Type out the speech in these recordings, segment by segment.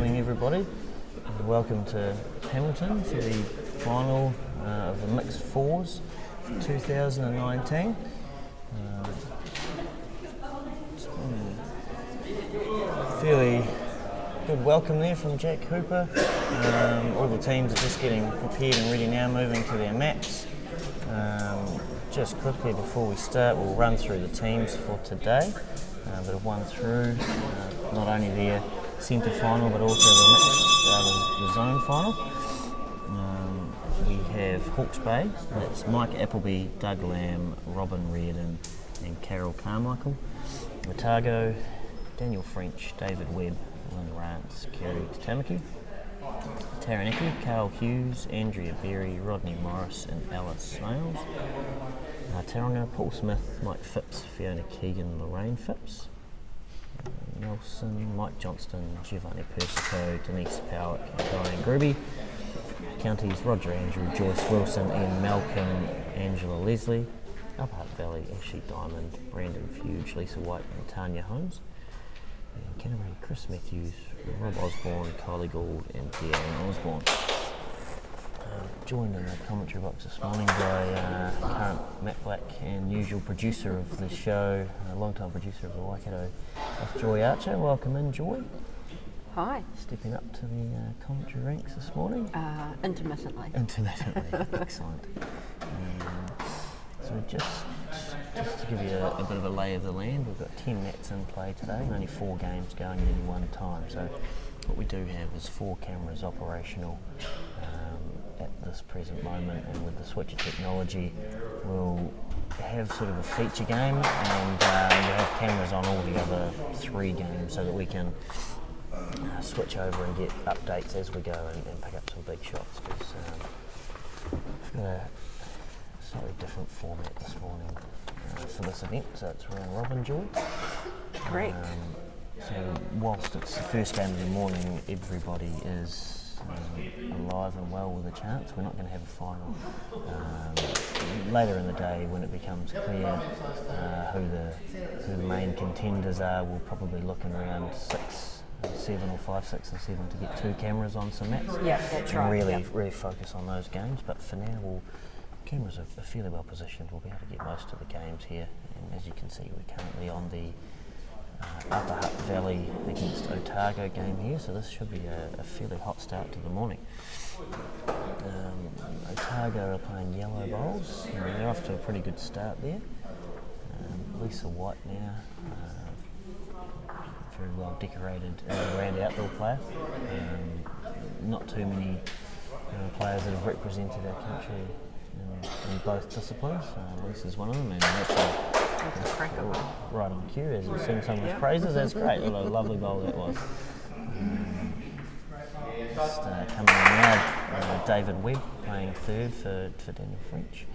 morning, everybody. Welcome to Hamilton for the final of the mixed fours for 2019. It's been a fairly good welcome there from Jack Hooper. All the teams are just getting prepared and ready now, moving to their mats. Just quickly before we start, we'll run through the teams for today that have won through not only their centre final but also the zone final. We have Hawke's Bay, that's Mike Appleby, Doug Lamb, Robin Reardon and Carol Carmichael. Otago, Daniel French, David Webb, Lynn Rance, Kerry Tamaki. Taranaki, Carl Hughes, Andrea Berry, Rodney Morris and Alice Smales. Taronga, Paul Smith, Mike Phipps, Fiona Keegan, Lorraine Phipps. Nelson, Mike Johnston, Giovanni Persico, Denise Powick and Diane Gruby. Counties, Roger Andrew, Joyce Wilson, Ian Malcolm, Angela Leslie. Upper Hutt Valley, Ashley Diamond, Brandon Fuge, Lisa White and Tanya Holmes. And Canterbury, Chris Matthews, Rob Osborne, Kylie Gould and Deanne Osborne. Joined in the commentary box this morning by current Matt Black and usual producer of the show, long-time producer of the Waikato, Joy Archer. Welcome in, Joy. Hi. Stepping up to the commentary ranks this morning. Intermittently. Excellent. So just to give you a bit of a lay of the land, we've got 10 mats in play today and only 4 games going at any one time. So what we do have is 4 cameras operational at this present moment, and with the switcher technology we'll have sort of a feature game and we'll have cameras on all the other 3 games so that we can switch over and get updates as we go and pick up some big shots, because we've got a slightly different format this morning for this event, so it's round robin, Joy. Great. So whilst it's the first game of the morning, everybody is alive and well with a chance. We're not going to have a final. Later in the day, when it becomes clear who the main contenders are, we'll probably look in around 6, 7 or 5, 6 and 7 to get 2 cameras on some mats. Yeah, that's right. And really focus on those games. But for now, cameras are fairly well positioned. We'll be able to get most of the games here. And as you can see, we're currently on the Upper Hutt Valley against Otago game here, so this should be a fairly hot start to the morning. Otago are playing Yellow Bowls, and they're off to a pretty good start there. Lisa White now, very well decorated round outdoor player. Not too many players that have represented our country in both disciplines. Lisa's one of them, and that's right on cue as you sing some of his praises. That's great. What a lovely bowl that was. Just coming in now, David Webb playing third for Daniel French.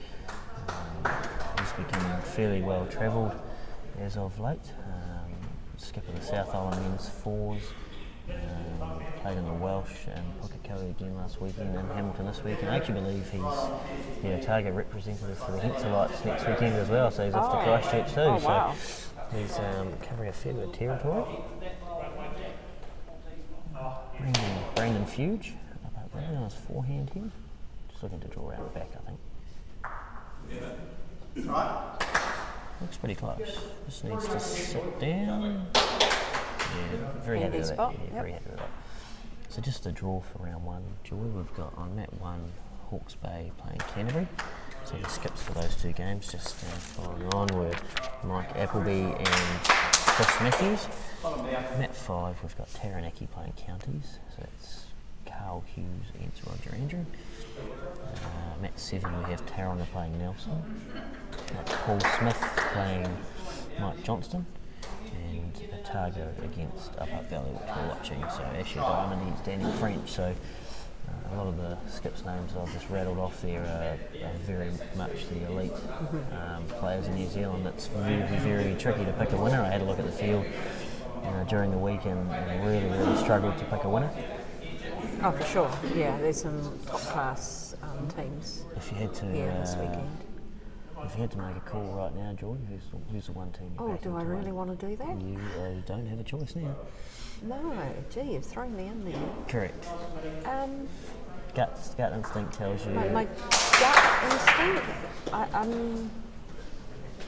He's becoming fairly well travelled as of late. Skipper of the South Island men's fours. Played in the Welsh and Pukekohe again last weekend, and Hamilton this week, and I actually believe he's the Otago representative for the Henselites next weekend as well, so he's off to Christchurch too. Oh, wow. So he's covering a fair bit of territory. Brandon Fuge, really on his forehand here, just looking to draw out back, I think. Looks pretty close. Just needs to sit down. Yeah, very happy with that. Yeah, very happy with that. So just a draw for round 1, Joy. We've got on mat 1 Hawke's Bay playing Canterbury. So the skips for those 2 games, just following on with Mike Appleby and Chris Matthews. Mat 5 we've got Taranaki playing Counties. So that's Carl Hughes against Roger Andrew. Mat 7 we have Taronga playing Nelson. That's Paul Smith playing Mike Johnston. And Otago against Upper Hutt Valley, which we're watching. So Ashley Diamond against Daniel French. So a lot of the skips names that I've just rattled off there are very much the elite players in New Zealand. It's very tricky to pick a winner. I had a look at the field during the week and really struggled to pick a winner. Oh, for sure. Yeah, there's some top class teams if you had to, this weekend. If you had to make a call right now, Joy, who's the one team you're backing? Do I really want to do that? You don't have a choice now. No, gee, you've thrown me in there. Correct. Gut instinct tells you. My gut instinct,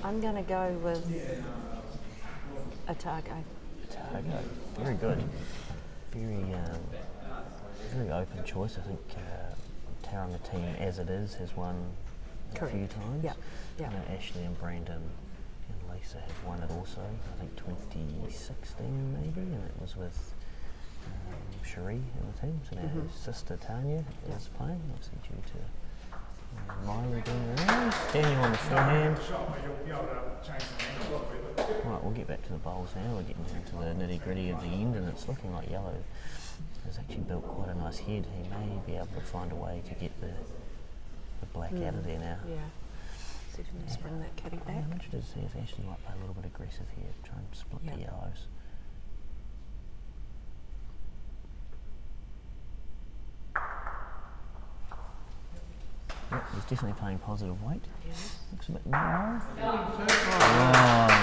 I'm going to go with Otago. Otago, very good. Very open choice. I think Tauranga team, as it is, has won a few times. Yep. Ashley and Brandon and Lisa have won it also. I think 2016 maybe, and it was with Cherie in the team. So now her sister Tanya is playing. Obviously due to Miley being around. Daniel on the forehand. Right, we'll get back to the bowls now. We're getting into the nitty gritty of the end, and it's looking like yellow has actually built quite a nice head. He may be able to find a way to get the black out of there now. Yeah. See if we can just bring that kitty back. I'm interested to see if Ashley might play a little bit aggressive here, try and split the yellows. Yep, he's definitely playing positive weight. Looks a bit narrow. Oh,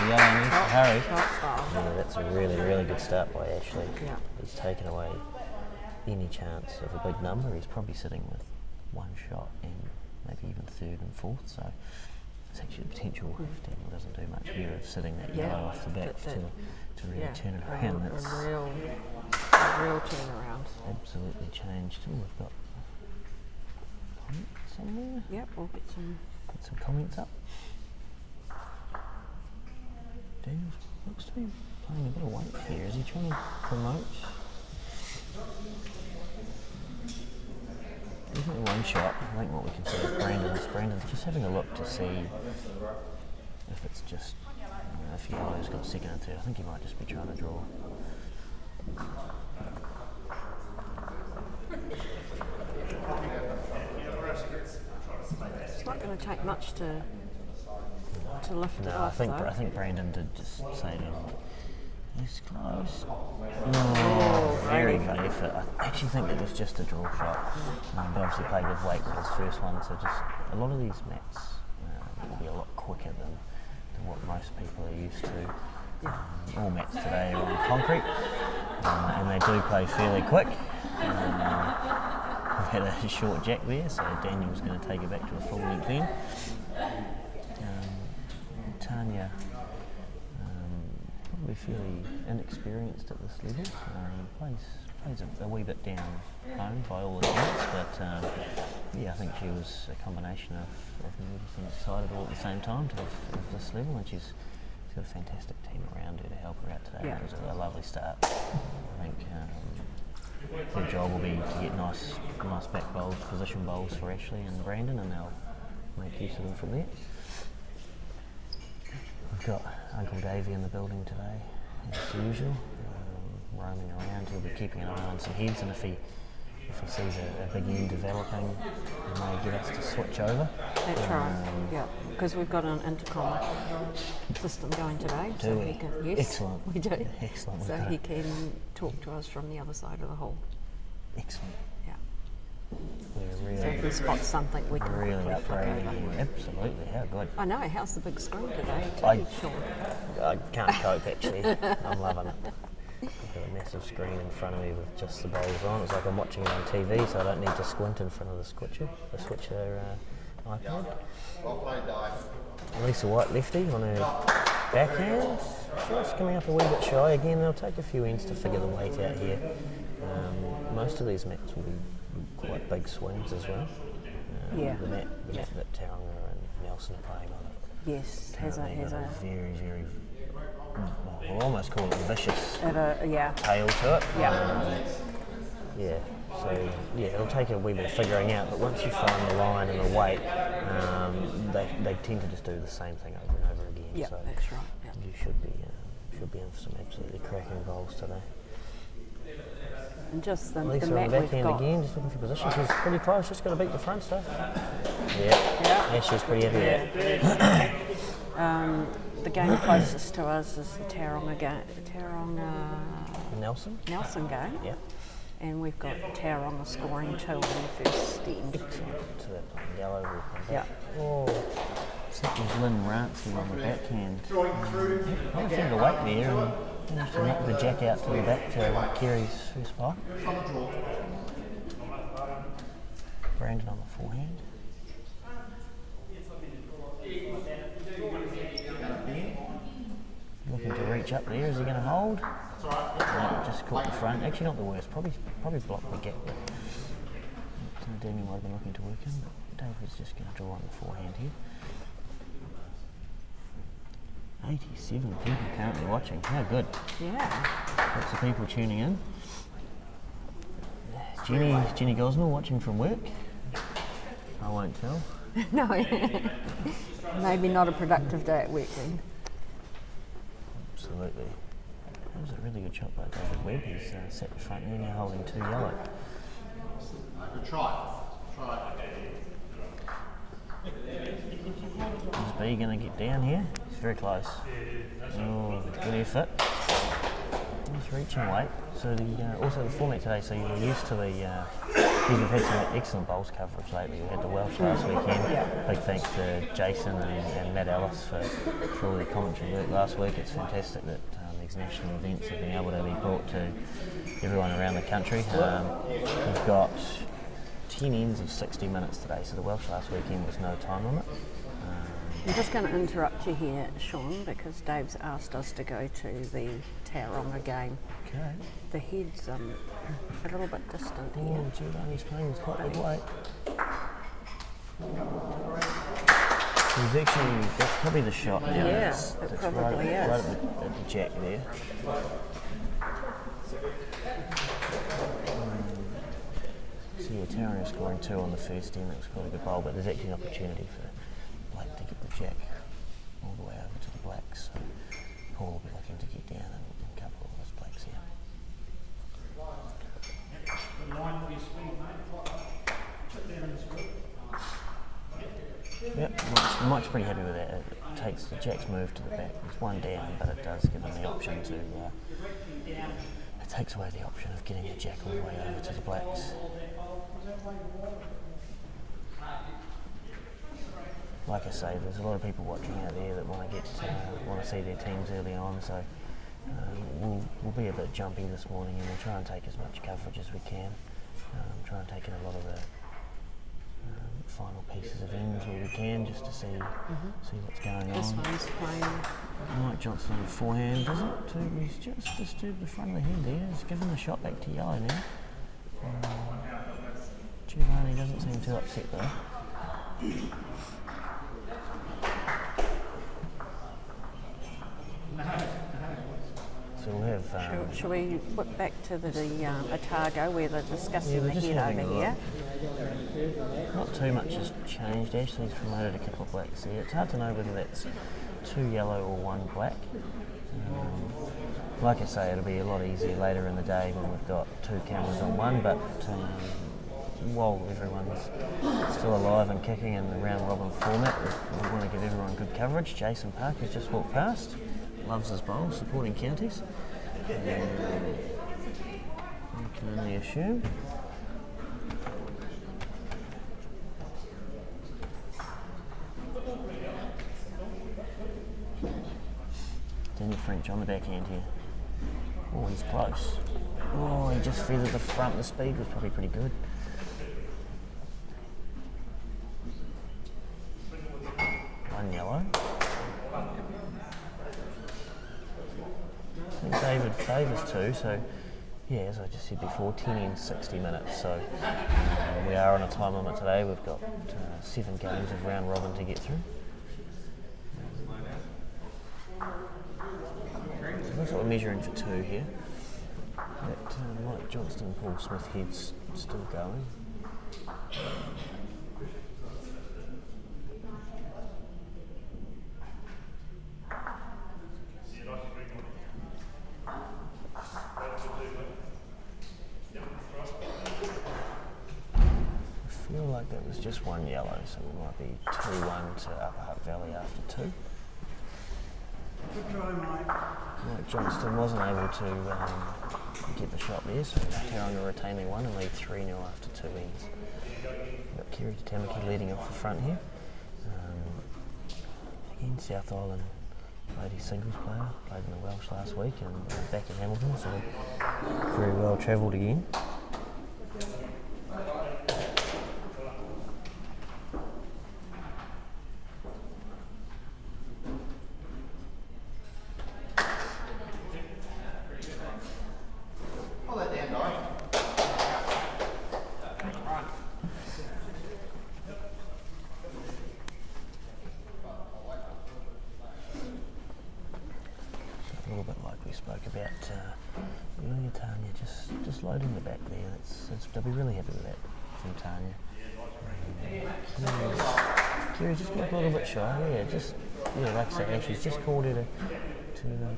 yellow needs to hurry. Yeah, that's a really, really good start by Ashley. Yeah. He's taken away any chance of a big number. He's probably sitting with one shot and maybe even third and fourth, so it's actually a potential if Daniel doesn't do much here of sitting that yellow off the back to really turn it around. That's a real turnaround. Absolutely changed. Oh, we've got comments somewhere. Yep, we'll get some comments up. Daniel looks to be playing a bit of weight here. Is he trying to promote? Definitely one shot. I think what we can see is Brandon's just having a look to see if it's just, if yellow's got second and third. I think he might just be trying to draw. It's not going to take much to lift it off. I think Brandon did just say to him, he's close. Very good effort. I actually think it was just a draw shot. But obviously played with weight with his first one, so just a lot of these mats will be a lot quicker than what most people are used to. All mats today are on concrete, and they do play fairly quick. We've had a short jack there, so Daniel's going to take it back to a full length then. Tanya, probably fairly inexperienced at this level. Plays a wee bit down home by all accounts, but I think she was a combination of nervous and excited all at the same time to this level, and she's got a fantastic team around her to help her out today. It was a lovely start. I think her job will be to get nice back bowls, position bowls for Ashley and Brandon, and they'll make use of them from there. We've got Uncle Davey in the building today, as usual, roaming around. He'll be keeping an eye on some heads, and if he sees a big end developing, he may get us to switch over. That's right, because we've got an intercom system going today. Do we? Yes, excellent. We do. Excellent. So he can talk to us from the other side of the hall. Excellent. Yeah. We're really, so if we spot something, we can really quickly flick upgrading over. here. Absolutely, how good. I know. How's the big screen today? Sean? I can't cope actually. I'm loving it. I've got a massive screen in front of me with just the bowls on. It's like I'm watching it on TV, so I don't need to squint in front of the switcher iPad. Well played, Dave. Lisa White lefty on her backhand. Just coming up a wee bit shy again. They'll take a few ends to figure the weight out here. Most of these mats will be quite big swings as well. The mat that Tauranga and Nelson are playing on it. Yes, has a very, very, we'll almost call it vicious tail to it. So it'll take a wee bit of figuring out, but once you find the line and the weight, they tend to just do the same thing over and over again. Yeah, so that's right. Yep. You should be in for some absolutely cracking bowls today. And just the Lisa mat on the we've backhand got. again, just looking for position. She's pretty close, just got to beat the front stuff. Yeah, she's pretty happy with that. The game closest to us is the Tauranga Nelson game. Yeah. And we've got Tauranga scoring 2 in the first end. Excellent. To that yellow will come back. Yeah. Oh, that was Lynn Rancy on the backhand. I don't think the weight there, and Managed to knock the jack out to the back to Kerry's first ball. Brandon on the forehand. Looking to reach up there. Is he going to hold? No, just caught the front. Actually, not the worst. Probably blocked the gap. But Danny might have been looking to work in. But David's just going to draw on the forehand here. 87 people currently watching. How good. Yeah. Lots of people tuning in. Jenny Gosnell watching from work. I won't tell. No. Maybe not a productive day at work then. Absolutely. That was a really good shot by David Webb. He's sat in front here now holding 2 yellow. Good try. Is B going to get down here? He's very close. Oh, good effort. He's reaching weight. So also the format today, so you're used to the... we've had some excellent bowls coverage lately. We had the Welsh last weekend. Big thanks to Jason and Matt Ellis for all their commentary work last week. It's fantastic that these national events have been able to be brought to everyone around the country. We've got 10 ends of 60 minutes today, so the Welsh last weekend was no time limit. I'm just going to interrupt you here, Sean, because Dave's asked us to go to the Tauranga game. Okay. The head's a little bit distant here. Oh, Giovanni's playing with quite big weight. That's probably the shot now. Yeah, That's it probably is. Right at the jack there. So yeah, Tauranga scoring 2 on the first end. That was quite a good bowl, but there's actually an opportunity for Blake to get the jack all the way over to the blacks. So Paul will be looking to get down and cover all those blacks here. Yep, Mike's pretty happy with that. It takes the jack's move to the back. It's 1 down, but it does give him the option to. It takes away the option of getting the jack all the way over to the blacks. Like I say, there's a lot of people watching out there that want to see their teams early on. So we'll be a bit jumpy this morning, and we'll try and take as much coverage as we can. Try and take in a lot of the final pieces of ends where we can, just to see what's going This on. one's playing. Mike Johnson on the forehand, does it? He's just disturbed the front of the head there. He's given the shot back to yellow now. Giovanni doesn't seem too upset though. So we'll have... Shall we whip back to the Otago where they're discussing the just head having over a here? Not too much has changed. Ashley's promoted a couple of blacks there. It's hard to know whether that's 2 yellow or 1 black. Like I say, it'll be a lot easier later in the day when we've got 2 cameras on one, but while everyone's still alive and kicking in the round robin format, we want to give everyone good coverage. Jason Park has just walked past, loves his bowl, supporting counties. We can only assume. Danny French on the backhand here. Oh, he's close. Oh, he just feathered the front. The speed was probably pretty good. One yellow. I think David favours 2, so yeah, as I just said before, 10 in 60 minutes. So we are on a time limit today. We've got 7 games of round robin to get through. Looks like we're measuring for 2 here. That Mike Johnston, Paul Smith head's still going. I feel like that was just 1 yellow, so we might be 2-1 to Upper Hutt Valley after 2. Good try, Mike. Mike Johnston wasn't able to get the shot there, so Tauranga retain their 1 and lead 3-0 after 2 ends. We've got Kerry Tamaki leading off the front here. Again, South Island lady singles player, played in the Welsh last week and back in Hamilton, so very well travelled again. Pull that down, Di. A little bit like we spoke about earlier, Tanya, just loading the back there. They'll be really happy with that from Tanya. Kiri's just got a little bit shy, like I say, Ashley's just called her to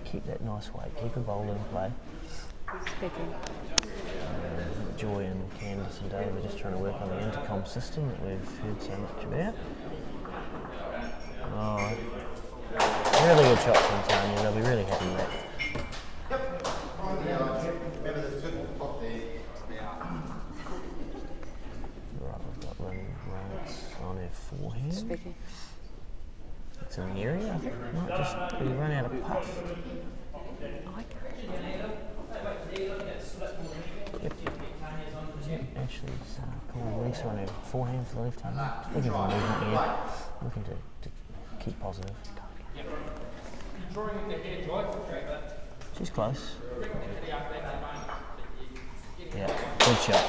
keep that nice weight, keep her bowl in play. Speaking. Joy and Candice and Dave are just trying to work on the intercom system that we've heard so much about. Oh, really good shot from Tanya, they'll be really happy with that. Remember there's a good top there. Right, we've got runs on her forehand. Speaking. It's in the area, I think. Might just be run out of puff. Yep, Ashley's calling Lisa on her forehand for the left hand. Looking for movement here. Looking to keep positive. She's close. Yeah, good shot.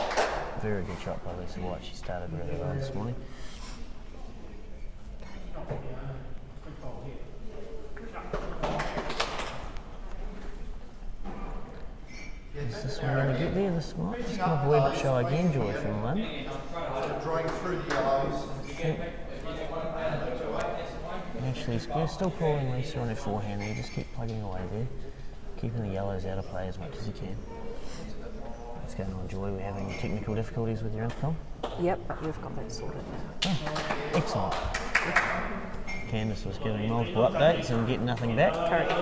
Very good shot by Lisa White. She started really well this morning. Is this one going to get there? This might just come up a wee bit shy again, Joy, from one. Drawing through the yellows. Actually, you're still calling Lisa on her forehand there. Just keep plugging away there. Keeping the yellows out of play as much as you can. What's going on, Joy? We're having technical difficulties with your intercom? Yep, but we've got that sorted now. Oh, excellent. Candice was giving multiple updates and getting nothing back. Correct.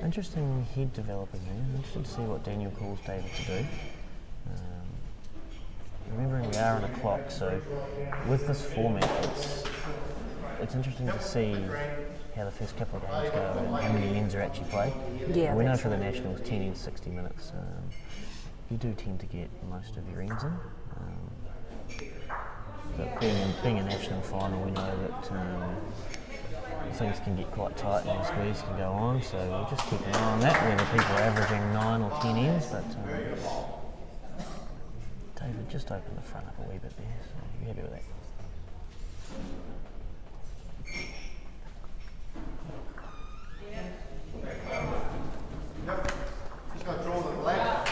Interesting head developing there. I'm interested to see what Daniel calls David to do. Remembering we are on a clock, so with this format, it's interesting to see how the first couple of games go and how many ends are actually played. Yeah, We know for the Nationals 10 ends, 60 minutes. You do tend to get most of your ends in. But being a national final, we know that things can get quite tight and the squeeze can go on, so we'll just keep an eye on that, whether people are averaging 9 or 10 ends, but David just opened the front up a wee bit there, so you're happy with that. Just got to draw the black.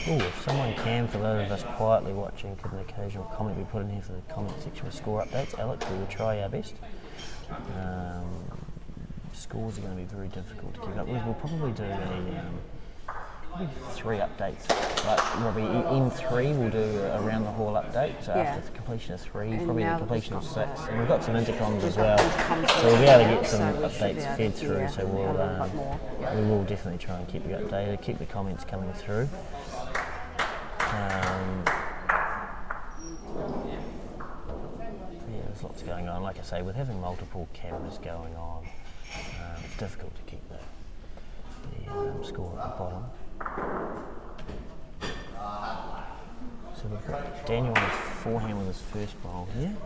Ooh, if someone can, for those of us quietly watching, could an occasional comment be put in here for the comment section with score updates? Alex, we will try our best. Scores are going to be very difficult to keep up with. We'll probably do probably 3 updates. Like probably in 3 we'll do a round the hall update. So after the completion of 3, And probably the now completion of it's 6. not And we've got some intercoms as We've well. got intercoms So we'll be able to get so some we should be updates able fed to through. hear So a little bit more. we will definitely try and keep you updated, keep the comments coming through. Yeah, there's lots going on. Like I say, with having multiple cameras going on, it's difficult to keep the score at the bottom. So we've got Daniel on his forehand with his first bowl here.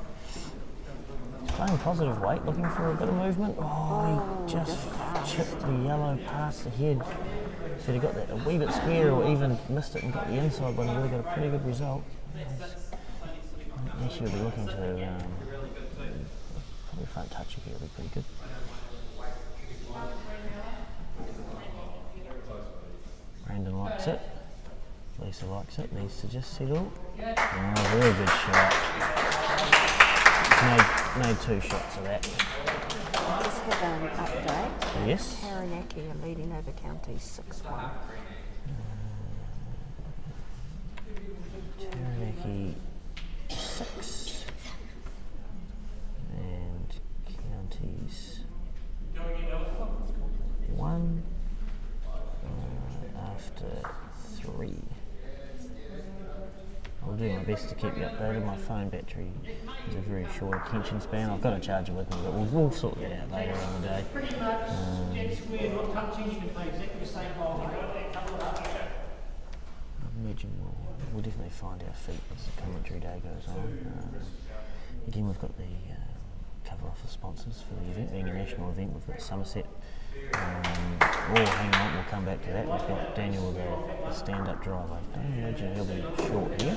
He's playing positive weight, looking for a bit of movement. Oh, he just chipped the yellow past the head. So he got that a wee bit square or even missed it and got the inside one. He really got a pretty good result. Actually, we'll be looking to probably front touch here, will be pretty good. Brandon likes it. Lisa likes it. Needs to just settle. Oh, very good shot. Made 2 shots of that. Let's have an update. Yes. Taranaki are leading over counties 6-1. Taranaki 6 and counties 1 after 3. I'll do my best to keep you updated. My phone battery is a very short attention span. I've got a charger with me, but we'll sort that out later in the day. I imagine we'll definitely find our feet as the commentary day goes on. Again, we've got the cover off the sponsors for the event. Being a national event, we've got Somerset. Hang on, we'll come back to that. We've got Daniel with a stand-up driver. I don't imagine he'll be short here.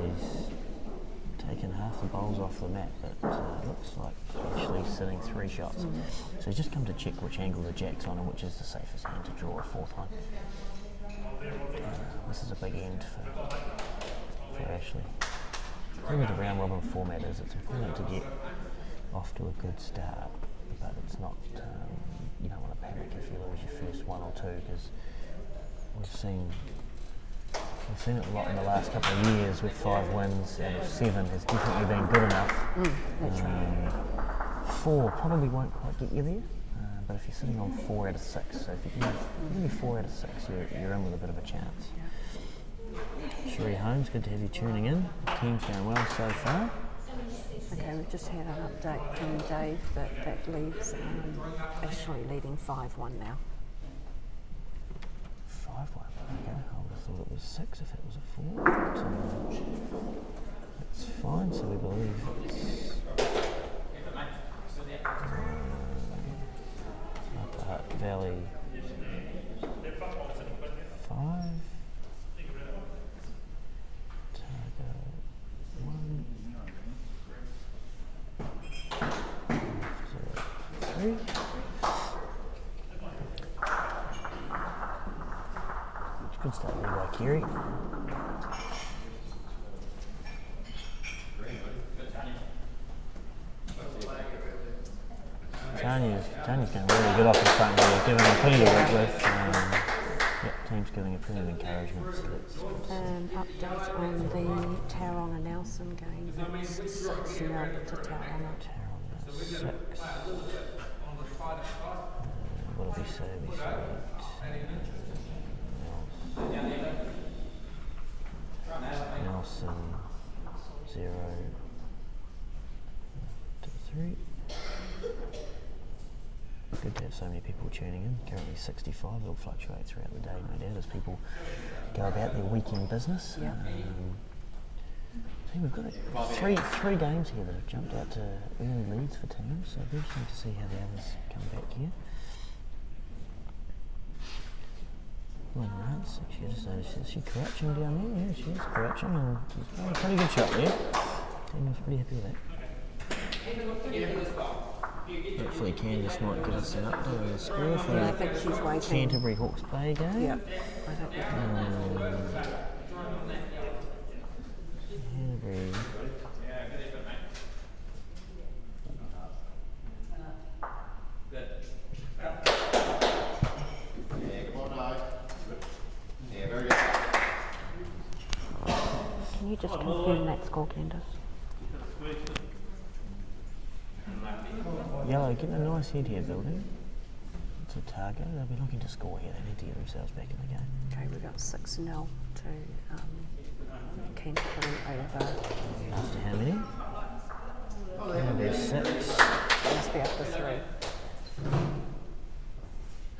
He's taken half the bowls off the mat, but looks like actually sitting 3 shots. So he's just come to check which angle the jack's on and which is the safest hand to draw a 4th one. This is a big end for Ashley. The thing with the round robin format is it's important to get off to a good start, but it's not, you don't want to panic if you lose your first 1 or 2, because we've seen it a lot in the last couple of years with 5 wins, and 7 has definitely been good enough. That's right. 4 probably won't quite get you there, but if you're sitting on 4 out of 6, so if you can give 4 out of 6, you're in with a bit of a chance. Sherry Holmes, good to have you tuning in. The team's going well so far. Okay, we've just had an update from Dave that leaves Ashley leading 5-1 now. 5-1, okay. I would have thought it was 6 if it was a 4. But, that's fine, so we believe it's Upper Valley 5. Good start there by Kerry. Tanya's going really good off the front here, giving her plenty to work with. Team's giving her plenty of encouragement. So Update on the Tauranga Nelson game. It's 6-0 to Tauranga. 6. What did we say? We said Nelson 0 to 3. Good to have so many people tuning in. Currently 65. It'll fluctuate throughout the day, no doubt, as people go about their weekend business. Yep. We've got three games here that have jumped out to early leads for teams, so it'll be interesting to see how the others come back here. One runs, she just noticed, is she crouching down there? Yeah, she is crouching, and she's got a pretty good shot there. Team was pretty happy with that. Hopefully Candice might give us an update on the score for I think she's waiting. Canterbury Hawke's Bay game. Yep. I don't think Canterbury. Can you just confirm that score, Candice? Yellow, getting a nice head here building. It's a target. They'll be looking to score here. They need to get themselves back in the game. Okay, we got 6-0 to Canterbury over. After how many? Canterbury 6. Must be after 3.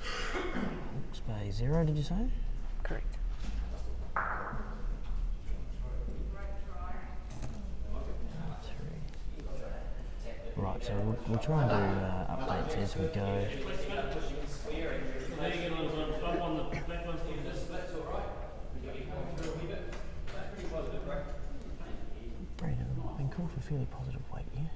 Hawke's Bay 0, did you say? Correct. Right, so we'll try and do updates as we go. Brandon, I've been called for fairly positive weight, yeah?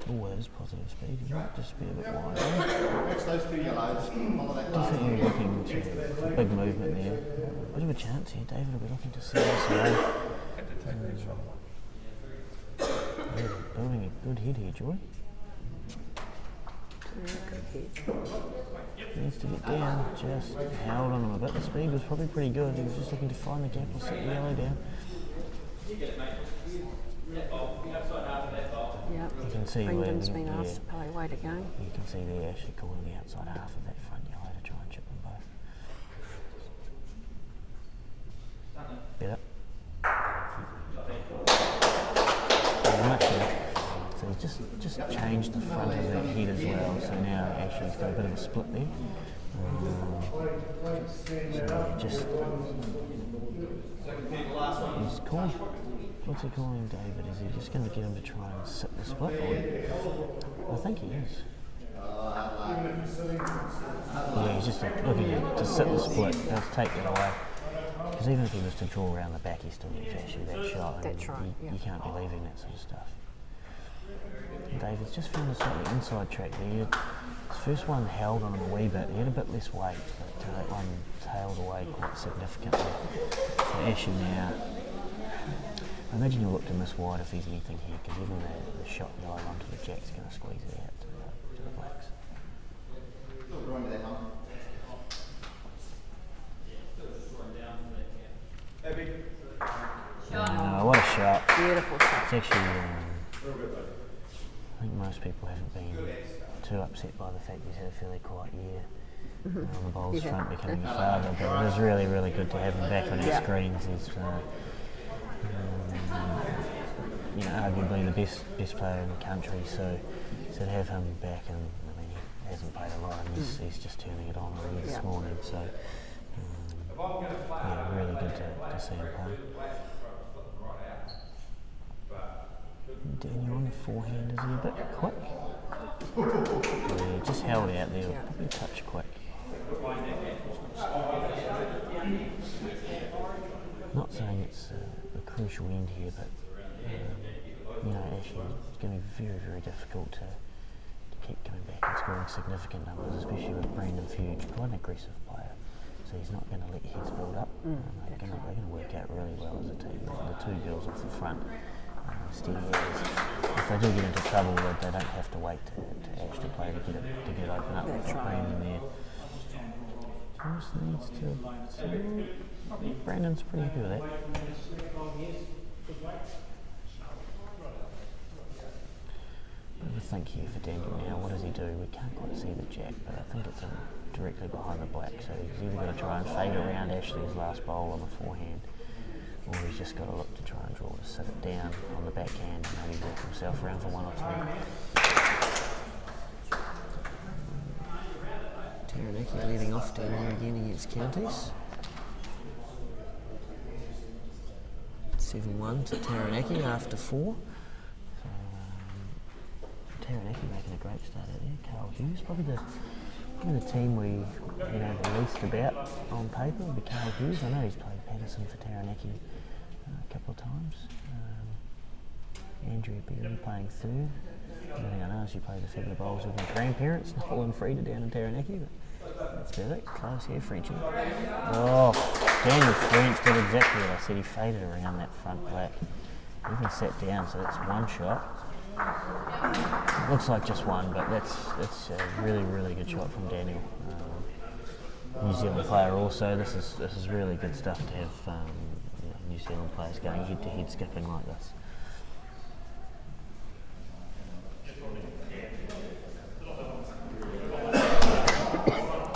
Oh, that is positive speed. You might just be a bit wide. Catch those 2 yellows. Definitely looking for big movement there. Bit of a chance here. David will be looking to see us away. Building a good head here, Joy. Good hit. Needs to get down, just held on him a bit. The speed was probably pretty good. He was just looking to find the gap or set the yellow down. Yep. You can see where Brendan's been asked to play weight again. You can see they're actually calling the outside half of that front yellow to try and chip them both. Better. Yeah, much better. So he's just changed the front of that head as well. So now actually he's got a bit of a split there. So he's called. What's he calling David? Is he just going to get him to try and sit the split? Or, I think he is. Yeah, he's just looking to sit the split. Let's take that away. Because even if he was to draw around the back, he still needs to actually that shot. That's right. You can't be leaving that sort of stuff. David's just found a slightly inside track there. His first one held on him a wee bit. He had a bit less weight, but that one tailed away quite significantly. So Ashley now, I imagine he'll look to miss wide if there's anything here, because even the shot yellow onto the jack's going to squeeze it out to the blacks. What a shot. Beautiful shot. It's actually, I think most people haven't been too upset by the fact he's had a fairly quiet year on the bowls front becoming a father, but it is really, really good to have him back on our screens. He's arguably the best player in the country, so to have him back, and I mean he hasn't played a lot and he's just turning it on already this morning, so really good to see him play. Daniel on the forehand, is he a bit quick? Yeah, just held out there, probably a touch quick. Not saying it's a crucial end here, but actually it's going to be very, very difficult to keep coming back and scoring significant numbers, especially with Brandon Fuge, quite an aggressive player. So he's not going to let heads build up. They're going to work out really well as a team. The two girls off the front, steady as. If they do get into trouble, they don't have to wait to actually play to get it open up. That's right. Brandon there. Just needs to. Brandon's pretty happy with that. Think here for Daniel now. What does he do? We can't quite see the jack, but I think it's directly behind the black. So he's either going to try and fade around Ashley's last bowl on the forehand, or he's just got to look to try and draw to sit it down on the backhand and maybe walk himself around for one or two. Taranaki leading off down here again against Counties. 7-1 to Taranaki after 4. Taranaki making a great start out there. Carl Hughes, probably the team we the least about on paper would be Carl Hughes. I know he's played Patterson for Taranaki a couple of times. Andrea Berry playing third. Everything I know is she plays a fair bit of bowls with her grandparents, Noel and Frida down in Taranaki, but that's about it. Close here, Frenchie. Oh, Daniel French did exactly what I said. He faded around that front black. He even sat down, so that's one shot. Looks like just one, but that's a really, really good shot from Daniel. New Zealand player also. This is really good stuff to have New Zealand players going head to head skipping like this.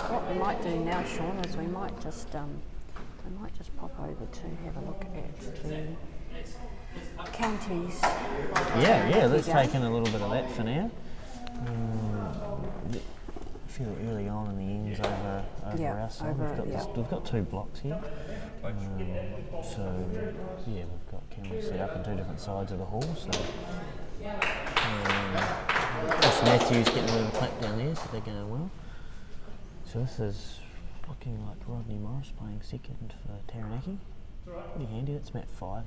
What we might do now, Sean, is we might just pop over to have a look at the counties. Yeah, let's take in a little bit of that for now. Feel early on in the ends over our side. We've got two blocks here. So we've got cameras set up on two different sides of the hall. So Ross Matthews getting a bit of a clap down there, so they're going well. So this is looking like Rodney Morris playing second for Taranaki. Pretty handy. That's mat 5.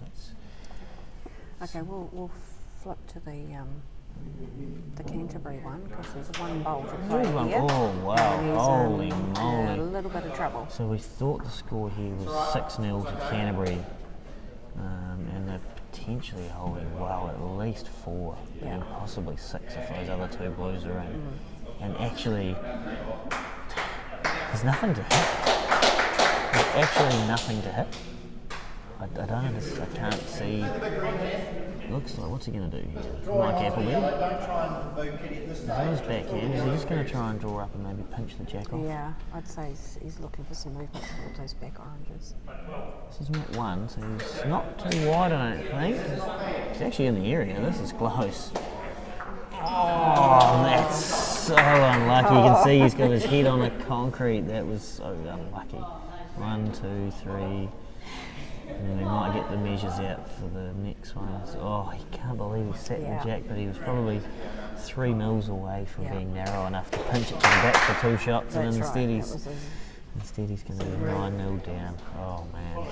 Okay, we'll flip to the Canterbury one because there's one bowl to play here. Oh wow! Holy moly! A little bit of trouble. So we thought the score here was 6-0 to Canterbury, and the potentially holding well at least 4 and possibly 6 if those other 2 blues are in. And actually, there's nothing to hit. There's actually nothing to hit. I don't understand. I can't see. Looks like, what's he going to do here? Mike Appleby. He's on his backhand. Is he just going to try and draw up and maybe pinch the jack off? Yeah, I'd say he's looking for some movement towards those back oranges. This is mat 1, so he's not too wide, I don't think. He's actually in the area. This is close. Oh, that's so unlucky. You can see he's got his head on the concrete. That was so unlucky. 1, 2, 3. And then we might get the measures out for the next one. Oh, he can't believe he sat the jack, but he was probably 3 mils away from being narrow enough to pinch it to the back for 2 shots. That's And instead right. he's going to be 9-0 down. Oh man.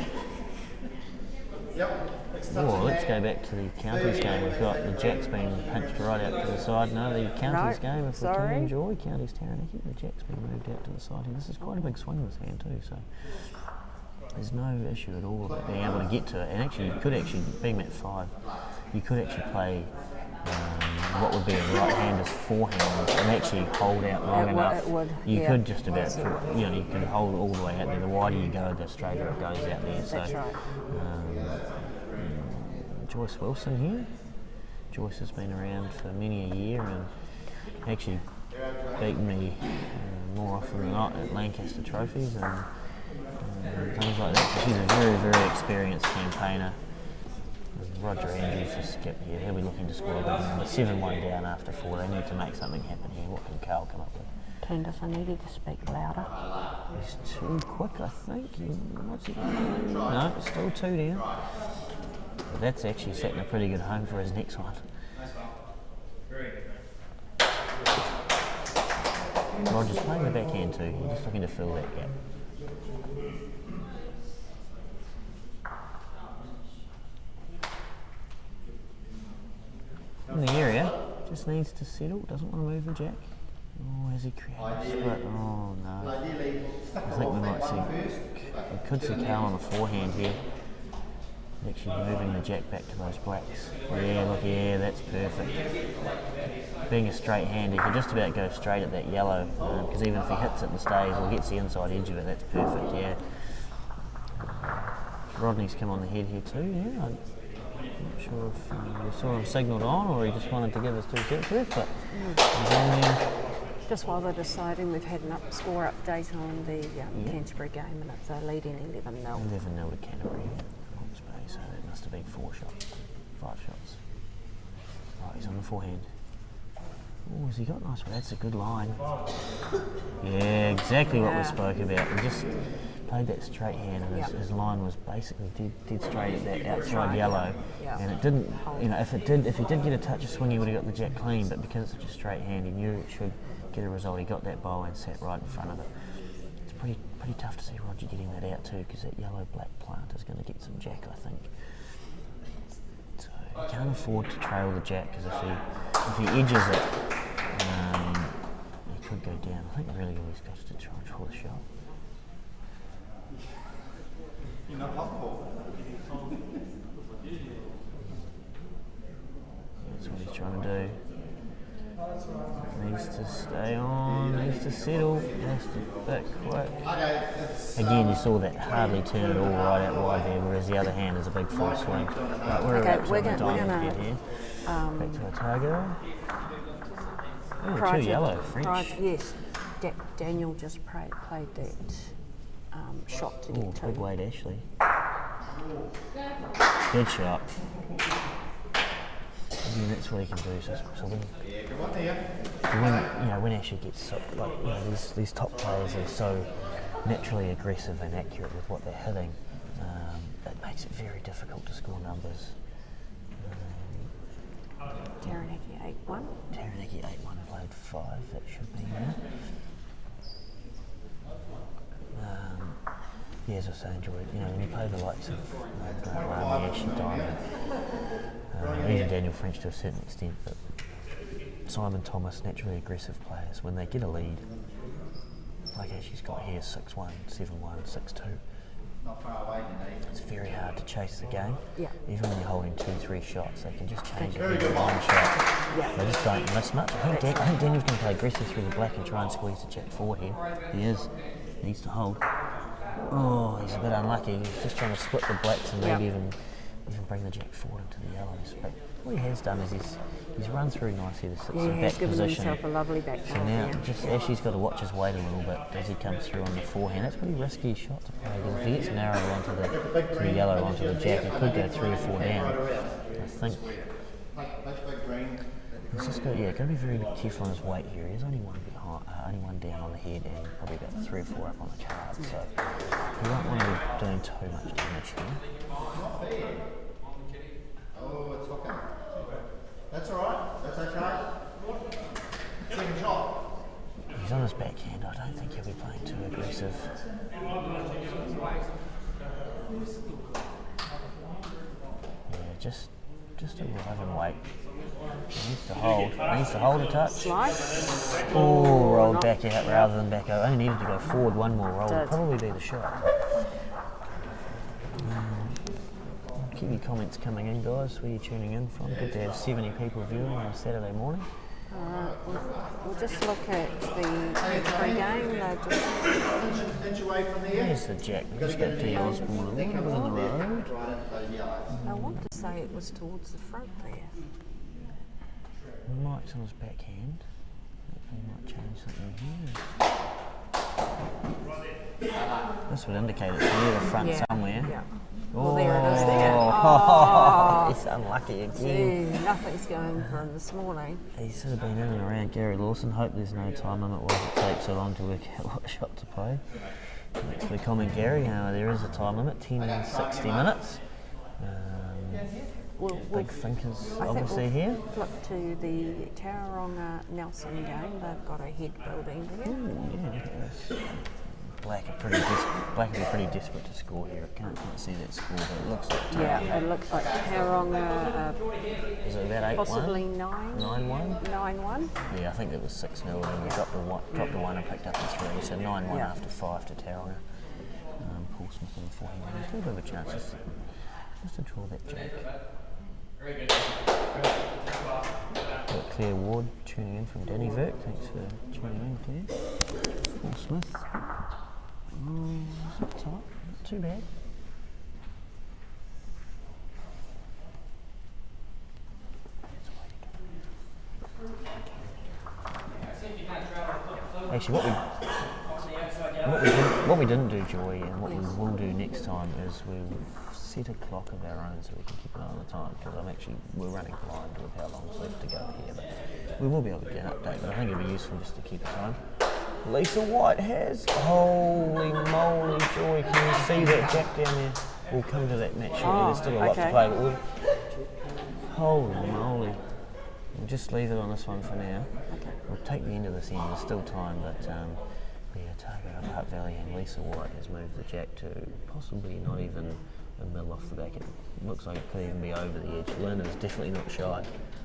Oh, let's go back to the counties game. We've got the jack's being pinched right out to the side. No, the counties game, if we can enjoy counties Taranaki, the jack's being moved out to the side. And this is quite a big swing in this hand too, so there's no issue at all about being able to get to it. And actually, you could actually, being at 5, you could actually play what would be a right-hander's forehand and actually hold out long enough. You could just about, you can hold all the way out there. The wider you go, the straighter it goes out there. So, That's right. Joyce Wilson here. Joyce has been around for many a year and actually beaten me more often than not at Lancaster Trophies and things like that. So she's a very, very experienced campaigner. Roger Andrews has skipped here. He'll be looking to score a big number. 7-1 down after 4. They need to make something happen here. What can Carl come up with? Turned I needed to speak louder. He's too quick, I think. What's he going to do? No, still 2 down. But that's actually setting a pretty good home for his next one. Roger's playing the backhand too. He's just looking to fill that gap. In the area, just needs to settle, doesn't want to move the jack. Oh, has he created a split? Oh no. I think we might see, we could see Carl on the forehand here. Actually moving the jack back to those blacks. Yeah, look, yeah, that's perfect. Being a straight hand, he could just about go straight at that yellow, because even if he hits it and stays or gets the inside edge of it, that's perfect, yeah. Rodney's come on the head here too, yeah. I'm not sure if we saw him signalled on or he just wanted to give us 2 cents with, but he's on there. Just while they're deciding, we've had an score update on the Canterbury game and it's leading 11-0. 11-0 to Canterbury. So that must have been 4 shots, 5 shots. Right, he's on the forehand. Oh, has he got nice one? That's a good line. Yeah, exactly what we spoke about. He just played that straight hand and his line was basically dead straight at that outside yellow. And it didn't, if he did get a touch of swing, he would have got the jack clean, but because it's such a straight hand, he knew it should get a result. He got that bowl and sat right in front of it. It's pretty tough to see Roger getting that out too, because that yellow-black plant is going to get some jack, I think. So he can't afford to trail the jack, because if he edges it, he could go down. I think really all he's got is to try and draw the shot. You're not helpful. That's what he's trying to do. Needs to stay on, needs to settle, has to back quick. Again, you saw that hardly turn it all right out wide there, whereas the other hand is a big full swing. Right, we're about to have a diamond here. Back to Otago. Oh, 2 yellow, French. Yes, Daniel just played that shot to get 2. Big Wade Ashley. Good shot. And that's what he can do. So when Ashley gets these top players are so naturally aggressive and accurate with what they're hitting, it makes it very difficult to score numbers. Taranaki 8-1. Taranaki 8-1 played 5. That should be there. Yeah, as I was saying, Joy, when you play the likes of Rami, Ashley Diamond, even Daniel French to a certain extent, but Simon Thomas, naturally aggressive players, when they get a lead, like Ashley's got here, 6-1, 7-1, 6-2, not far away, you know. It's very hard to chase the game. Yeah. Even when you're holding 2-3 shots, they can just change it in one shot. Yeah. They just don't miss much. I think Daniel's going to play aggressive through the black and try and squeeze the jack forward here. He is. He needs to hold. Oh, he's a bit unlucky. He's just trying to split the blacks and maybe even bring the jack forward into the yellows. But what he has done is he's run through nicely the 6 and back he's given position. himself a lovely back So shot, now, yeah. just Ashley's got to watch his weight a little bit as he comes through on the forehand. That's a pretty risky shot to play. If he gets narrow onto the yellow, onto the jack, he could go 3 or 4 down. I think he's just got to be very careful on his weight here. He's only one behind, only one down on the head, and probably about 3 or 4 up on the card. So he won't want to be doing too much damage here. Oh, it's okay. That's all right. That's okay. Second shot. He's on his backhand. I don't think he'll be playing too aggressive. Yeah, just arrive and wait. He needs to hold. He needs to hold a touch. Slide. Oh, rolled back out rather than back out. Only needed to go forward one more roll. Would probably be the shot. Keep your comments coming in, guys. Where are you tuning in from? Good to have 70 people viewing on a Saturday morning. We'll just look at the pre-game. Inch away from there. There's the jack. We've just got D. Osborne a little bit on the road. I want to say it was towards the front there. Mike's on his backhand. Hopefully he might change something here. This would indicate it's near the front somewhere. Yeah. Well, there it is there. Oh, he's unlucky again. Gee, nothing's going for him this morning. He's sort of been in and around Gary Lawson. Hope there's no time limit. Why does it take so long to work out what shot to play? Thanks for the comment, Gary. There is a time limit, 10 and 60 minutes. Big thinkers obviously here. Flip to the Tauranga Nelson game. They've got a head building here. Ooh, yeah, look at this. Black are pretty desperate to score here. I can't quite see that score, but it looks like it looks like Tauranga. Is it about 8-1? Possibly 9-1. 9-1. Yeah, I think it was 6-0 and we dropped a 1 and picked up a 3. So 9-1 after 5 to Tauranga. Paul Smith on the forehand. There's a little bit of a chance just to draw that jack. Very good. Got Claire Ward tuning in from Danny Virk. Thanks for tuning in, Claire. Paul Smith. It's not tight, not too bad. Actually, what we didn't do, Joy, and what we will do next time is we'll set a clock of our own so we can keep an eye on the time, because we're running blind with how long's left to go here, but we will be able to get an update, but I think it'd be useful just to keep a time. Lisa White has, holy moly, Joy, can you see that jack down there? We'll come to that match shortly, there's still a lot to play, but holy moly. We'll just leave it on this one for now. We'll take the end of this end, there's still time, but Target up Hutt Valley and Lisa White has moved the jack to possibly not even a middle off the back. It looks like it could even be over the edge. Lynn is definitely not shy.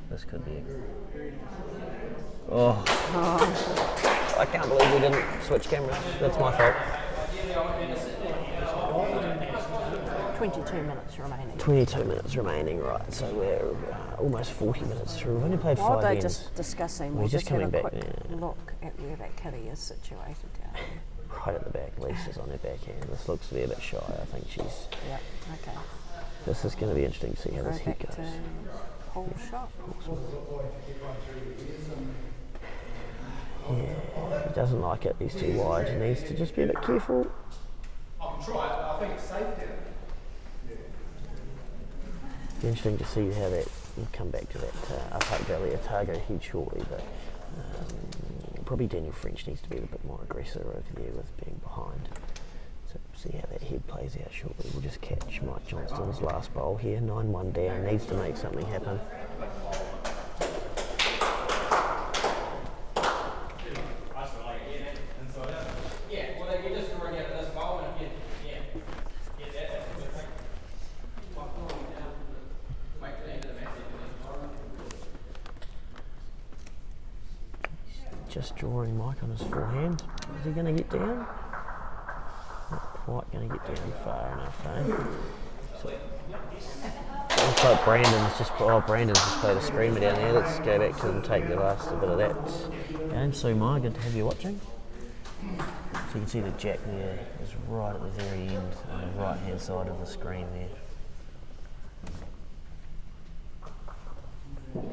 This could be I can't believe we didn't switch cameras. That's my fault. 22 minutes remaining. 22 minutes remaining, right. So we're almost 40 minutes through. We've only played 5 While they're ends. just discussing, We're we'll just just have a coming back quick now. look at where that kitty is situated down there. Right at the back, Lisa's on her backhand. This looks to be a bit shy. I think she's... Yep, okay. This is going to be interesting to see how this Go hit back goes. to whole shot. Yeah, he doesn't like it. He's too wide. He needs to just be a bit careful. I can try it, but I think it's safe down. Be interesting to see how that. We'll come back to that Hutt Valley Otago head shortly, but probably Daniel French needs to be a bit more aggressive over there with being behind. So see how that head plays out shortly. We'll just catch Mike Johnston's last bowl here. 9-1 down. Needs to make something happen. Just drawing Mike on his forehand. Is he going to get down? Nope. quite going to get down far enough, eh? So, looks like Brandon's just played a screamer down there. Let's go back to and take the last bit of that game. So Maya, good to have you watching. So you can see the jack there is right at the very end on the right hand side of the screen there. No,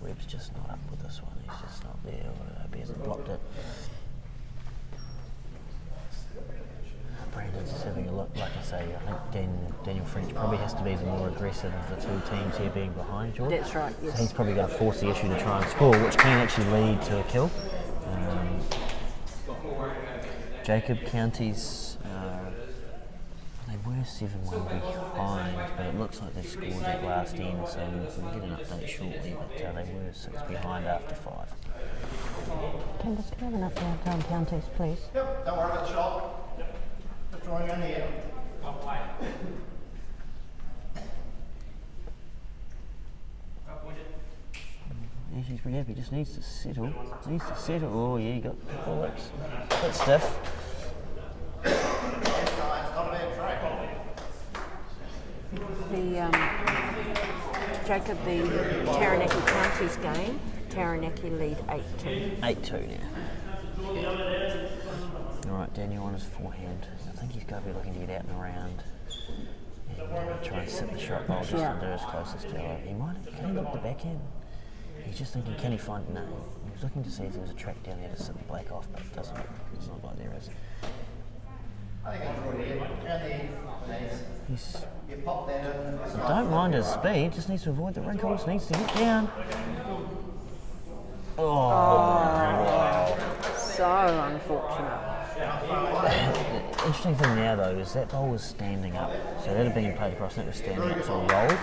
Webb's just not up with this one, he's just not there, or he hasn't blocked it. Brandon's just having a look. Like I say, I think Daniel French probably has to be the more aggressive of the two teams here being behind George. That's right, yes. So he's probably going to force the issue to try and score, which can actually lead to a kill. Jacob Counties, they were 7-1 behind, but it looks like they scored that last end, so we'll get an update shortly, but they were 6 behind after 5. Candace, can I have an update on Counties, please? Yep, don't worry about the shot. Just drawing in here. Yeah, she's pretty happy, just needs to settle. Oh yeah, you got the bullets. Bit stiff. Jacob, the Taranaki Counties game, Taranaki lead 8-2. 8-2 now. Alright, Daniel on his forehand. I think he's got to be looking to get out and around. And try and sit the shot ball just under his closest to her. Can he look the backhand? He's just thinking, can he find no? He was looking to see if there was a track down there to sit the black off, but it doesn't look like there is. I think I'll draw it in. You pop that in. I don't mind his speed, just needs to avoid the wrinkles, needs to get down. Oh. So unfortunate. The interesting thing now though is that bowl was standing up, so that had been played across and it was standing up, so rolled.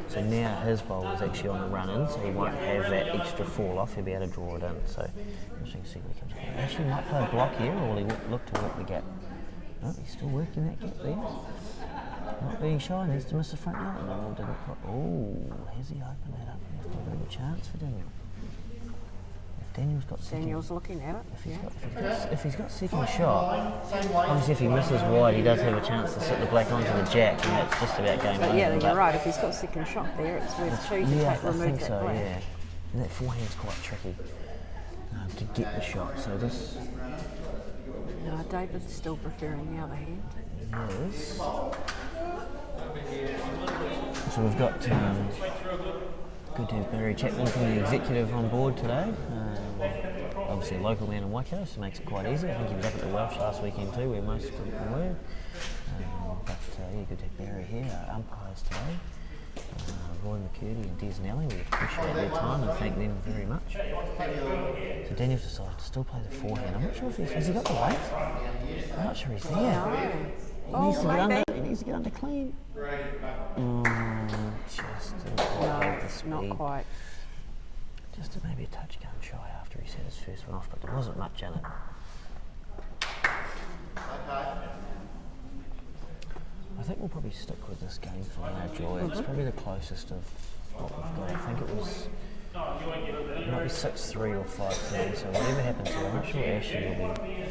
So now his bowl is actually on the run in, so he won't have that extra fall off, he'll be able to draw it in. So interesting to see what he comes up. Actually might play a block here, or will he look to work the gap? No, he's still working that gap there. Not being shy, needs to miss the front yard. No, didn't quite. Oh, has he opened that up? That's a bit of a chance for Daniel. Daniel's looking at it. If he's got second shot, obviously if he misses wide, he does have a chance to sit the black onto the jack, and that's just about game over. Yeah, you're right. If he's got second shot there, it's worth 2 to remove that black. Yeah. And that forehand's quite tricky to get the shot. So this. No, David's still preferring the other hand. Yes. So we've got good to have Barry Chapman from the executive on board today. Obviously a local man in Waikato, so it makes it quite easy. I think he was up at the Welsh last weekend too, where most of them were. But yeah, good to have Barry here. Our umpires today, Roy McCurdy and Des Nelly. We appreciate their time and thank them very much. So Daniel's decided to still play the forehand. I'm not sure if has he got the weight? I'm not sure he's there. He needs to get under. He needs to get under clean. Just didn't quite have the speed. Not quite. Just maybe a touch gun shy after he set his first one off, but there wasn't much in it. I think we'll probably stick with this game for now, Joy. It's probably the closest of what we've got. I think it might be 6-3 or 5-3, so whatever happens here, I'm not sure Ashley will be.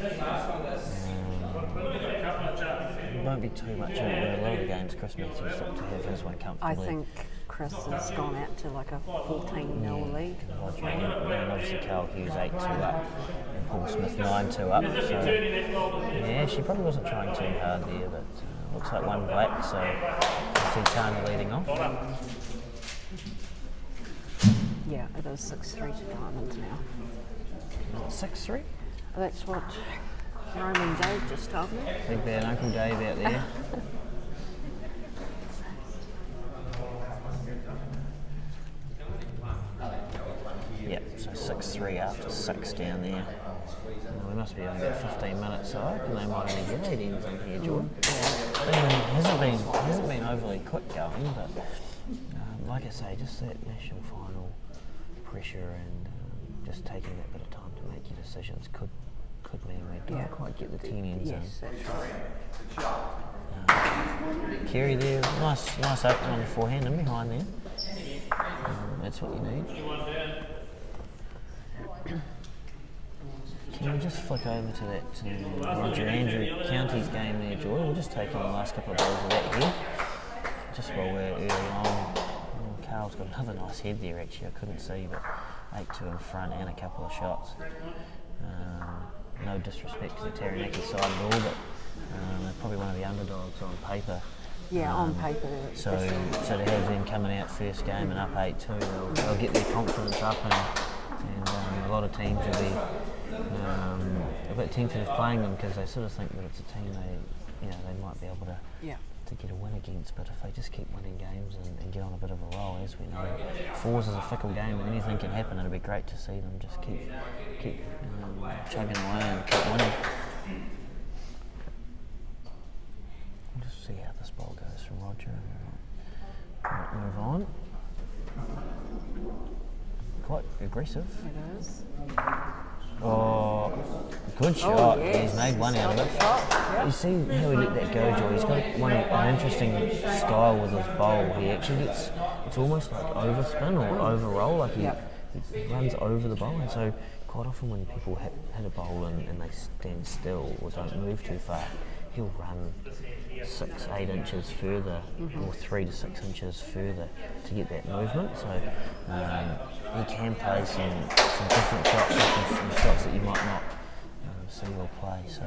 It won't be too much in it, where a lot of the games Chris Matthews looked to have his one comfortably. I think Chris has gone out to like a 14-0 lead. And obviously Carl Hughes 8-2 up, and Paul Smith 9-2 up. So yeah, she probably wasn't trying too hard there, but looks like one black, so I see Tana leading off. Yeah, it is 6-3 to Diamonds now. 6-3? That's what Roman Dave just told me. Big bad Uncle Dave out there. Yep, so 6-3 after 6 down there. We must be only about 15 minutes, so I reckon they might only get 8 ends in here, Jordan. Hasn't been overly quick going, but like I say, just that national final pressure and just taking that bit of time to make your decisions could mean we don't quite get the 10 ends in. Yes, that's right. Kerry there, nice opening on the forehand and behind there. That's what you need. we'll just flick over to that Roger Andrew County's game there, Joy. We'll just take in the last couple of balls of that head, just while we're early on. Carl's got another nice head there actually, I couldn't see, but 8-2 in front and a couple of shots. No disrespect to the Taranaki side at all, but they're probably one of the underdogs on paper. Yeah, on paper. So to have them coming out first game and up 8-2, they'll get their confidence up, and a lot of teams will be a bit tentative playing them because they sort of think that it's a team they might be able to get a win against. But if they just keep winning games and get on a bit of a roll, as we know, fours is a fickle game and anything can happen. It'll be great to see them just keep chugging away and keep winning. We'll just see how this ball goes from Roger. Might move on. Quite aggressive. It is. Oh, good shot. Yes. He's made one out of it. Yep. You see how he let that go, Joy? He's got an interesting style with his bowl. He actually gets, it's almost like overspin or overroll, like he runs over the bowl. And so quite often when people hit a bowl and they stand still or don't move too far, he'll run 6-8 inches further or 3 to 6 inches further to get that movement. So he can play some different shots and some shots that you might not see or play. So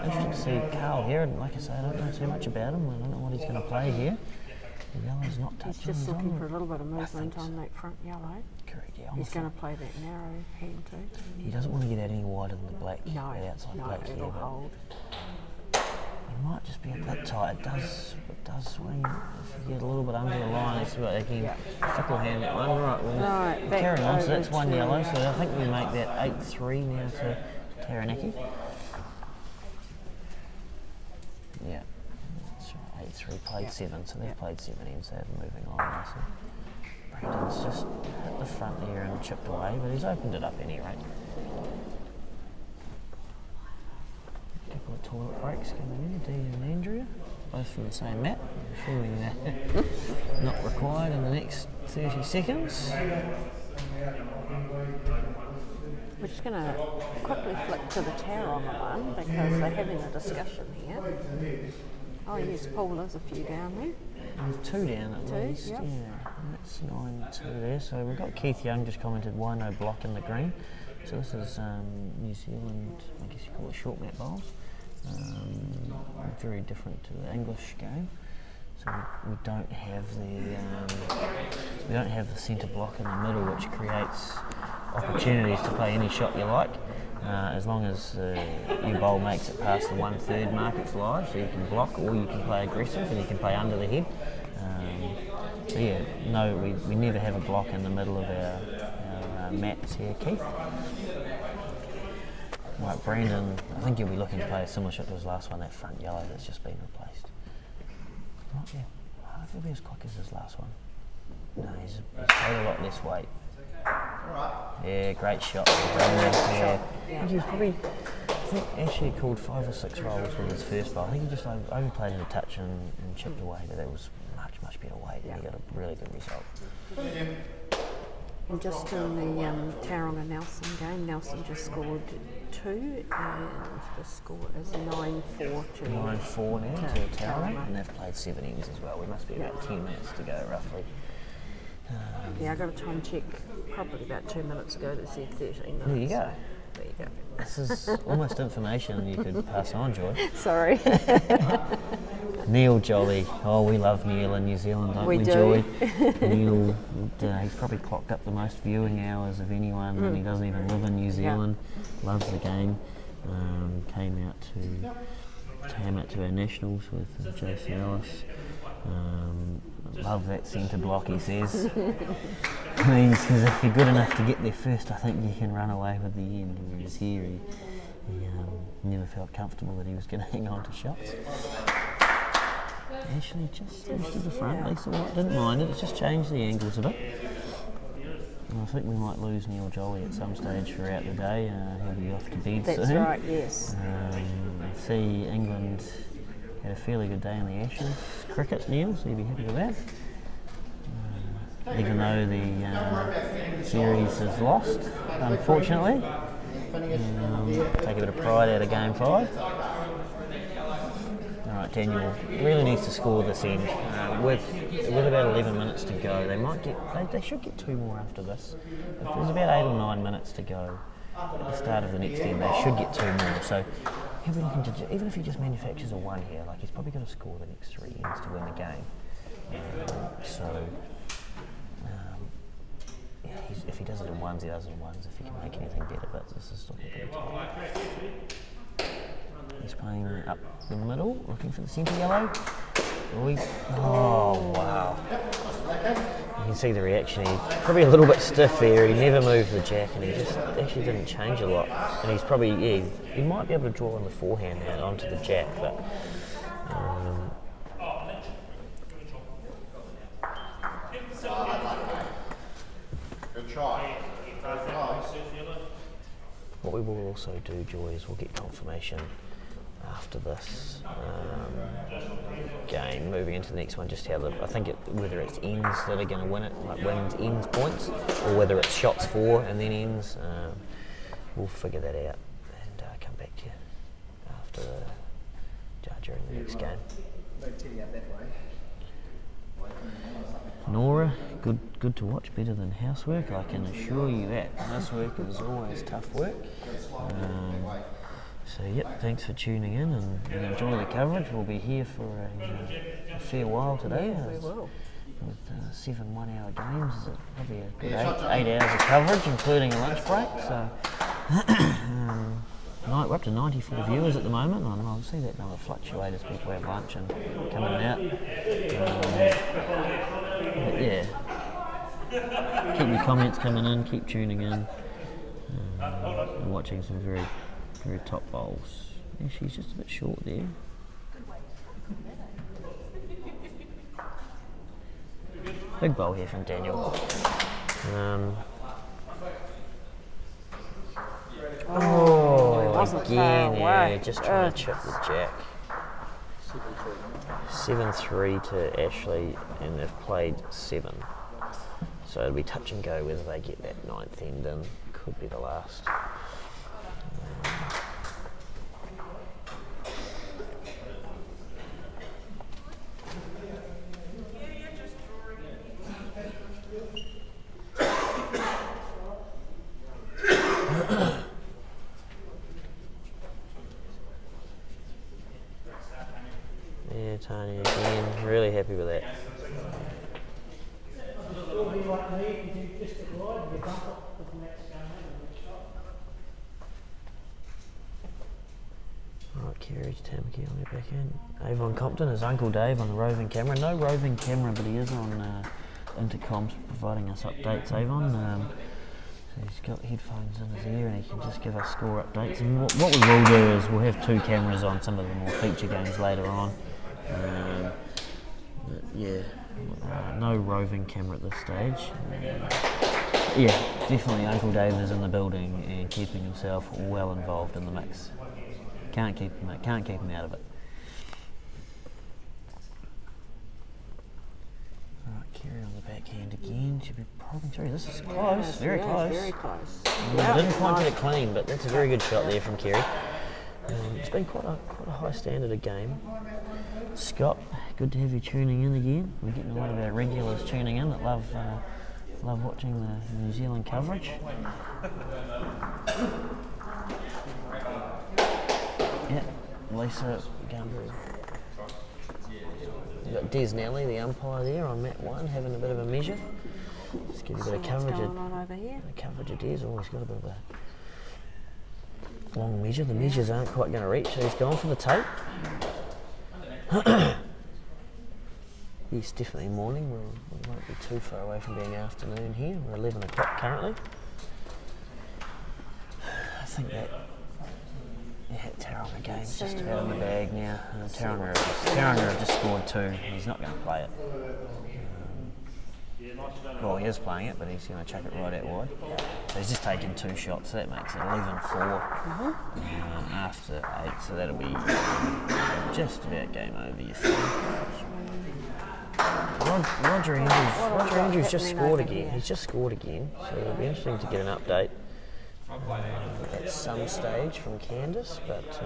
interesting to see Carl here, and like I say, I don't know too much about him. I don't know what he's going to play here. The yellow's not touching. He's just looking for a little bit of movement on that front yellow. Correct, yeah. He's going to play that narrow hand too. He doesn't want to get out any wider than the black, No, that outside no, black it'll here. hold. It might just be a bit tight. It does swing. If you get a little bit under the line, it's about again fickle hand that one. Right, we'll carry on. So that's one yellow. So I think we make that 8-3 now to Taranaki. Yeah, that's right. 8-3 played 7, so they've played 7 ends. They're moving along nicely. Brandon's just hit the front there and chipped away, but he's opened it up at any rate. Couple of toilet breaks coming in, Dean and Andrea, both from the same mat. I'm assuming they're not required in the next 30 seconds. We're just going to quickly flick to the Taronga one because they're having a discussion here. Oh yes, Paul is a few down there. With 2 down at least, yep. Yeah, and that's 9-2 there. So we've got Keith Young just commented, why no block in the green? So this is New Zealand, I guess you call it short mat bowls. Very different to the English game. So we don't have the centre block in the middle, which creates opportunities to play any shot you like. As long as your bowl makes it past the 1/3 mark, it's live, so you can block or you can play aggressive and you can play under the head. So yeah, no, we never have a block in the middle of our mats here, Keith. Right, Brandon, I think he'll be looking to play a similar shot to his last one, that front yellow that's just been replaced. Right, yeah, I don't think he'll be as quick as his last one. No, he's played a lot less weight. Yeah, great shot. Yeah. I think he was probably, actually called 5 or 6 rolls with his first bowl. I think he just overplayed it a touch and chipped away, but that was much better weight and he got a really good result. And just in the Taronga Nelson game, Nelson just scored 2 and the score is 9-4 to 9-4 now to Taronga, and they've played 7 ends as well. We must be about 10 minutes to go roughly. Yeah, I got a time check probably about 2 minutes ago that said 13 minutes. There you go. There you go. This is almost information you could pass on, Joy. Sorry. Neil Jolly. Oh, we love Neil in New Zealand, don't we, do. Joy? Neil, he's probably clocked up the most viewing hours of anyone, and he doesn't even live in New Zealand. Loves the game. Came out to our nationals with Jason Ellis. Love that centre block, he says. Means because if you're good enough to get there first, I think you can run away with the end. Whereas here, he never felt comfortable that he was going to hang on to shots. Ashley just to the front. Lisa White didn't mind it. It's just changed the angles a bit. And I think we might lose Neil Jolly at some stage throughout the day. He'll be off to bed soon. That's right, yes. I see England had a fairly good day in the Ashes. Cricket, Neil, so you'll be happy with that. Even though the series is lost, unfortunately. Take a bit of pride out of game 5. Alright, Daniel really needs to score this end. With about 11 minutes to go, they should get 2 more after this. If there's about 8 or 9 minutes to go at the start of the next end, they should get 2 more. So he'll be looking to, even if he just manufactures a 1 here, like he's probably got to score the next 3 ends to win the game. If he does it in 1s, he does it in 1s. If he can make anything better, but this is looking pretty tight. He's playing up the middle, looking for the centre yellow. Oh, wow. You can see the reaction. He's probably a little bit stiff there. He never moved the jack, and he just actually didn't change a lot. And he's probably, he might be able to draw on the forehand now onto the jack, but Good try. what we will also do, Joy, is we'll get confirmation after this game, moving into the next one, just how I think whether it's ends that are going to win it, like wins, ends, points, or whether it's shots for and then ends. We'll figure that out and come back to you after during the next game. Nora, good to watch, better than housework, I can assure you that. Housework is always tough work. So yep, thanks for tuning in and enjoy the coverage. We'll be here for a fair while today. Yeah, we will. With 7 1-hour games, it's probably a good 8 hours of coverage, including a lunch break. So we're up to 94 viewers at the moment, and I'll see that number fluctuate as people have lunch and come in and out. But yeah, keep your comments coming in, keep tuning in, and watching some very top bowls. Actually, he's just a bit short there. Big bowl here from Daniel. Again, yeah, just trying to chip the jack. 7-3 to Ashley, and they've played 7. So it'll be touch and go whether they get that 9th end in. Could be the last. Yeah, Tony again, really happy with that. Alright, Kerridge, Tamaki on their back end. Avon Compton is Uncle Dave on the roving camera. No roving camera, but he is on intercoms providing us updates, Avon. So he's got headphones in his ear and he can just give us score updates. And what we will do is we'll have 2 cameras on some of the more feature games later on. But yeah, no roving camera at this stage. Yeah, definitely Uncle Dave is in the building and keeping himself well involved in the mix. Can't keep him out of it. Alright, Kerry on the backhand again. Should be probing through. This is close, Yes, very close. Very close. Didn't quite get it clean, but that's a very good shot there from Kerry. It's been quite a high standard of game. Scott, good to have you tuning in again. We're getting a lot of our regulars tuning in that love watching the New Zealand coverage. Yeah, Lisa Gumbury. You've got Des Nelly, the umpire there on mat 1, having a bit of a measure. Just give you a bit of coverage. What's going on over here? The coverage of Des always got a bit of a long measure. The measures aren't quite going to reach, so he's gone for the tape. Yes, definitely morning. We won't be too far away from being afternoon here. We're 11 o'clock currently. I think that Tauranga game's just about in the bag now. Tauranga have just scored 2. He's not going to play it. Well, he is playing it, but he's going to chuck it right out wide. So he's just taken 2 shots, so that makes it 11-4 after 8. So that'll be just about game over, you think. Roger Andrews just scored again. He's just scored again, so it'll be interesting to get an update at some stage from Candice, but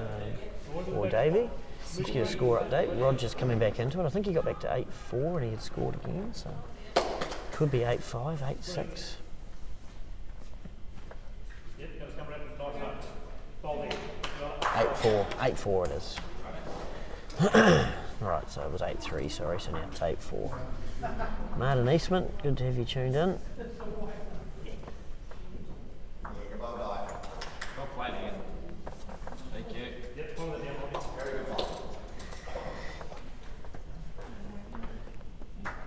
or Davey. Let's get a score update. Roger's coming back into it. I think he got back to 8-4 and he had scored again, so could be 8-5, 8-6. 8-4, 8-4 it is. Right, so it was 8-3, sorry, so now it's 8-4. Martin Eastman, good to have you tuned in.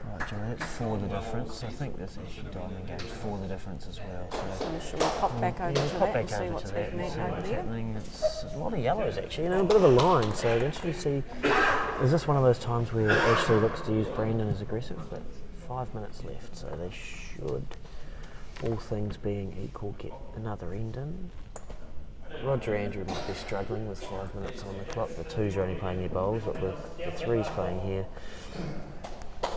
Right, Joe, that's 4 the difference. I think this actually diamond game's 4 the difference as well. So should we pop back over to that and see what's happening over there? It's a lot of yellows actually, a bit of a line, so interesting to see. Is this one of those times where Ashley looks to use Brandon as aggressive? But 5 minutes left, so they should, all things being equal, get another end in. Roger Andrew might be struggling with 5 minutes on the clock. The 2s are only playing their bowls, but with the 3s playing here.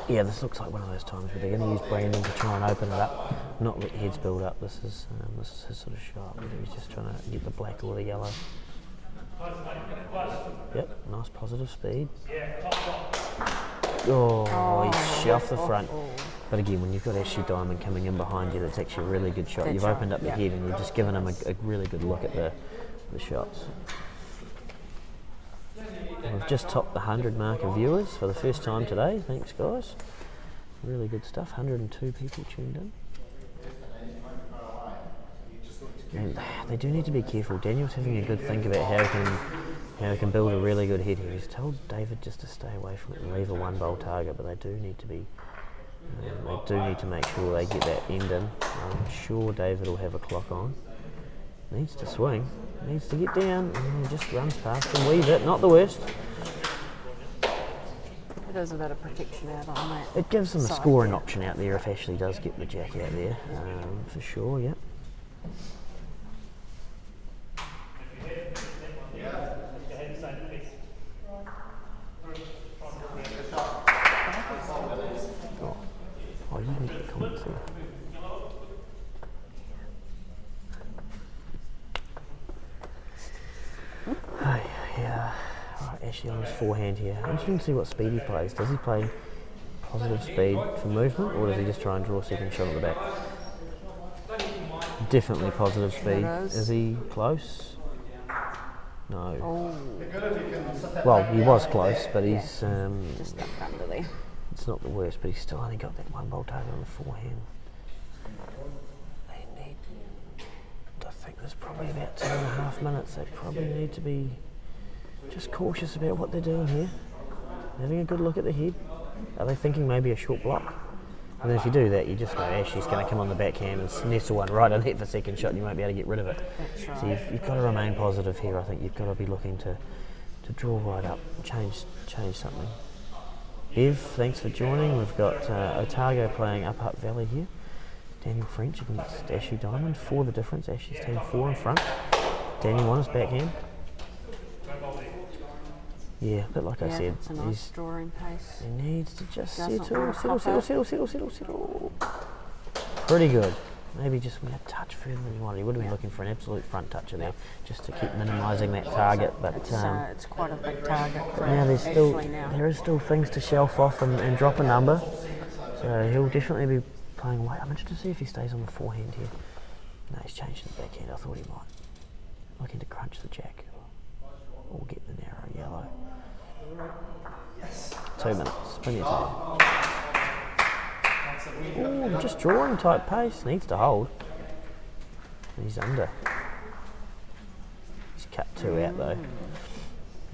Yeah, this looks like one of those times where they're going to use Brandon to try and open it up, not let heads build up. This is his sort of shot, whether he's just trying to get the black or the yellow. Yep, nice positive speed. Oh, he's shoved the front. But again, when you've got Ashley Diamond coming in behind you, that's actually a really good shot. You've opened up the head and you've just given him a really good look at the shots. We've just topped the 100 mark of viewers for the first time today. Thanks, guys. Really good stuff. 102 people tuned in. And they do need to be careful. Daniel's having a good think about how he can build a really good head here. He's told David just to stay away from it and leave a 1-bowl target, but they do need to be. They do need to make sure they get that end in. I'm sure David will have a clock on. Needs to swing. Needs to get down. And just runs past and weave it. Not the worst. It is a bit of protection out on that. It gives them a scoring option out there if Ashley does get the jack out there. For sure, yeah. Oh, you can get comments there. Yeah. Right, Ashley on his forehand here. Interesting to see what speed he plays. Does he play positive speed for movement, or does he just try and draw a second shot at the back? Definitely positive speed. Is he close? No. Oh. Well, he was close, but he's just up under there. It's not the worst, but he's still only got that 1-bowl target on the forehand. They need, I think there's probably about 2.5 minutes. They probably need to be just cautious about what they're doing here. Having a good look at the head. Are they thinking maybe a short block? And then if you do that, you just know Ashley's going to come on the backhand and nestle one right in there for second shot, and you won't be able to get rid of it. That's right. So you've got to remain positive here. I think you've got to be looking to draw right up, change something. Bev, thanks for joining. We've got Otago playing Up Valley here. Daniel French against Ashley Diamond. 4 the difference. Ashley's team 4 in front. Daniel on his backhand. Yeah, but like I said, it's a nice drawing pace. He needs to just Doesn't settle. Pretty good. Maybe just a touch further than you wanted. He would have been looking for an absolute front toucher there, just to keep minimising that target. But it's quite a big target for now. now. There is still things to shelf off and drop a number. So he'll definitely be playing away. I'm interested to see if he stays on the forehand here. No, he's changed to the backhand. I thought he might. Looking to crunch the jack or get the narrow yellow. 2 minutes, plenty of time. Ooh, just drawing tight pace, needs to hold. He's under. He's cut 2 out though.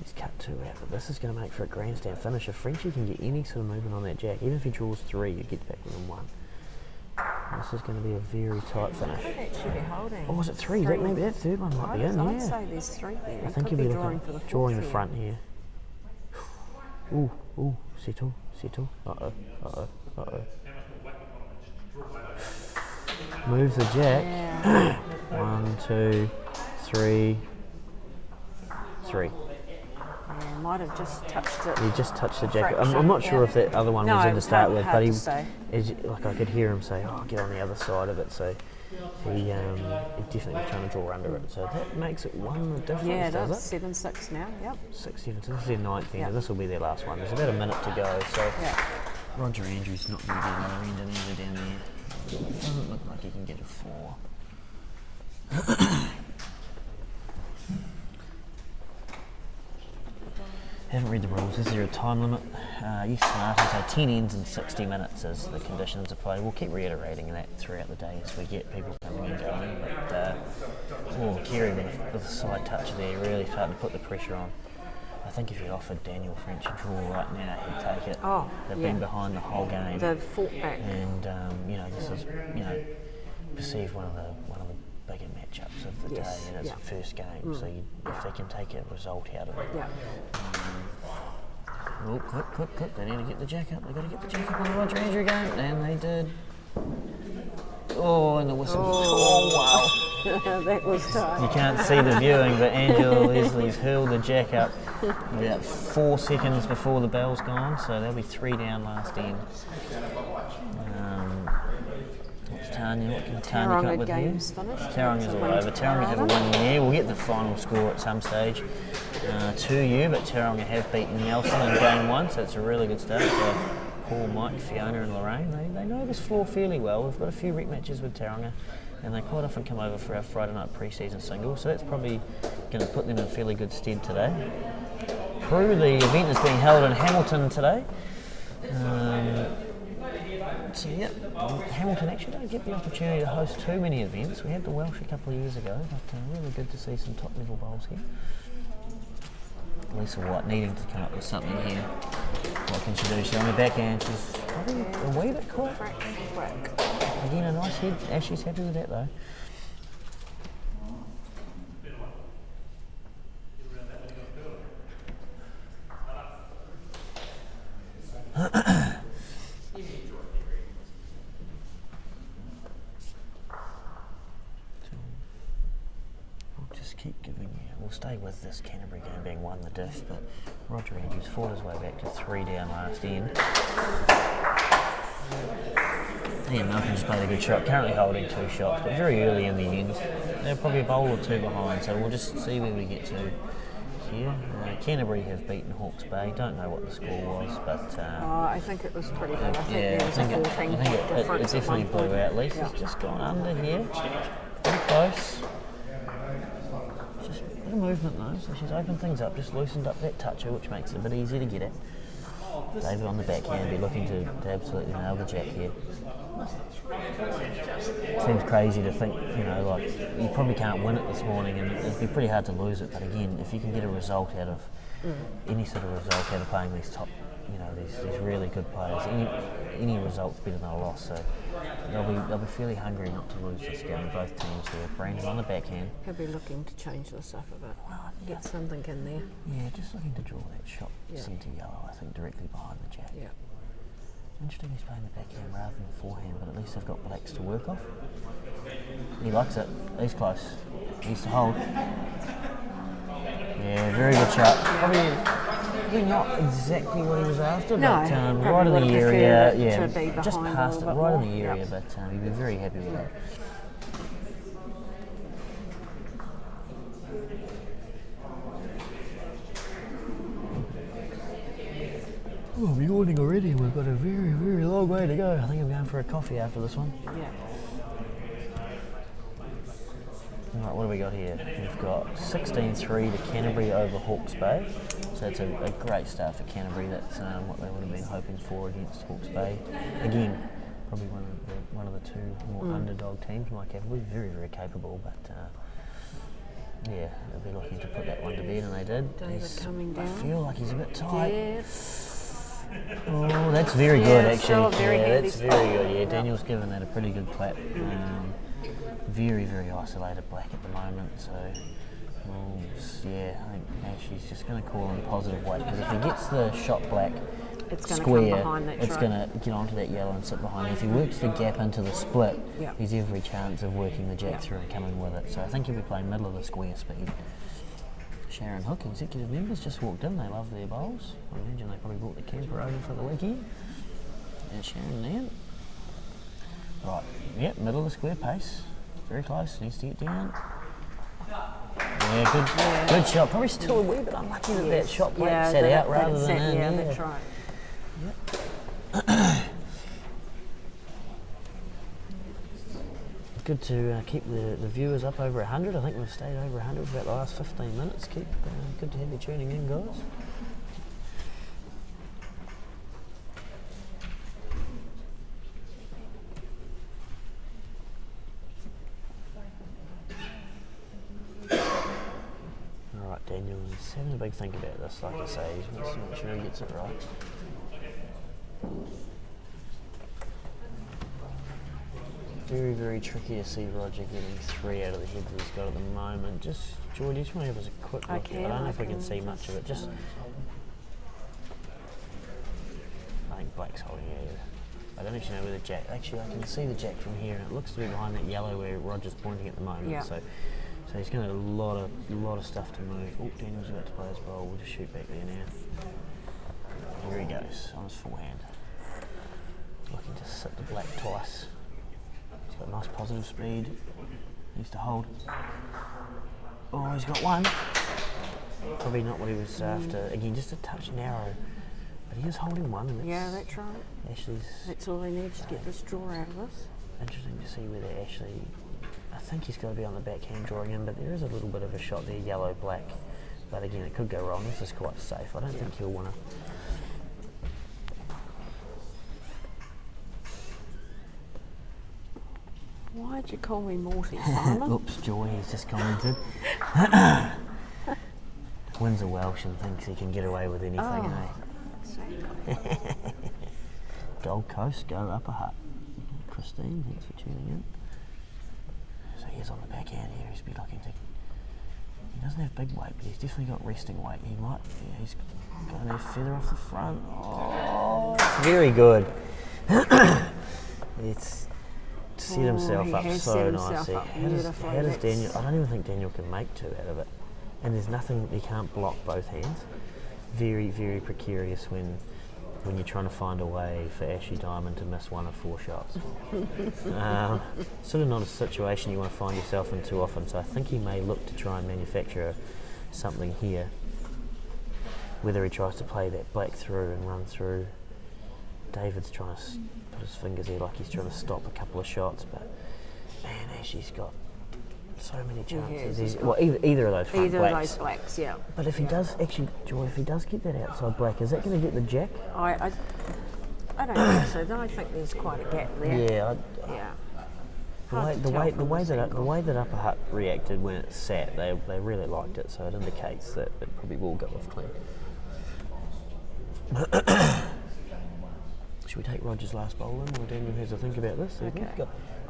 He's cut 2 out, but this is going to make for a grandstand finish. If Frenchie can get any sort of movement on that jack, even if he draws 3, you get back within 1. This is going to be a very tight finish. Could actually be holding. Oh, was it 3? Maybe that third one might be in, I'd yeah. say there's 3 there. I think he'll be looking, drawing the front here. Ooh, settle. Uh-oh. Move the jack. Yeah. 1, 2, 3. Yeah, might have just touched it. He just touched the jack. I'm not sure if that other one was in to start with, but he, like I could hear him say, "Oh, get on the other side of it." So He's definitely trying to draw under it. So that makes it one difference, Yeah, does that's it? 7-6 now. Yep. 6, 7, so this is their ninth end, Yeah. and this will be their last one. There's about a minute to go, so Yeah. Roger Andrews not going to get another end either down there. It doesn't look like he can get a 4. Haven't read the rules. Is there a time limit? Yes, Martin. So 10 ends in 60 minutes as the conditions of play. We'll keep reiterating that throughout the day as we get people coming and going. But Kerry with a side touch there, really starting to put the pressure on. I think if you offered Daniel French a draw right now, he'd take it. Oh, They've yeah. been behind the whole game. They've fought back. And this is perceived one of the bigger matchups of the Yes, day, and it's yeah. the first game. So if they can take a result out of it. Yeah. Oh, quick! They need to get the jack up. They got to get the jack up on the Roger Andrew game, and they did. Oh, and the whistle. Oh wow! That was tight. You can't see the viewing, but Angela Leslie's hurled the jack up about 4 seconds before the bell's gone, so they'll be 3 down last end. What's Tanya? What can Tanya come up with here? game's finished. Taronga's all over. Taronga have a win there. We'll get the final score at some stage to you, but Taronga have beaten Nelson in game 1, so it's a really good start for Paul, Mike, Fiona and Lorraine. They know this floor fairly well. We've got a few rec matches with Taronga, and they quite often come over for our Friday night pre-season single, so that's probably going to put them in fairly good stead today. The event is being held in Hamilton today. So yeah, Hamilton actually don't get the opportunity to host too many events. We had the Welsh a couple of years ago, but really good to see some top level bowls here. Lisa White needing to come up with something here. What can she do? She's on the backhand. She's probably a wee bit quick. Again, a nice head. Ashley's happy with that though. We'll stay with this Canterbury game being 1 the diff, but Roger Andrews fought his way back to 3 down last end. Ian Malcolm just played a good shot, currently holding 2 shots, but very early in the end. They're probably a bowl or 2 behind, so we'll just see where we get to here. Canterbury have beaten Hawke's Bay, don't know what the score was, but... I think it was pretty good. I think yeah, there was a 14 it difference. definitely blew out. Lisa's just gone under here, pretty close. Movement though, so she's opened things up, just loosened up that toucher, which makes it a bit easier to get at. David on the backhand be looking to absolutely nail the jack here. Seems crazy to think, like you probably can't win it this morning, and it'd be pretty hard to lose it. But again, if you can get a result out of any sort of result out of playing these top, these really good players, any result's better than a loss. So they'll be fairly hungry not to lose this game. Both teams here. Brandon on the backhand. He'll be looking to change this up a bit. Get something in there. Yeah, just looking to draw that shot centre yellow. I think directly behind the jack. Yeah. Interesting he's playing the backhand rather than the forehand, but at least they've got blacks to work off. He likes it. He's close. He needs to hold. Yeah, very good shot. Probably not exactly what he was after, but right in the area. Yeah, just past it, right in the area, but he'd be very happy with that. Oh, I'm yawning already. We've got a very, very long way to go. I think I'm going for a coffee after this one. Yeah. Alright, what do we got here? We've got 16-3 to Canterbury over Hawke's Bay. So it's a great start for Canterbury. That's what they would have been hoping for against Hawke's Bay. Again, probably one of the 2 more underdog teams. Mike Cavalry, very, very capable, but yeah, they'll be looking to put that one to bed, and they did. David coming down. I feel like he's a bit tight. Yes. Oh, that's very good actually. Still a very handy that's spot. very good. Yeah, Daniel's given that a pretty good clap. Very, very isolated black at the moment, so yeah, I think she's just going to call him positive weight, because if he gets the shot black It's going to square, come behind that it's going to get onto that yellow and sit behind. If he works the gap into the split, he's every chance of working the jack through and coming with it. So I think he'll be playing middle of the square speed. Sharon Hook, executive members, just walked in. They love their bowls. I imagine they probably brought the camper over for the weekend. And Sharon there. Right, yep, middle of the square pace. very close. Needs to get down. Yeah, good shot. Probably still a wee bit unlucky that that shot plate sat out rather than in. Yeah, that's right. Good to keep the viewers up over 100. I think we've stayed over 100 for about the last 15 minutes. Good to have you tuning in, guys. Alright, Daniel, he's having a big think about this, like I say. He wants to make sure he gets it right. Very, very tricky to see Roger getting 3 out of the heads that he's got at the moment. Just, Joy, do you just want to give us a quick look at it? I don't know if we can see much of it. Just, I think Black's holding it. I don't actually know where the jack. Actually, I can see the jack from here, and it looks to be behind that yellow where Roger's pointing at the moment. Yeah. So he's got a lot of stuff to move. Oh, Daniel's about to play his ball. We'll just shoot back there now. Here he goes on his forehand. Looking to sit the Black twice. He's got nice positive speed. Needs to hold. Oh, he's got one. Probably not what he was after. Again, just a touch narrow. But he is holding one. And That's right. Ashley's. That's all he needs to get this draw out of this. Interesting to see whether Ashley. I think he's got to be on the backhand drawing in, but there is a little bit of a shot there, yellow, black. But again, it could go wrong. This is quite safe. I don't think he'll want to. Why'd you call me Morty, Simon? Oops, Joy, he's just commented. Wins a Welsh and thinks he can get away with anything, Gold Coast, go Upper Hutt. Christine, thanks for tuning in. So he's on the backhand here, he's be looking to. He doesn't have big weight, but he's definitely got resting weight. He might, he's got a feather off the front. Oh, it's very good. It's set himself up so nicely. How does Daniel? I don't even think Daniel can make 2 out of it. And there's nothing, he can't block both hands. Very, very precarious when you're trying to find a way for Ashley Diamond to miss 1 of 4 shots. Sort of not a situation you want to find yourself in too often, so I think he may look to try and manufacture something here. Whether he tries to play that Black through and run through. David's trying to put his fingers here like he's trying to stop a couple of shots, but man, Ashley's got so many chances. Either of those front Either blacks. of those blacks, yeah. But if he does, actually, Joy, if he does get that outside black, is that going to get the jack? I don't think so. I think there's quite a gap there. Yeah. Yeah. The way that Upper Hutt reacted when it sat, they really liked it, so it indicates that it probably will go off clean. Should we take Roger's last bowl in while Daniel has a think about this? Okay.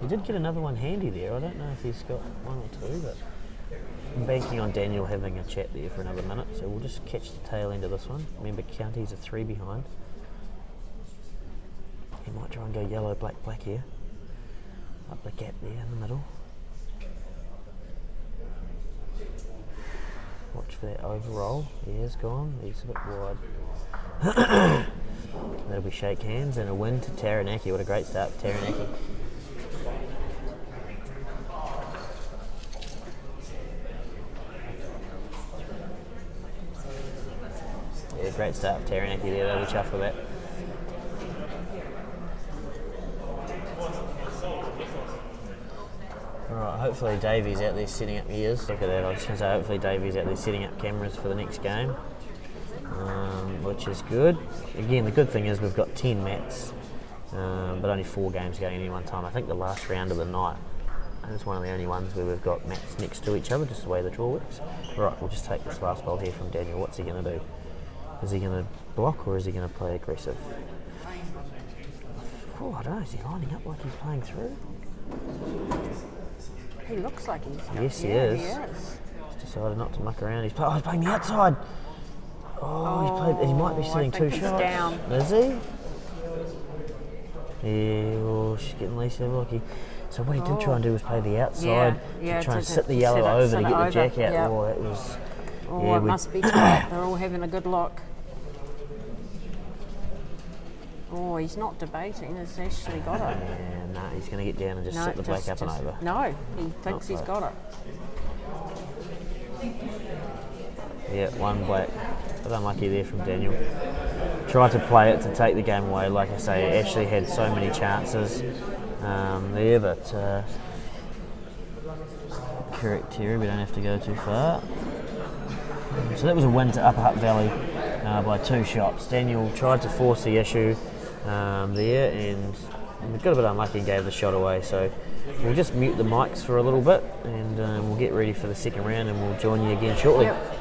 He did get another one handy there. I don't know if he's got 1 or 2, but I'm banking on Daniel having a chat there for another minute, so we'll just catch the tail end of this one. Remember, County's a 3 behind. He might try and go yellow, black, black here. Up the gap there in the middle. Watch for that overroll. He is gone. He's a bit wide. That'll be shake hands and a win to Taranaki. What a great start for Taranaki. Yeah, great start for Taranaki there. They'll be chuffed with that. Alright, hopefully Davey's out there setting up ears. Look at that, I was going to say hopefully Davey's out there setting up cameras for the next game. Which is good. Again, the good thing is we've got 10 mats, but only 4 games going at any one time. I think the last round of the night is one of the only ones where we've got mats next to each other, just the way the draw works. Right, we'll just take this last bowl here from Daniel. What's he going to do? Is he going to block or is he going to play aggressive? Oh, I don't know. Is he lining up like he's playing through? He looks like he's... Yes, he is. He's decided not to muck around. He's playing the outside. He might be sitting 2 shots. Down. Is he? Yeah, she's getting Lisa lucky. So what he did try and do was play the outside to try and sit the yellow over to get the jack out. Yeah. Oh, it was... it must be tight. They're all having a good look. Oh, he's not debating. He's actually got it. Yeah, no, he's going to get down and just No, sit the black up and over. No, he thinks he's got it. Yeah, one black. But unlucky there from Daniel. Tried to play it to take the game away. Like I say, Ashley had so many chances there, but correct Terry, we don't have to go too far. So that was a win to Upper Hutt Valley by 2 shots. Daniel tried to force the issue there and got a bit unlucky and gave the shot away. So we'll just mute the mics for a little bit and we'll get ready for the second round and we'll join you again shortly. Yep.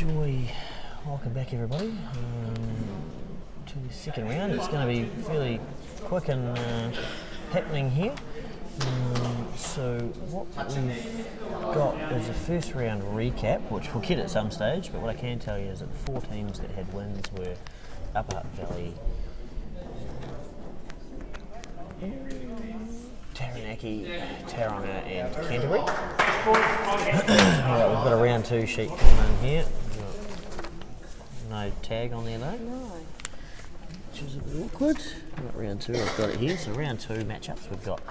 Joy, welcome back everybody to the second round. It's going to be fairly quick and happening here. So what we've got is a first round recap, which we'll get at some stage, but what I can tell you is that the 4 teams that had wins were Upper Hutt Valley, Taranaki, Tauranga and Canterbury. Alright, we've got a round 2 sheet coming in here. No tag on there though. No. Which is a bit awkward. Right, round 2, I've got it here. So round 2 matchups, we've got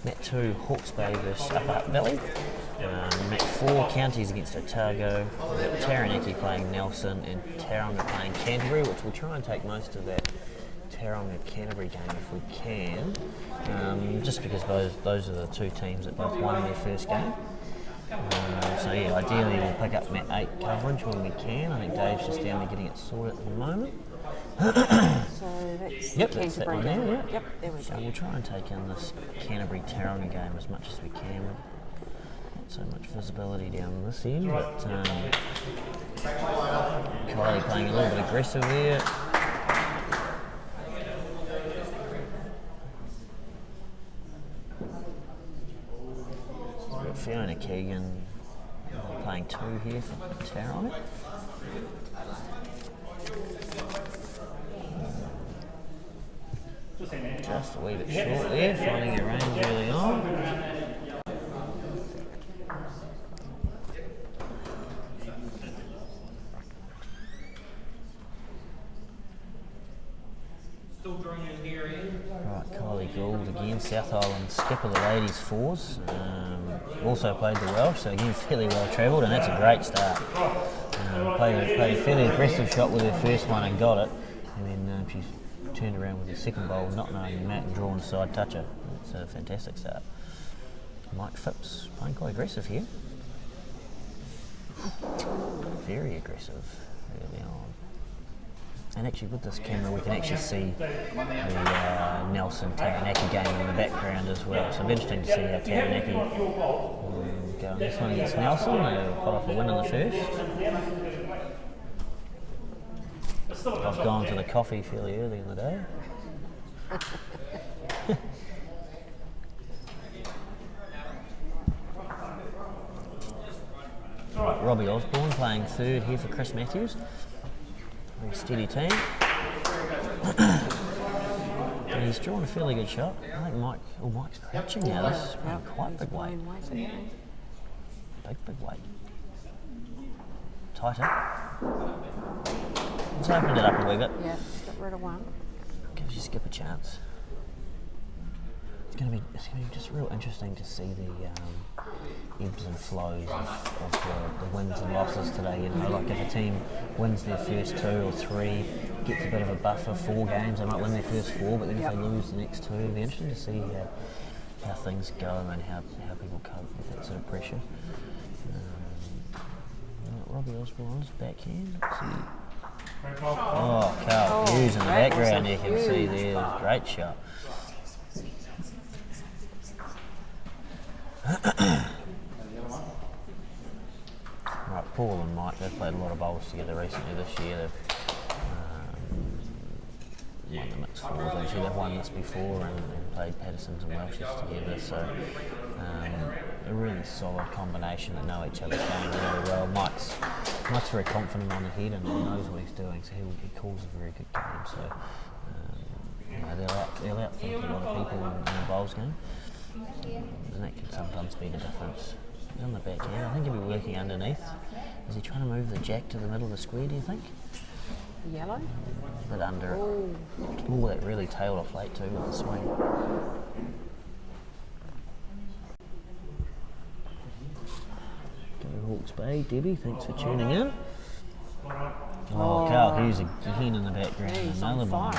Mat 2 Hawke's Bay versus Upper Hutt Valley. Mat 4 Counties against Otago. We've got Taranaki playing Nelson and Tauranga playing Canterbury, which we'll try and take most of that Tauranga Canterbury game if we can, just because those are the 2 teams that both won their first game. So yeah, ideally we'll pick up Mat 8 coverage when we can. I think Dave's just down there getting it sorted at the moment. So that's That's that one there, yeah. Yep, there we So go. we'll try and take in this Canterbury Tauranga game as much as we can. Not so much visibility down this end, but Kylie playing a little bit aggressive there. Fiona Keegan playing 2 here for Tauranga. Just a wee bit short there, finding your range early on. Right, Kylie Gould again, South Island skipper of the ladies' 4s. Also played the Welsh, so again fairly well travelled, and that's a great start. Played a fairly aggressive shot with her first one and got it, and then she's turned around with her second bowl, not knowing Matt, and drawn side toucher. It's a fantastic start. Mike Phipps playing quite aggressive here. Very aggressive early on. And actually with this camera we can actually see the Nelson Taranaki game in the background as well. So it'll be interesting to see how Taranaki go on this one against Nelson. They'll pull off a win in the first. I've gone to the coffee fairly early in the day. Robbie Osborne playing 3rd here for Chris Matthews. Very steady team. And he's drawn a fairly good shot. I think Mike's crouching now. This is quite big weight. Big weight. Tighter. Let's open it up a wee bit. Yeah, let's get rid of one. Gives you Skip a chance. It's going to be just real interesting to see the ebbs and flows of the wins and losses today. You know, like if a team wins their first 2 or 3, gets a bit of a buffer, 4 games, they might win their first 4, but then if they lose the next 2, it'll be interesting to see how things go and how people cope with that sort of pressure. Robbie Osborne's backhand. Let's see. Oh, Carl Hughes in the background, you can see there. Great shot. Right, Paul and Mike, they've played a lot of bowls together recently this year. They've won the mixed 4s, actually they've won this before and played Pattersons and Welshes together, so a really solid combination that know each other's game really well. Mike's very confident on the head and he knows what he's doing, so he calls a very good game. So they'll outthink a lot of people in a bowls game, and that can sometimes be the difference. He's on the back here. I think he'll be working underneath. Is he trying to move the jack to the middle of the square, do you think? Yellow? But under it. Oh, that really tailed off late too with the swing. Go Hawke's Bay. Debbie, thanks for tuning in. Oh, Carl Hughes again in the background. Another one.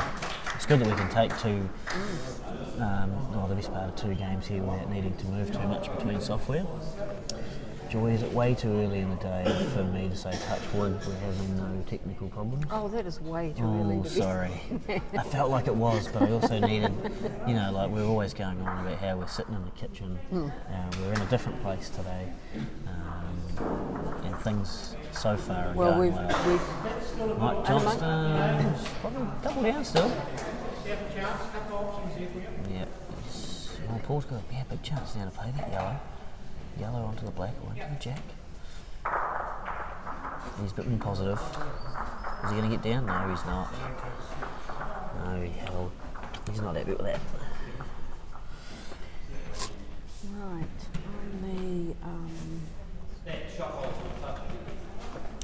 It's good that we can take 2, the best part of 2 games here without needing to move too much between software. Joy, is it way too early in the day for me to say touch wood we're having no technical problems? Oh, that is way too early. Oh, sorry. I felt like it was, but I also needed, like we're always going on about how we're sitting in the kitchen. We're in a different place today. And things so far are Well, going we've well. Mike Johnston's probably a couple down still. Yeah. Well, Paul's got a big chance now to play that yellow. Yellow onto the black, one to the jack. He's a bit more positive. Is he going to get down? No, he's not. No, he's not happy with that. right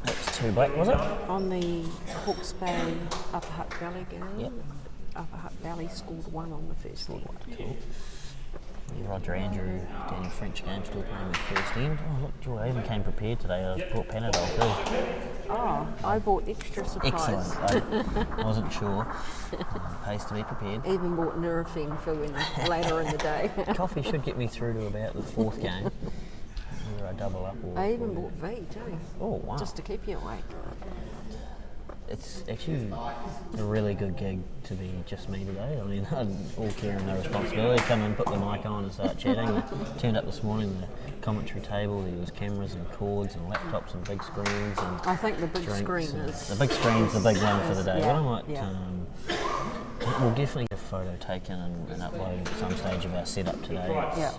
That's 2 black, was it? on the Hawke's Bay Upper Hutt Valley game. Yep. Upper Hutt Valley scored 1 on the first end. Cool. Yeah, Roger Andrew, Daniel French game, still playing the first end. Oh look, Joy, I even came prepared today. I brought Panadol too. Oh, I bought extra supplies. Excellent. I wasn't sure. Pays to be prepared. Even bought Nurofen for when later in the day. Coffee should get me through to about the 4th game. Whether I double up or... I even bought V too. Oh, wow. Just to keep you awake. It's actually a really good gig to be just me today. I mean, all care and no responsibility. Come in, put the mic on and start chatting. I turned up this morning, the commentary table, there was cameras and cords and laptops and big screens and I think the big drinks screen and is... the big screen's the big one for the day. Yeah, What I might, yeah. we'll definitely get a photo taken and uploaded at some stage of our setup today. Yeah.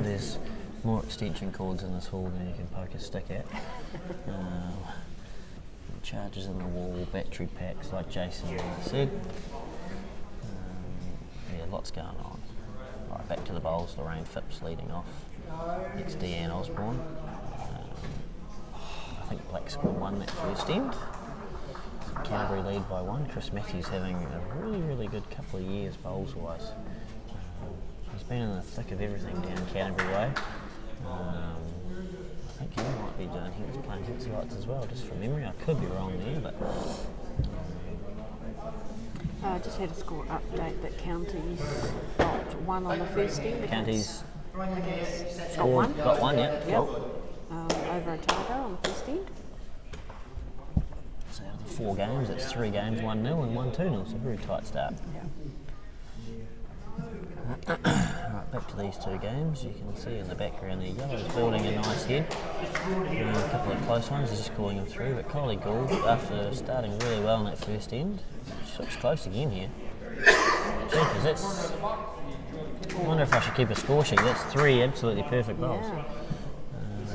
There's more extension cords in this hall than you can poke a stick at. Chargers in the wall, battery packs, like Jason said. Yeah, lots going on. Right, back to the bowls. Lorraine Phipps leading off. Next Deanne Osborne. I think Black scored 1 that first end. Canterbury lead by 1. Chris Matthews having a really, really good couple of years bowls-wise. He's been in the thick of everything down Canterbury way. I think he might be doing, he was playing Hitsy Lights as well, just from memory. I could be wrong there, but... I just had a score update that Counties got 1 on the first end. Counties Got 1. got 1, yeah. Yep. Cool. Over Otago on the first end. So out of the 4 games, it's 3 games, 1-0 and 1 2-0, so a very tight start. Yeah. Right, back to these 2 games. You can see in the background there, Yellow's building a nice head. A couple of close ones, he's just calling them through. But Coley Gould, after starting really well in that first end, it's close again here. Jeepers, that's... I wonder if I should keep a score sheet. That's 3 absolutely perfect bowls.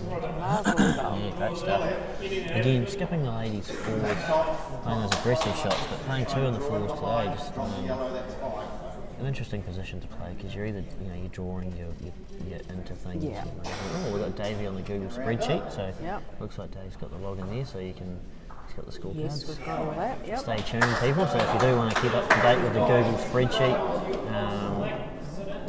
Yeah, great stuff. Again, skipping the ladies forward, playing those aggressive shots, but playing 2 in the fours today, just an interesting position to play because you're either you're drawing, you're into things. Yeah. Oh, we've got Davey on the Google spreadsheet, so Yep. looks like Dave's got the login there, so you can. He's got the scorecards. Yes, we've got all that. Yep. Stay tuned, people. So if you do want to keep up to date with the Google spreadsheet,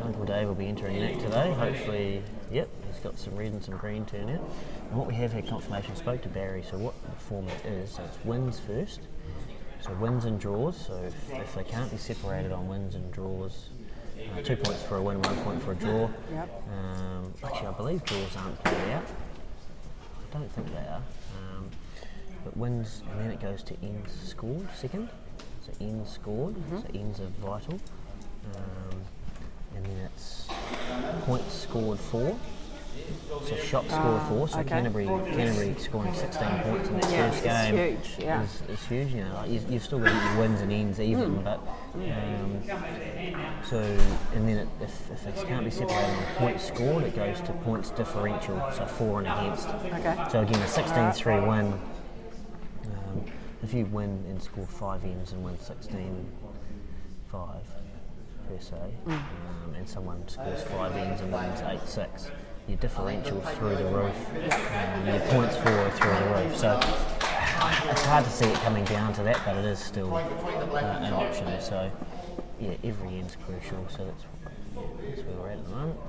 Uncle Dave will be entering that today. Hopefully, yep, he's got some red and some green turnout. And what we have had confirmation, spoke to Barry. So what the format is, so it's wins first. So wins and draws, so if they can't be separated on wins and draws, 2 points for a win, 1 point for a draw. Yep. Actually, I believe draws aren't played out. I don't think they are. But wins, and then it goes to ends scored second. So ends scored, so ends are vital. And then it's points scored 4. So shots scored 4, so okay. Canterbury scoring 16 points in that first game it's huge, yeah. is huge. You know, like you've still got your wins and ends even, but so and then if they can't be separated on points scored, it goes to points differential, so 4 and against. Okay. So again, a 16-3 win. If you win and score 5 ends and win 16-5 per se, and someone scores 5 ends and wins 8-6. Your differential's through the roof, your points for are through the roof. So it's hard to see it coming down to that, but it is still an option. So yeah, every end's crucial. So that's where we're at the moment.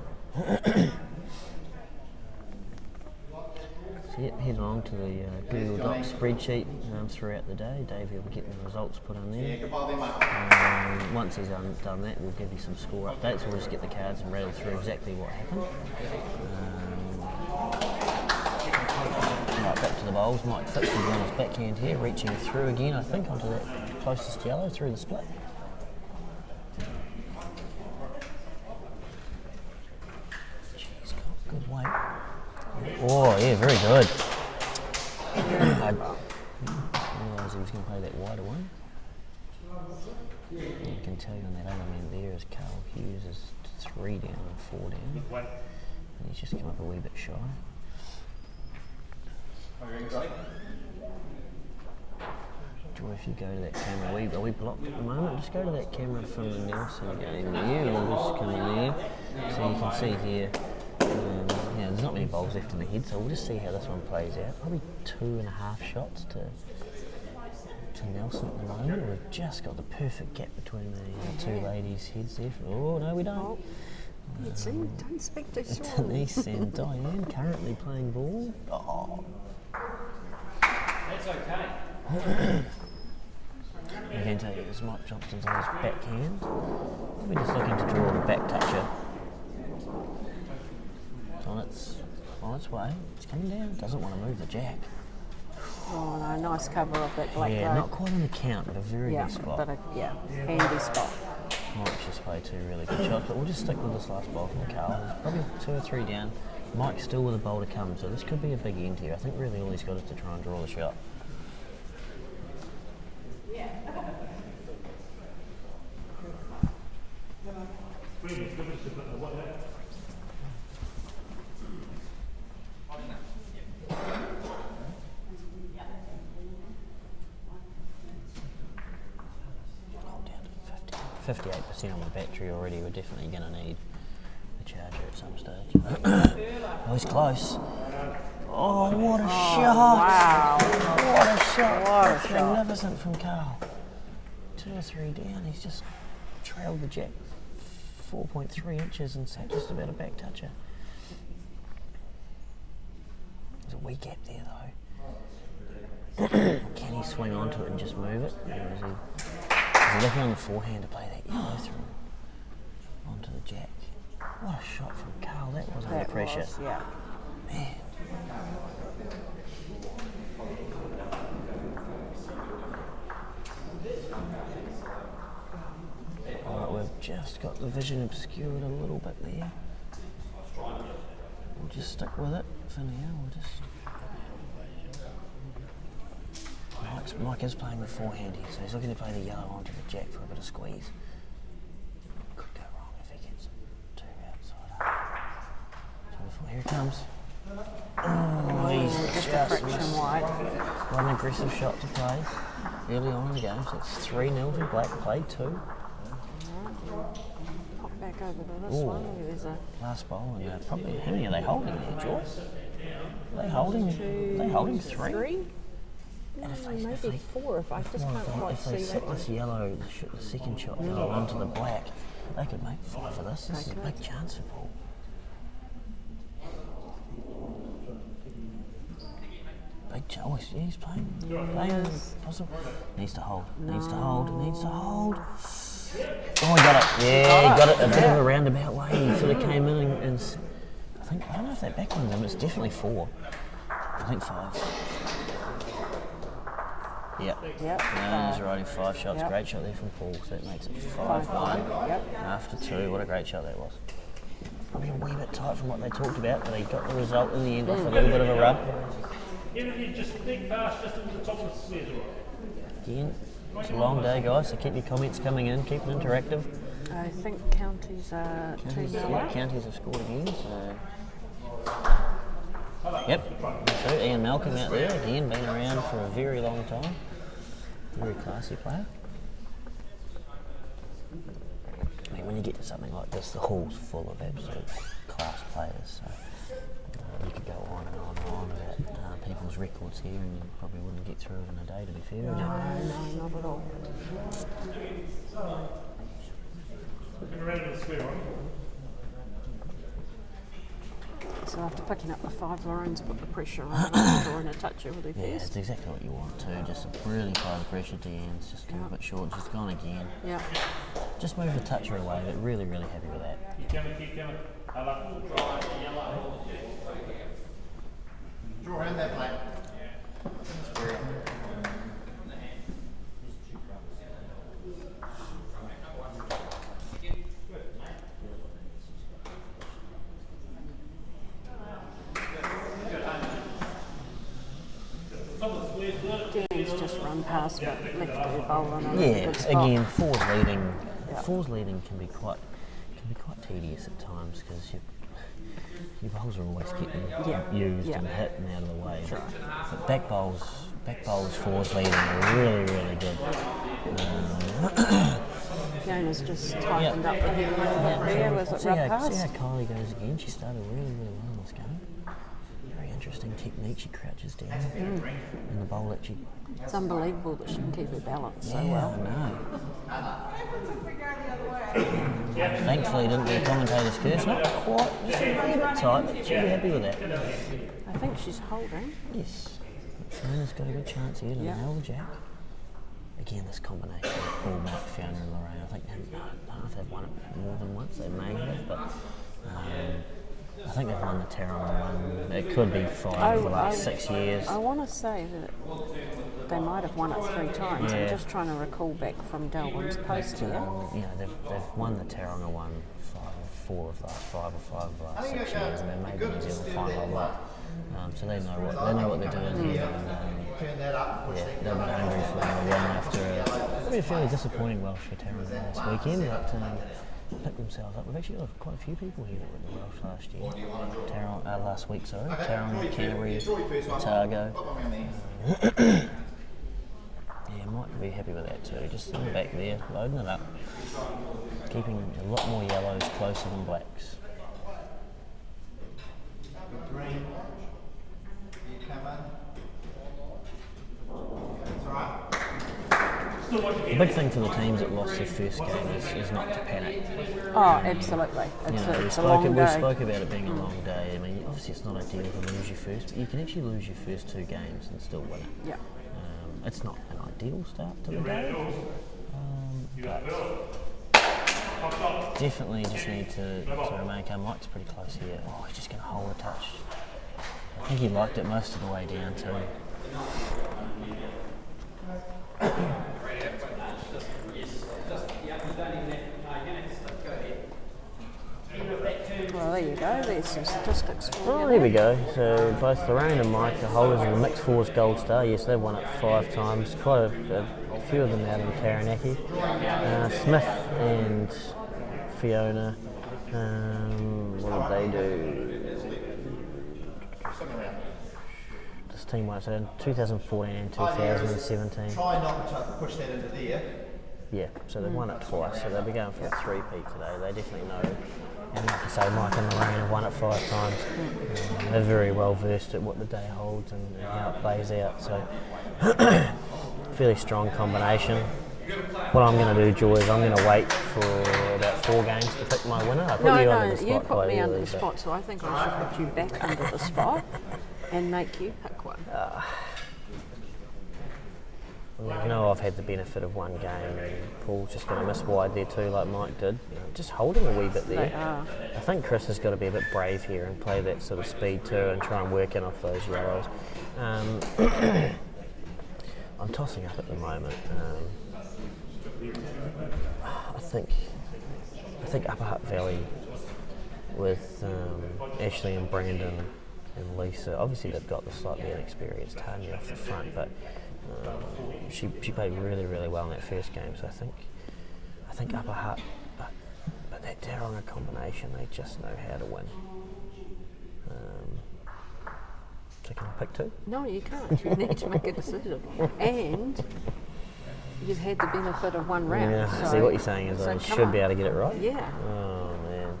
So yep, head on to the Google Docs spreadsheet throughout the day. Davey will be getting the results put on there. Once he's done that, we'll give you some score updates. We'll just get the cards and rattle through exactly what happened. Right, back to the bowls. Mike Phipps will be on his backhand here, reaching through again, I think, onto that closest yellow through the split. He's got good weight. Oh, yeah, very good. I realised he was going to play that wider one. You can tell on that other man there is Carl Hughes is 3 down and 4 down. And he's just come up a wee bit shy. Joy, if you go to that camera, are we blocked at the moment? Just go to that camera from the Nelson game there, or just come in there. So you can see here, there's not many balls left in the head, so we'll just see how this one plays out. Probably 2.5 shots to Nelson at the moment. We've just got the perfect gap between the two ladies' heads there. Oh, no, we don't. Don't speak to Sean. Denise and Diane currently playing ball. Oh. That's okay. I can tell you, this Mike Johnston's on his backhand. We're just looking to draw the back toucher. It's on its way. It's coming down. Doesn't want to move the jack. Oh no, nice cover of that black Yeah, road. not quite on the count, but a very good spot. But handy spot. Mike's just played 2 really good shots, but we'll just stick with this last ball from Carl. There's probably 2 or 3 down. Mike's still with a bowl to come, so this could be a big end here. I think really all he's got is to try and draw the shot. Oh, down to 58% on the battery already. We're definitely going to need the charger at some stage. Oh, he's close. Oh, what a shot! Wow. What a shot! What a That's shot. magnificent from Carl. 2 or 3 down. He's just trailed the jack 4.3 inches and sat just about a back toucher. There's a wee gap there though. Can he swing onto it and just move it? Or is he looking on the forehand to play that yellow through onto the jack? What a shot from Carl. That was under pressure. Was, yeah. Man. Alright, we've just got the vision obscured a little bit there. We'll just stick with it for now. Mike is playing the forehand here, so he's looking to play the yellow onto the jack for a bit of squeeze. Could go wrong if he gets too outside. So here it comes. Oh, he's Just a just fraction missed. wide. Got an aggressive shot to play early on in the game, so it's 3-0 to Black. Played 2. Pop back over to this Ooh. one. There's a Last bowl, and probably how many are they holding there, Joyce? Are they holding 3? And if they, maybe 4 if I just can't quite if they see set that one. this yellow, the second shot yellow onto the black, they could make 5 of this. This is a big chance for Paul. Big chance. Yeah, he's playing. Playing. Possible. Needs to hold. Needs to hold. Needs to hold. Oh, he got it. Yeah, he got it a bit of a roundabout way. He sort of came in and I don't know if that back one's him. It's definitely 4. I think 5. Yep. And he's riding 5 shots. Yep. Great shot there from Paul. So that makes it 5-1. Yep. After 2. What a great shot that was. Probably a wee bit tight from what they talked about, but he got the result in the end off a little bit of a rub. Even if you just think fast, just into the top of the squares, right? Again, it's a long day, guys, so keep your comments coming in, keep it interactive. I think counties are 2-0 up. Counties have scored again, so... Yep, so Ian Malcolm out there, again, been around for a very long time. Very classy player. I mean, when you get to something like this, the hall's full of absolute class players, so you could go on and on and on about people's records here, and you probably wouldn't get through it in a day, to be fair. No, not at all. Looking around in the square, right? So after picking up the 5, Lauren's put the pressure on and drawing a touch over the Yeah, first. it's exactly what you want too. Just really apply the pressure. Deanne's just come a bit short. She's gone again. Yeah. Just move the toucher away, but really, really happy with that. Keep coming. Yellow. Draw in that black. Square. one pass, but left her bowler in a really Yeah, good spot. again, Yeah. fours leading can be quite tedious at times because your bowls are always getting used Yeah. and hit and out of the way. But back bowls fours leading are really, really good. Fiona's just tightened up the head a little bit there. Was it See rub how past? Kylie goes again. She started really, really well in this game. Very interesting technique. She crouches down and the bowl actually. It's unbelievable that she can keep her balance so Yeah, well. I know. Thankfully, didn't get commentator's curse. Not quite, just a little bit tight, but she'll be happy with that. I think she's holding. Yes. Fiona's got a good chance here to nail the jack. Again, this combination of Paul, Mark, Fiona and Lorraine, I think I don't know if they've won it more than once, they may have, but I think they've won the Terra one. It could be 5 for the last 6 years. I want to say that they might have won it 3 times. Yeah. I'm just trying to recall back from Delwyn's post here. You know, they've won the Taronga one 4 of the last 5 or 5 of the last 6 years, and they made the New Zealand final a lot. So they know what they're doing here. Turn that up. Yeah, they'll be hungry for another win after a fairly disappointing Welsh for Taronga last weekend, but picked themselves up. We've actually got quite a few people here that were in the Welsh last year. Last week, sorry. Taronga, Canterbury, Otago. Yeah, might be happy with that too. Just in the back there, loading it up. Keeping a lot more yellows closer than blacks. Green. You come in. That's all right. The big thing for the teams that lost their first game is not to panic. Oh, absolutely. It's a long We day. spoke about it being a long day. I mean, obviously it's not ideal to lose your first, but you can actually lose your first 2 games and still win it. Yeah. It's not an ideal start to the day, but definitely just need to remain calm. Mike's pretty close here. Oh, he's just going to hold a touch. I think he liked it most of the way down too. Well, there you go. There's some statistics for Oh, you. there we go. So both Lorraine and Mike are holders of the Mixed Fours Gold Star. Yes, they've won it 5 times. Quite a few of them out in Taranaki. Smith and Fiona. What did they do? This team won it in 2014 and 2017. Try not to push that into there. Yeah, so they've won it twice, so they'll be going for a 3-peat today. They definitely know. And like I say, Mike and Lorraine have won it 5 times. They're very well versed at what the day holds and how it plays out. So, fairly strong combination. What I'm going to do, Joy, is I'm going to wait for about 4 games to pick my winner. I put you under the spot you put quite me under early, the but- spot, so I think I should put you back under the spot and make you pick one. Well, you know, I've had the benefit of 1 game, and Paul's just going to miss wide there too, like Mike did. You know, just holding a wee bit there. They are. I think Chris has got to be a bit brave here and play that sort of speed too, and try and work in off those yellows. I'm tossing up at the moment. I think Upper Hutt Valley with Ashley and Brandon and Lisa. Obviously, they've got the slightly inexperienced Tanya off the front, but she played really, really well in that first game. So I think Upper Hutt, but that Taronga combination, they just know how to win. So can I pick 2? No, you can't. You need to make a decision. And you've had the benefit of 1 round. Yeah. So, See, what you're saying is I come should on. be able to get it right. Yeah. Oh man.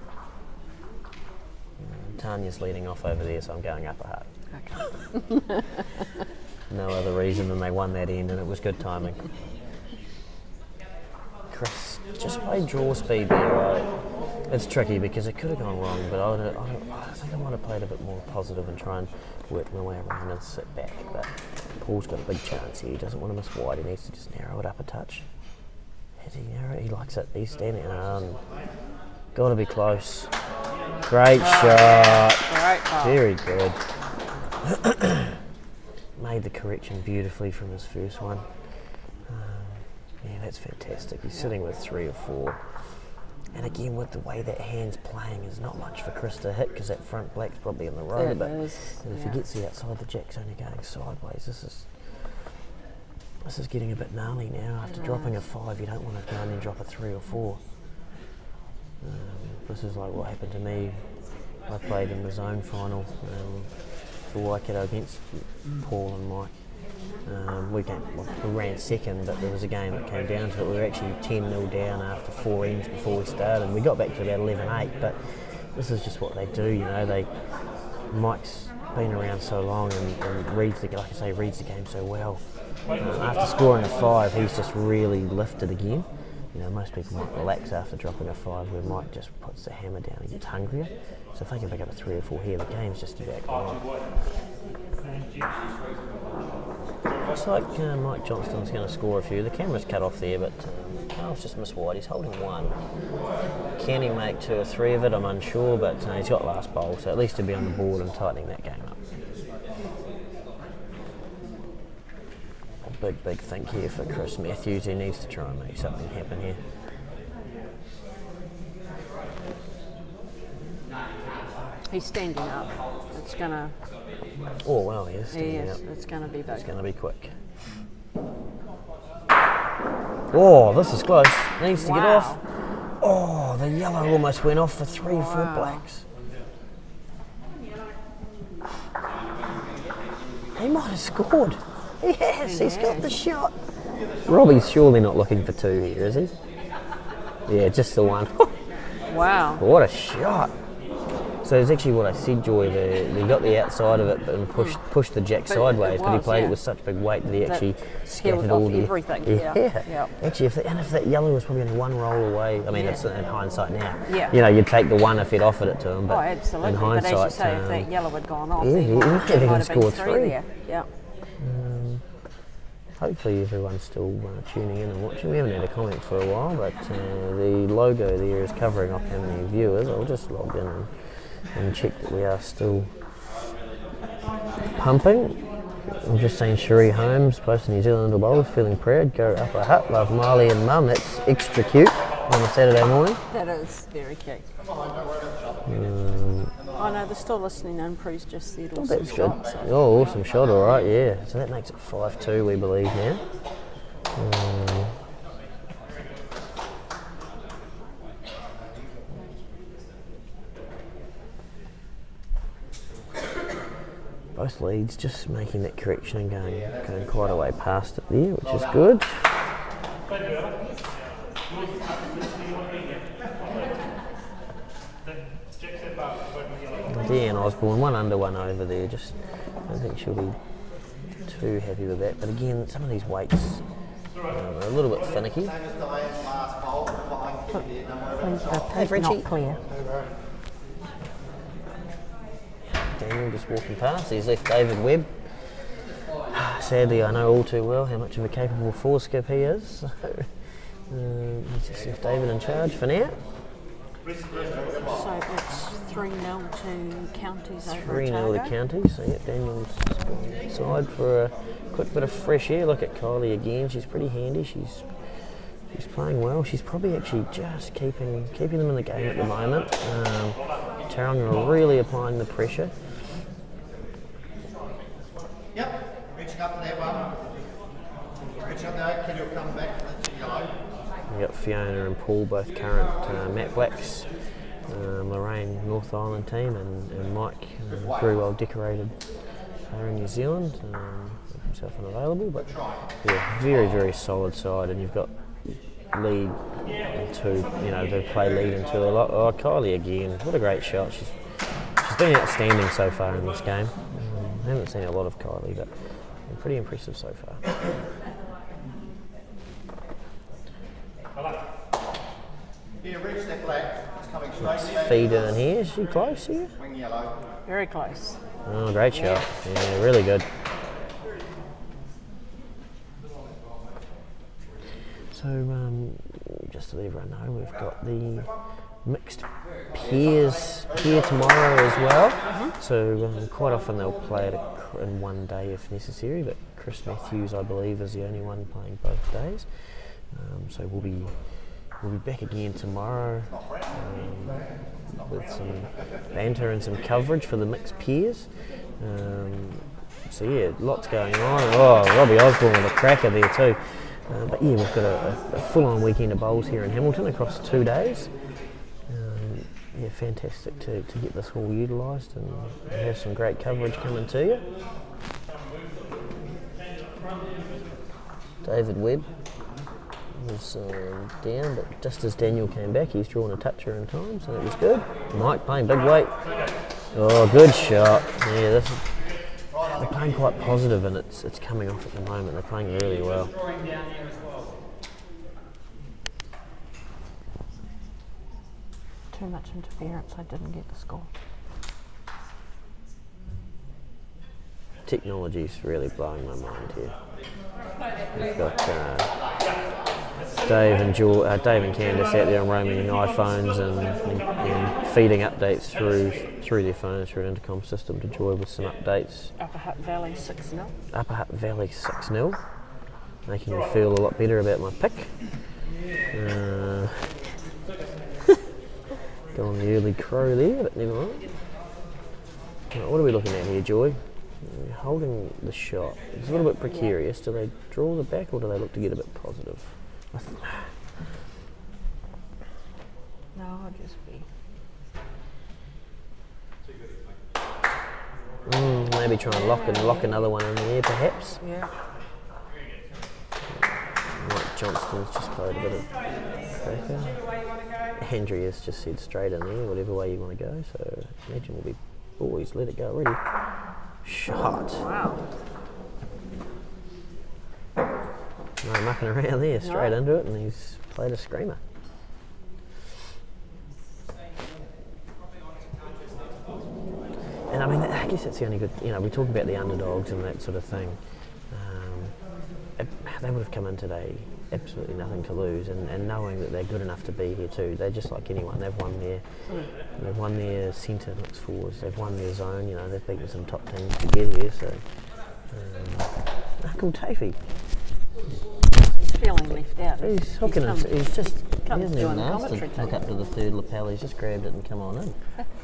Tanya's leading off over there, so I'm going Upper Hutt. Okay. No other reason than they won that end, and it was good timing. Chris just played draw speed there, right? It's tricky because it could have gone wrong, but I think I might have played a bit more positive and try and work my way around and sit back. But Paul's got a big chance here. He doesn't want to miss wide. He needs to just narrow it up a touch. Has he narrowed it? He likes it. He's standing on. Got to be close. Great shot. Great ball. Very good. Made the correction beautifully from his first one. Yeah, that's fantastic. He's sitting with 3 or 4. And again, with the way that hand's playing, there's not much for Chris to hit because that front black's probably in the road. It But is, if he gets the outside, the jack's only going sideways. This is This is getting a bit gnarly now. After dropping a 5, you don't want to go and then drop a 3 or 4. This is like what happened to me. I played in the zone final for Waikato against Paul and Mike. We ran second, but there was a game that came down to it. We were actually 10-0 down after 4 ends before we started. We got back to about 11-8, but this is just what they do, you know. Mike's been around so long and reads the game so well. After scoring a 5, he's just really lifted again. You know, most people might relax after dropping a 5, where Mike just puts the hammer down and gets hungrier. So if they can pick up a 3 or 4 here, the game's just about gone. Looks like Mike Johnston's going to score a few. The camera's cut off there, but Carl's just missed wide. He's holding 1. Can he make 2 or 3 of it? I'm unsure, but he's got last bowl, so at least he'll be on the board and tightening that game up. A big think here for Chris Matthews. He needs to try and make something happen here. He's standing up. It's gonna. Oh well, he is standing up. It's gonna be big. It's gonna be quick. Oh, this is close. Needs to get off. Oh, the yellow almost went off for 3 or 4 blacks. He might have scored. Yes, he's got the shot. Robbie's surely not looking for 2 here, is he? Yeah, just the 1. Wow. What a shot. So it's actually what I said, Joy, they got the outside of it and pushed the jack sideways, but he played it with such big weight that he actually scattered all the... everything. Yeah. Actually, if that yellow was probably only 1 roll away, I mean, it's in hindsight now. Yeah. You know, you'd take the 1 if he'd offered it to him, but absolutely. in hindsight... But as you say, if that yellow had gone off, he might have even scored 3 there. Yeah. Hopefully everyone's still tuning in and watching. We haven't had a comment for a while, but the logo there is covering off how many viewers. I'll just log in and check that we are still pumping. I'm just saying Cherie Holmes, post New Zealand Bowls, feeling proud, go upper hut, love Marley and Mum. That's extra cute on a Saturday morning. That is very cute. Oh no, they're still listening in. Prue's just said awesome That's good. shot, so. Oh, awesome shot, alright, yeah. So that makes it 5-2, we believe now. Both leads just making that correction and going quite a way past it there, which is good. Deanne Osborne, 1 under 1 over there. Just, I don't think she'll be too happy with that. But again, some of these weights are a little bit finicky. Hey, Richie. Not clear. Daniel just walking past. He's left David Webb. Sadly, I know all too well how much of a capable foreskip he is. So, he's just left David in charge for now. So it's 3-0 to Counties over 3-0 to Counties. So yeah, Daniel's gone inside for a quick bit of fresh air. Look at Kylie again. She's pretty handy. She's playing well. She's probably actually just keeping them in the game at the moment. Tauranga are really applying the pressure. Yep, reaching up to that one. Reaching up there, kid will come back to the yellow. We've got Fiona and Paul, both current Matt Blacks, Lorraine North Island team, and Mike, very well decorated player in New Zealand, himself unavailable, but yeah, very, very solid side, and you've got lead and 2, you know, they play lead and 2 a lot. Oh, Kylie again, what a great shot. She's been outstanding so far in this game. I haven't seen a lot of Kylie, but pretty impressive so far. Yeah, reach that black. It's coming straight back. Feeder in here, is she close here? Wing yellow. Very close. Oh, great shot. Yeah, really good. So, just to let everyone know, we've got the mixed pairs here tomorrow as well. So, quite often they'll play it in one day if necessary, but Chris Matthews, I believe, is the only one playing both days. So we'll be back again tomorrow with some banter and some coverage for the mixed pairs. So yeah, lots going on. Oh, Robbie Osborne with a cracker there too. But yeah, we've got a full-on weekend of bowls here in Hamilton across 2 days. Yeah, fantastic to get this all utilised and have some great coverage coming to you. David Webb was down, but just as Daniel came back, he's drawn a toucher in time, so that was good. Mike playing big weight. Oh, good shot. Yeah, they're playing quite positive, and it's coming off at the moment. They're playing really well. Too much interference, I didn't get the score. Technology's really blowing my mind here. We've got Dave and Candace out there roaming iPhones and feeding updates through their phones through an intercom system to Joy with some updates. Upper Hutt Valley 6-0. Upper Hutt Valley 6-0, making me feel a lot better about my pick. Go on the early crow there, but never mind. Right, what are we looking at here, Joy? We're holding the shot. It's a little bit precarious. Do they draw the back or do they look to get a bit positive? No, I'll just be. Maybe try and lock another one in there, perhaps. Yeah. Mike Johnston's just played a bit of cracker. Andrea's just said straight in there, whatever way you want to go. So imagine we'll be boys. Let it go already. Shot. Wow. No mucking around there, straight into it, and he's played a screamer. And I mean, I guess that's the only good, we talk about the underdogs and that sort of thing. They would have come in today absolutely nothing to lose, and knowing that they're good enough to be here too. They're just like anyone. They've won their centre mixed forwards. They've won their zone. They've beaten some top teams to get here. So, Uncle Tafey. He's feeling left out. He's hooking it. He hasn't even doing asked to commentary hook up to the third lapel. He's just grabbed it and come on in.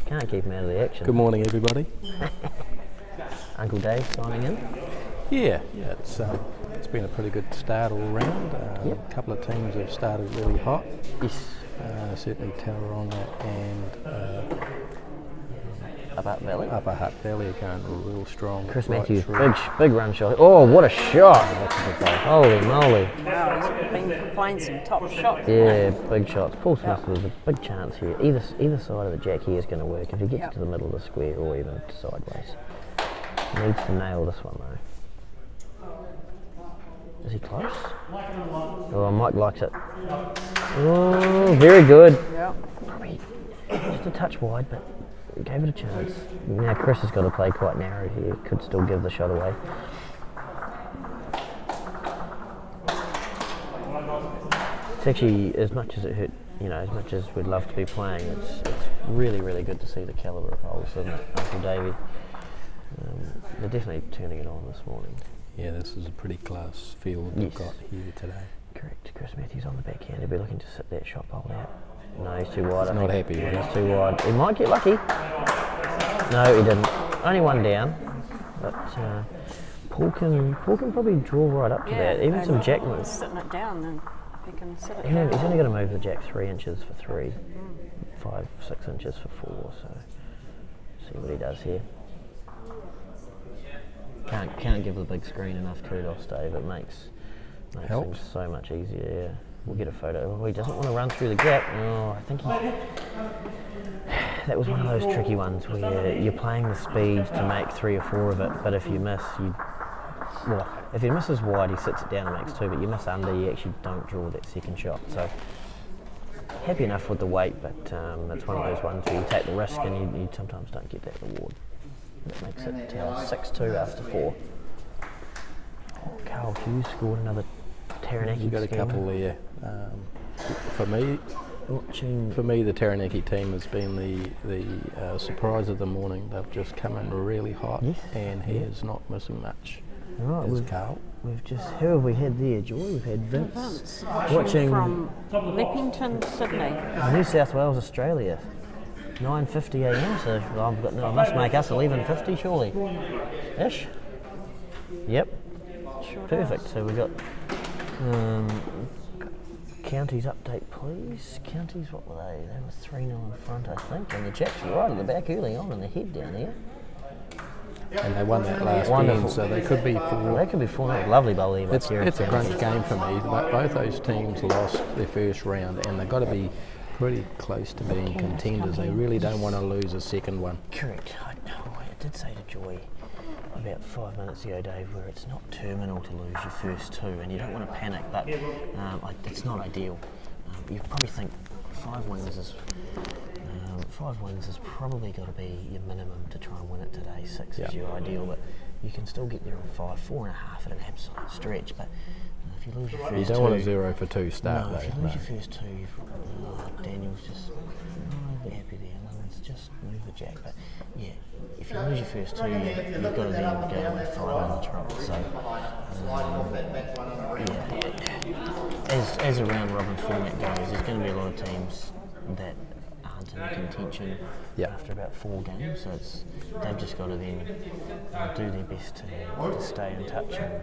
Can't keep him out of the action. Good morning, everybody. Uncle Dave signing in. Yeah, it's been a pretty good start all round. A couple of teams have started really hot. Yes. Certainly Tauranga and Upper Hutt Valley are going real strong. Chris right Matthews, through. big run shot. Oh, what a shot! That's a good play. Holy moly! Wow, he's been playing some top shots. Yeah, big shots. Paul Smith was a big chance here. Either side of the jack here is going to work. If he gets to the middle of the square or even sideways, needs to nail this one though. Is he close? Oh, Mike likes it. Oh, very good. Yeah. Probably just a touch wide, but gave it a chance. Now Chris has got to play quite narrow here. Could still give the shot away. It's actually, as much as it hurt, as much as we'd love to be playing, it's really, really good to see the calibre of holes, isn't it, Uncle Davey? They're definitely turning it on this morning. Yeah, this is a pretty class field we've got here today. Correct. Chris Matthews on the backhand. He'll be looking to sit that shot bowl out. No, he's too wide. He's not happy with it. He's too wide. He might get lucky. No, he didn't. Only one down. But Paul can probably draw right up to that. Even some jack moves. Sitting it down, and if he can sit it He's down. only got to move the jack 3 inches for 3, 5, 6 inches for 4. So see what he does here. Can't give the big screen enough kudos, Dave. It makes things so much easier. Yeah. We'll get a photo. Oh, he doesn't want to run through the gap. Oh, I think that was one of those tricky ones where you're playing the speed to make 3 or 4 of it, but if you miss, if he misses wide, he sits it down and makes 2, but you miss under, you actually don't draw that second shot. So happy enough with the weight, but it's one of those ones where you take the risk and you sometimes don't get that reward. That makes it 6-2 after 4. Oh, Carl Hughes scored another Taranaki. You've got a couple there. For me, the Taranaki team has been the surprise of the morning. They've just come in really hot, and he is not missing much. Right, Carl. Who have we had there, Joy? We've had Vince. Watching from Leppington, Sydney. New South Wales, Australia. 9:50 a.m. So I must make us 11:50 surely. Ish. Yep. Sure Perfect. does. So we got counties update, please. Counties, what were they? They were 3-0 in front, I think. And the Jacks were right at the back early on in the head down here. And they won that last Wonderful. game, so they could be 4. They could be 4-0. Lovely bowling. It's a crunch game for me. But both those teams lost their first round, and they've got to be pretty close to being contenders. They really don't want to lose a second one. Correct. I did say to Joy about 5 minutes ago, Dave, where it's not terminal to lose your first 2, and you don't want to panic, but it's not ideal. You probably think 5 wins is 5 wins has probably got to be your minimum to try and win it today. 6 is your ideal, but you can still get there on 5, 4.5 at an absolute stretch. But if you lose your first 2, you don't want a 0 for 2 start. No, if you lose your first 2, Daniel's just not overly happy there. Just move the jack, but yeah, if you lose your first 2, you've got to then go with 5 on the trot. So, as a round robin format goes, there's going to be a lot of teams that aren't in contention after about 4 games. So they've just got to then do their best to stay in touch and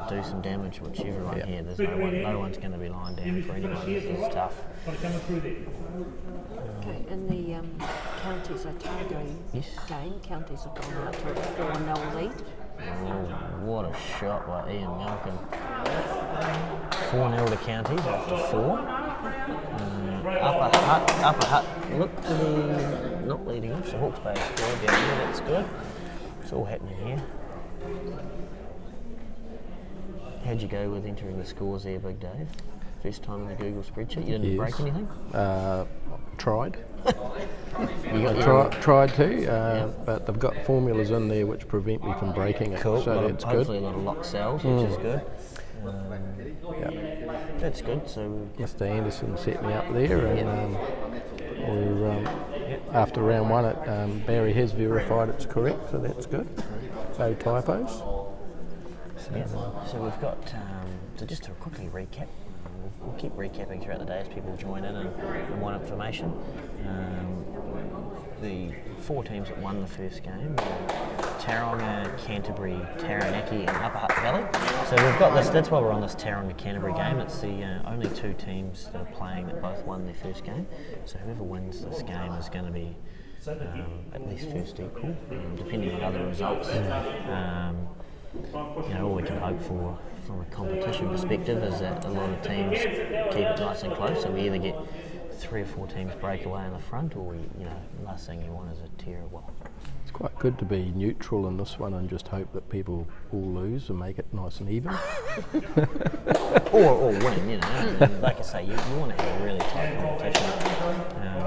do some damage, which everyone here, there's no one's going to be lying down for anyone. This is tough. Okay, in the counties Otago game, counties have gone out to a 4-0 lead. Oh, what a shot by Ian Malcolm. 4-0 to counties after 4. Upper Hut look to be not leading off, so Hawke's Bay scored down here, that's good. It's all happening here. How'd you go with entering the scores there, Big Dave? First time in the Google spreadsheet, you didn't break anything? Tried. Tried to, but they've got formulas in there which prevent me from breaking it, cool. so that's good. Hopefully a lot of lock cells, which is good. That's good. So Mr. Anderson set me up there, and after round 1, Barry has verified it's correct, so that's good. No typos. So we've got, so just to quickly recap, we'll keep recapping throughout the day as people join in and want information. The 4 teams that won the first game were Taronga, Canterbury, Taranaki and Upper Hutt Valley. So we've got this, that's why we're on this Taronga-Canterbury game. It's the only 2 teams that are playing that both won their first game. So whoever wins this game is going to be at least first equal, depending on other results. All we can hope for from a competition perspective is that a lot of teams keep it nice and close, so we either get 3 or 4 teams break away in the front, or the last thing you want is a tear. It's quite good to be neutral in this one and just hope that people all lose and make it nice and even. or win, like I say, you want to have a really tight competition.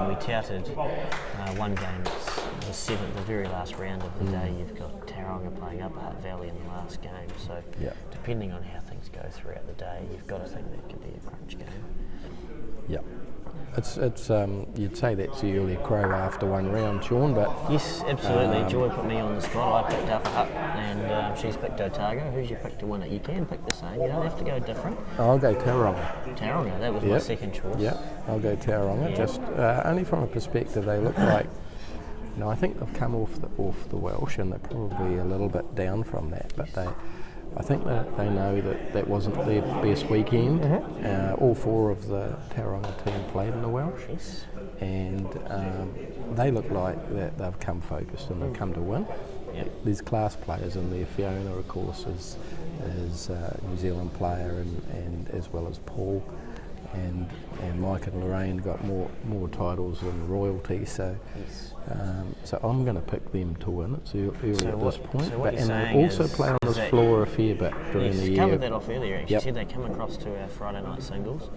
We touted one game, it's the very last round of the day. You've got Taronga playing Upper Hutt Valley in the last game, so depending on how things go throughout the day, you've got to think that could be a crunch game. Yep. It's you'd say that's the early crow after 1 round, Sean, but... Yes, absolutely. Joy put me on the spot. I picked Upper Hutt and she's picked Otago. Who's you picked to win it? You can pick the same, you don't have to go different. I'll go Taronga. Taronga, that was my second choice. Yeah, I'll go Taronga. Just only from a perspective, they look like... I think they've come off the Welsh, and they're probably a little bit down from that, but I think that they know that wasn't their best weekend. All 4 of the Taronga team played in the Welsh, and they look like that they've come focused and they've come to win. There's class players in there. Fiona, of course, is a New Zealand player, and as well as Paul. And Mike and Lorraine got more titles than royalty, so I'm going to pick them to win. It's early at this point, and they also play on this floor a fair bit during the year. Covered that off earlier. She said they come across to our Friday night singles.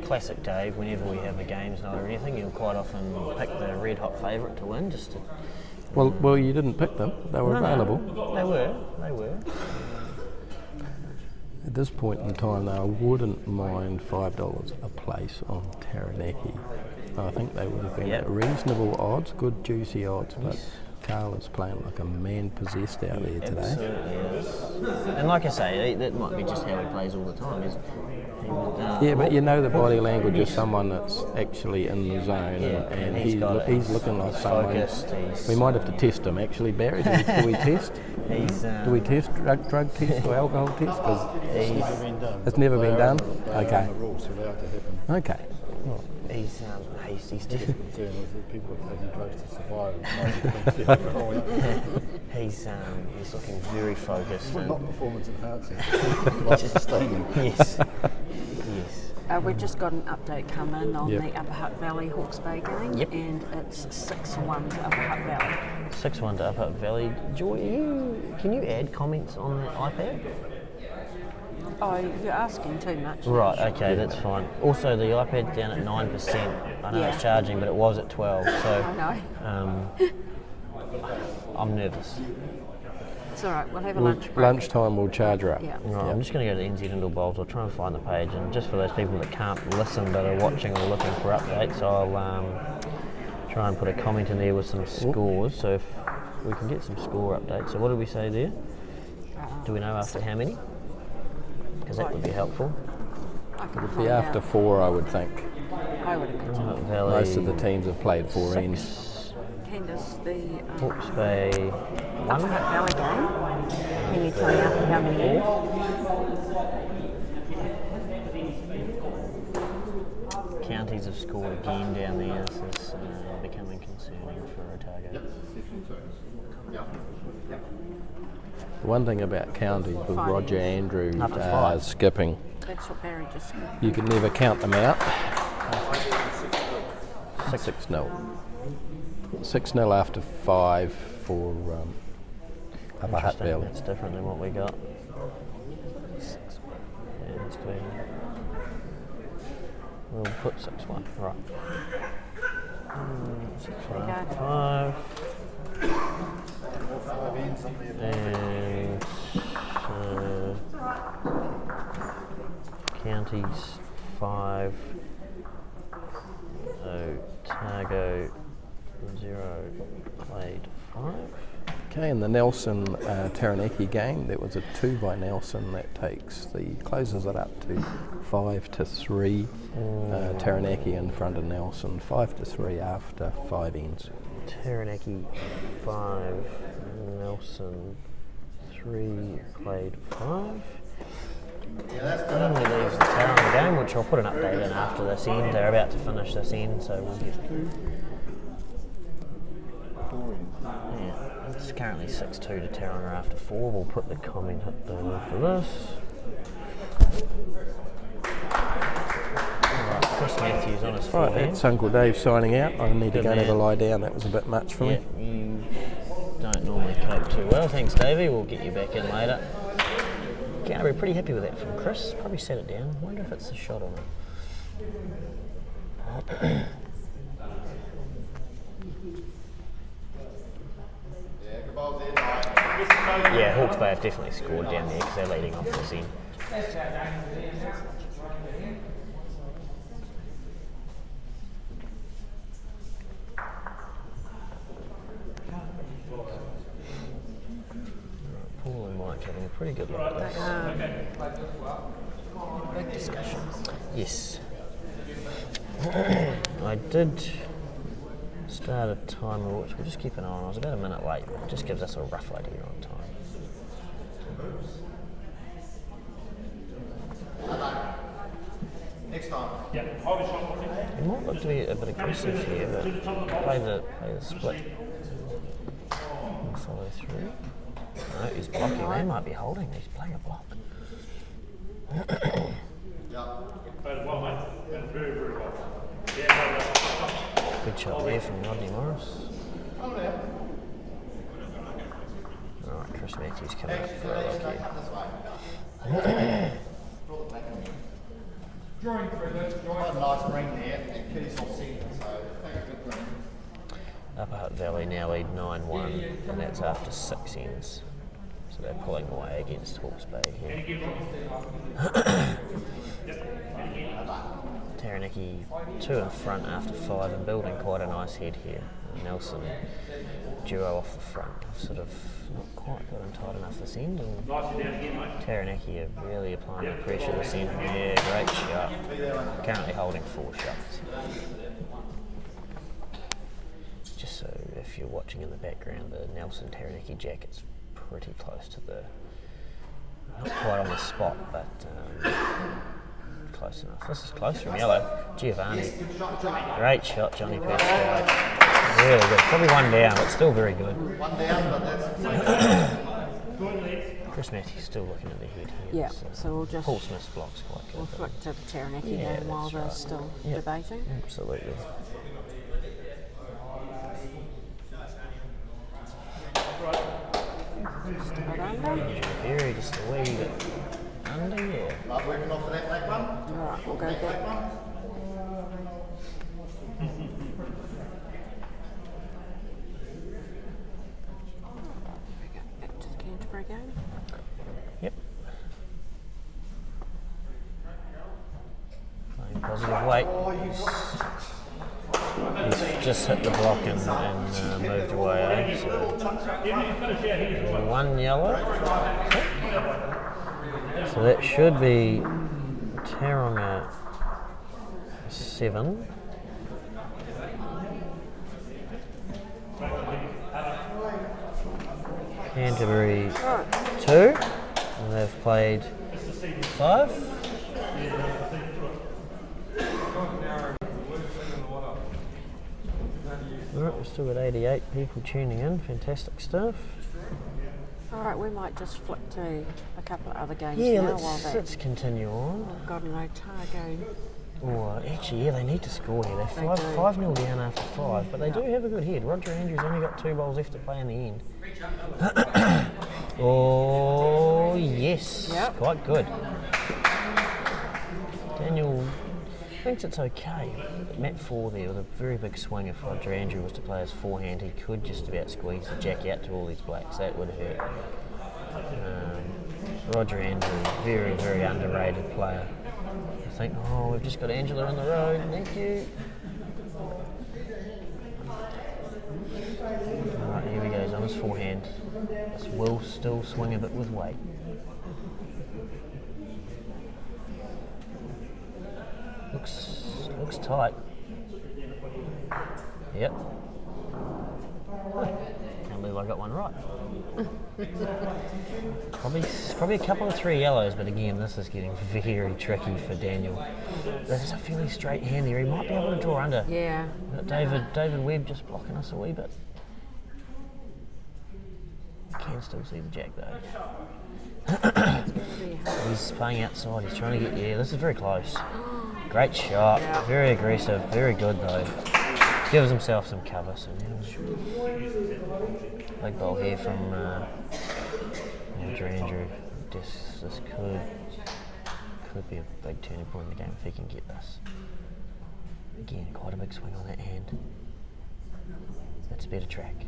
Classic Dave. Whenever we have a games night or anything, he'll quite often pick the red hot favourite to win. Just to. Well, you didn't pick them. They were available. They were. At this point in time, though, I wouldn't mind $5 a place on Taranaki. I think they would have been reasonable odds, good juicy odds, but Carl is playing like a man possessed out there today. Absolutely is. And like I say, that might be just how he plays all the time. team. Yeah, but you know the body language of someone that's actually in the zone, and he's looking like someone. focused. We might have to test him actually, Barry. Do we test? Do we test drug test or alcohol test? Because it's never been done. Okay. Okay. He's people taking drugs to survive. he's looking very focused. Not performance enhancing. Life sustaining. Yes. We've just got an update come in on Yep. the Upper Hutt Valley Hawke's Bay game, Yep. and it's 6-1 to Upper Hutt Valley. 6-1 to Upper Hutt Valley. Joy, can you add comments on the iPad? Oh, you're asking too much. Right, okay, that's fine. Also, the iPad's down at 9%. I know it's Yeah. charging, but it was at 12, so I know. I'm nervous. It's all right. We'll have a lunch break. Lunchtime we'll charge her up. Yeah. Right, I'm just going to go to NZ Indoor Bowls. I'll try and find the page, and just for those people that can't listen but are watching or looking for updates, I'll try and put a comment in there with some scores. So if we can get some score updates. So what did we say there? Do we know after how many? Because that would be helpful. I can It'd find be after out. 4, I would think. I would imagine. Valley, Most of the teams have played 4 ends. 6, Candace, the Hawke's Bay, Upper 1. Hutt Valley game. Can you tell me after how many years? Counties have scored again down there. This is becoming concerning for Otago. The one thing about counties with 5 Roger ends. Andrews After 5. skipping, That's what Barry just said. you can never count them out. 6-0. 6-0 after 5 for Upper Hutt Interesting. Valley. That's different than what we got. Yeah, it's doing. We'll put 6-1. Right. 6-1. 5. And counties 5. Otago 0 played 5. Okay, in the Nelson Taranaki game, there was a 2 by Nelson that closes it up to 5-3. Taranaki in front of Nelson, 5-3 after 5 ends. Taranaki 5, Nelson 3 played 5. Only leaves the Taranaki game, which I'll put an update in after this end. They're about to finish this end, so we'll get. Yeah, it's currently 6-2 to Taranaki after 4. We'll put the comment up there after this. Alright, Chris Matthews on his Right, forehand. that's Uncle Dave signing out. I need to Good go and have a man. lie down. That was a bit much for Yeah, me. you don't normally cope too well. Thanks, Davey. We'll get you back in later. Yeah, we're pretty happy with that from Chris. Probably set it down. Wonder if it's the shot on it. Yeah, Hawke's Bay have definitely scored down there because they're leading off this end. Paul and Mike having a pretty good look at this. Big discussions. Yes. I did start a timer, which we'll just keep an eye on. I was about a minute late. It just gives us a rough idea on time. Next time. Yeah, hold the shot. It might look to be a bit aggressive here, but play the split. And follow through. No, he's blocking. They might be holding. He's playing a block. Played well, mate. Played very, very well. Good shot there from Rodney Morris. Alright, Chris Matthews coming up for a look here. Quite a nice green there, and Kitty's not seeing it, so take a good green. Upper Hutt Valley now lead 9-1, and that's after 6 ends. So they're pulling away against Hawke's Bay here. Taranaki 2 in front after 5 and building quite a nice head here. Nelson duo off the front. I've sort of not quite got him tight enough this end, and Taranaki are really applying the pressure this end. Yeah, great shot. Currently holding 4 shots. Just so if you're watching in the background, the Nelson Taranaki jacket's pretty close to the, not quite on the spot, but close enough. This is close from yellow. Giovanni. Great shot, Johnny Pesco. Really good. Probably one down, but still very good. One down, but that's Chris Matthews still looking at the head here. Yeah, so we'll just Paul Smith's block's quite good. we'll flick to the Taranaki Yeah, game while that's they're right. still Yep. debating. Absolutely. Right under. Very just a wee bit under, yeah. like working off of that black one. All right, we'll go back. Back to the Canterbury game. Yep. Playing positive weight. He's just hit the block and moved away. So 1 yellow. So that should be Taronga 7. Canterbury 2. And they've played 5. Alright, we're still at 88 people tuning in. Fantastic stuff. All right, we might just flick to a couple of other games Yeah, now while let's continue on. I've got an Otago. Or actually, yeah, they need to score here. They're They do. 5-0 down after 5, but they do have a good head. Roger Andrews only got 2 bowls left to play in the end. Oh, yes. Yep. Quite good. Daniel thinks it's okay. Matt 4 there with a very big swing. If Roger Andrews was to play his forehand, he could just about squeeze the jack out to all these blacks. That would hurt. Roger Andrews, very, very underrated player. I think, oh, we've just got Angela on the road. Thank you. Alright, here he goes on his forehand. This will still swing a bit with weight. Looks tight. Yep. Can't believe I got one right. Probably a couple of 3 yellows, but again, this is getting very tricky for Daniel. There's a fairly straight hand there. He might be able to draw under. Yeah. David Webb just blocking us a wee bit. You can still see the jack though. He's playing outside. He's trying to get. Yeah, this is very close. Great shot. Yeah. Very aggressive. Very good though. Gives himself some cover. So now, big ball here from Andrew. This could be a big turning point in the game if he can get this. Again, quite a big swing on that hand. That's a better track.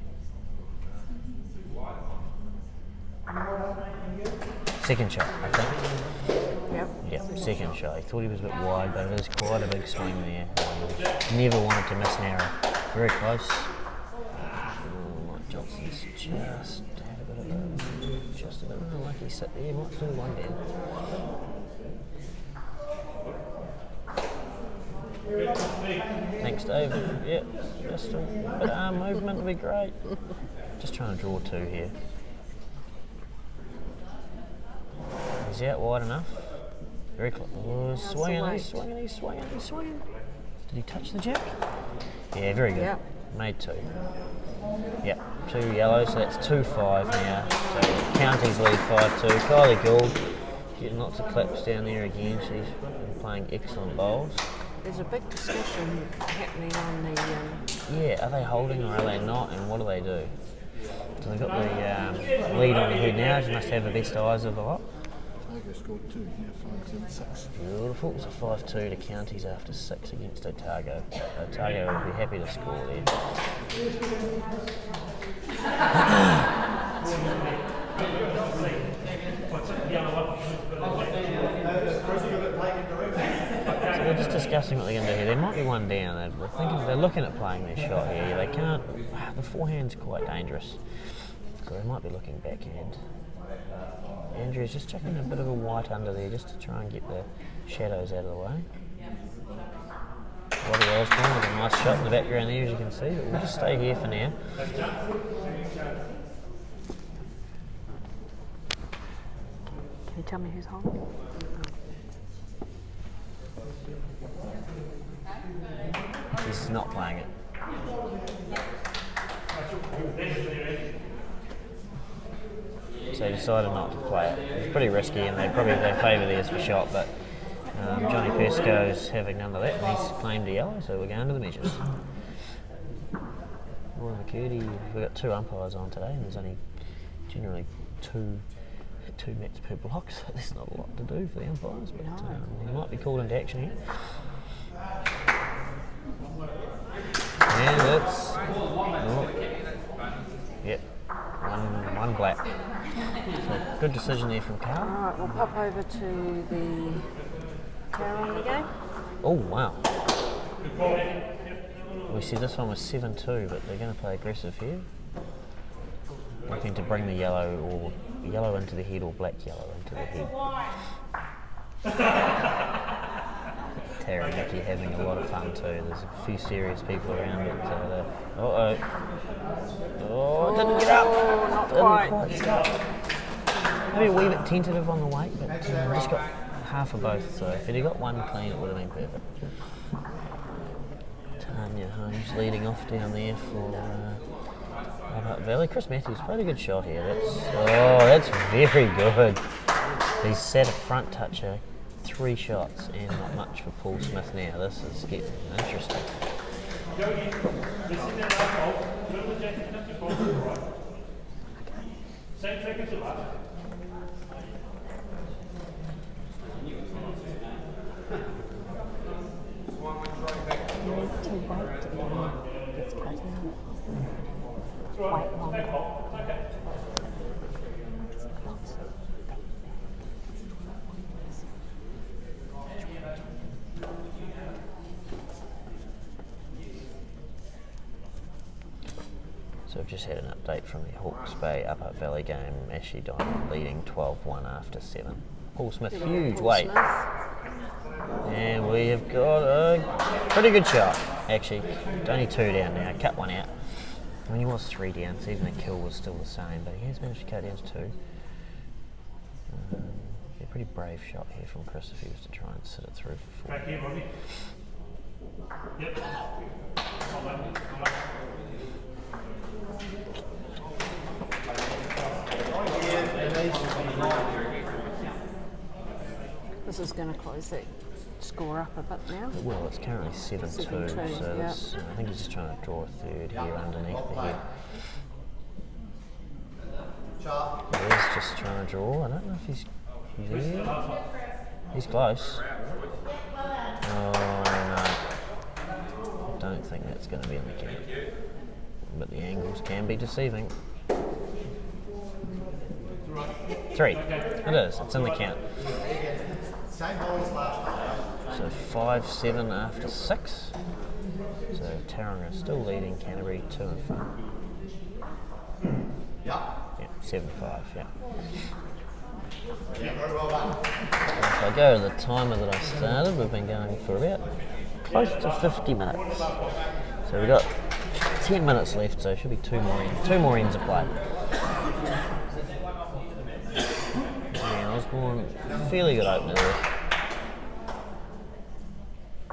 Second shot, I think. Yep. Yep, second shot. He thought he was a bit wide, but it is quite a big swing there. Never wanted to miss narrow. Very close. Mike Johnson's just had a bit of a unlucky sit there. Might still one down. Thanks, Dave. Yep, just a bit of arm movement would be great. Just trying to draw 2 here. He's out wide enough. Very close. Oh, swinging. Did he touch the jack? Yeah, very good. Yep. Made 2. Yep, 2 yellows, so that's 2-5 now. So counties lead 5-2. Kylie Gould getting lots of claps down there again. She's been playing excellent bowls. There's a big discussion happening on the. Yeah, are they holding or are they not, and what do they do? So they've got the lead on the head now. She must have the best eyes of the lot. Otago scored 2, yeah, 5-7-6. Beautiful. It's a 5-2 to counties after 6 against Otago. Otago will be happy to score there. So they're just discussing what they're going to do here. There might be one down. They're looking at playing their shot here. They can't. The forehand's quite dangerous, so they might be looking backhand. Andrew's just chucking a bit of a white under there just to try and get the shadows out of the way. Roddy Osborne with a nice shot in the background there, as you can see. But we'll just stay here for now. Can you tell me who's holding? He's not playing it. So he decided not to play it. It's pretty risky, and they favour theirs for shot, but Johnny Pesco's having none of that, and he's claimed a yellow, so we're going to the measures. Roy McCurdy, we've got 2 umpires on today, and there's only generally two mats per block, so there's not a lot to do for the umpires, but he might be called into action here. And it's... Yep, one black. So good decision there from Carl. Alright, we'll pop over to the tower on the game. Oh, wow. We see this one was 7-2, but they're going to play aggressive here. Looking to bring the yellow into the head or black yellow into the head. Tara and Nicky having a lot of fun too. There's a few serious people around it. Didn't get up. Not Didn't quite. quite stop. Maybe a wee bit tentative on the weight, but just got half of both. So if he'd got one clean, it would have been perfect. Tanya Holmes leading off down there for Hobart Valley. Chris Matthews played a good shot here. That's very good. He's set a front toucher, 3 shots, and not much for Paul Smith now. This is getting interesting. So we've just had an update from the Hawke's Bay Upper Valley game. Ashley Diamond leading 12-1 after 7. Paul Smith, huge weight. And we have got a pretty good shot, actually. Only 2 down now, cut one out. I mean, he was 3 down, so even the kill was still the same, but he has managed to cut down to 2. A pretty brave shot here from Chris if he was to try and sit it through for 4. Back here, Robbie. Yep. This is going to close that score up a bit now. Well, it's currently 7-2, so yeah. I think he's just trying to draw a third here underneath the head. He's just trying to draw. I don't know if he's there. He's close. Oh, no. I don't think that's going to be in the count. But the angles can be deceiving. 3. It is. It's in the count. So 5-7 after 6. So Tauranga still leading Canterbury 2 in front. Yeah, 7-5. Yeah. If I go to the timer that I started, we've been going for about close to 50 minutes. So we've got 10 minutes left, so it should be 2 more ends of play. Yeah, Osborne, fairly good opener there.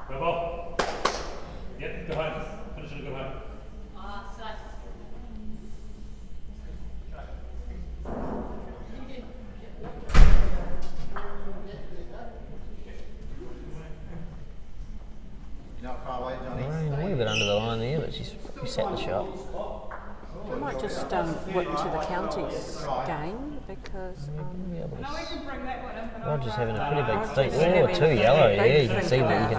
Go ball. Yep, go home. Finish it, go home. Rain a wee bit under the line there, but she's set the shot. I might just whip to the counties game because Roger's having a pretty big thing. Oh, 2 yellow. Yeah, you can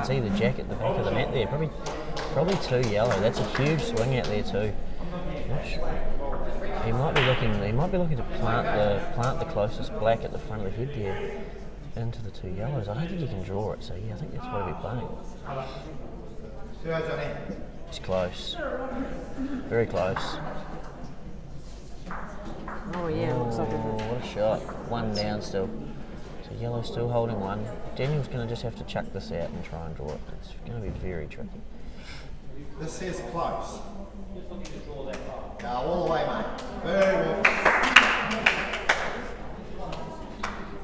see the jack at the back of the net there. Probably 2 yellow. That's a huge swing out there too. He might be looking to plant the closest black at the front of the head there. into the two yellows. I don't think you can draw it, so yeah, I think that's what he'll be playing. 2 hours on him. It's close. Very close. Oh yeah, looks like Oh, a what a shot. One down still. So yellow still holding one. Daniel's going to just have to chuck this out and try and draw it. It's going to be very tricky. This says close. Go all the way, mate. Very well.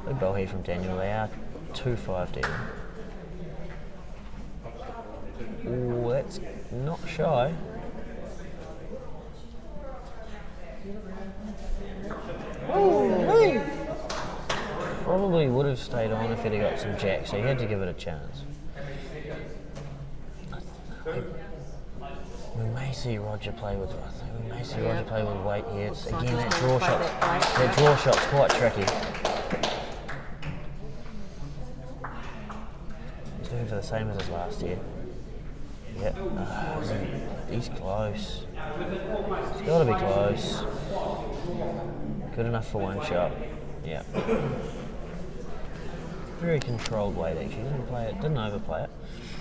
Big ball here from Daniel. They are 2-5 down. Ooh, that's not shy. Probably would have stayed on if he'd have got some jacks, so he had to give it a chance. We may see Roger play with. Roger play with weight here. It's, again, that draw shot's quite tricky. He's looking for the same as his last year. Yep. He's close. It's got to be close. Good enough for one shot. Yeah. Very controlled weight actually. Didn't overplay it.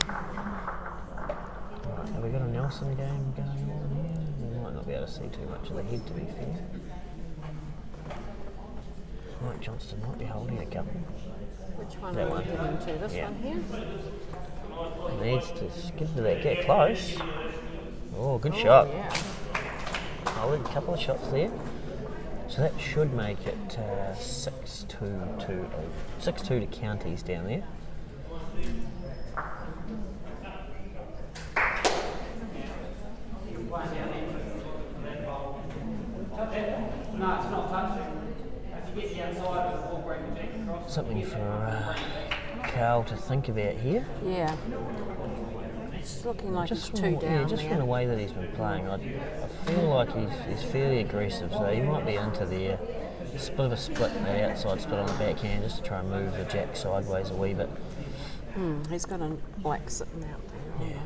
Alright, have we got a Nelson game going on here? We might not be able to see too much of the head, to be fair. Mike Johnston might be holding a couple. Which one That are one. we getting to? This Yeah. one here? Needs to skid to that. Get close. Oh, good shot. Yeah. Oh, a couple of shots there. So that should make it 6-2 to counties down there. Something for Carl to think about here. Yeah. It's looking like it's Just two from, down just there. from the way that he's been playing, I feel like he's fairly aggressive, so he might be into there. It's a bit of a split, that outside split on the backhand, just to try and move the jack sideways a wee bit. He's got a black sitting out there. Yeah.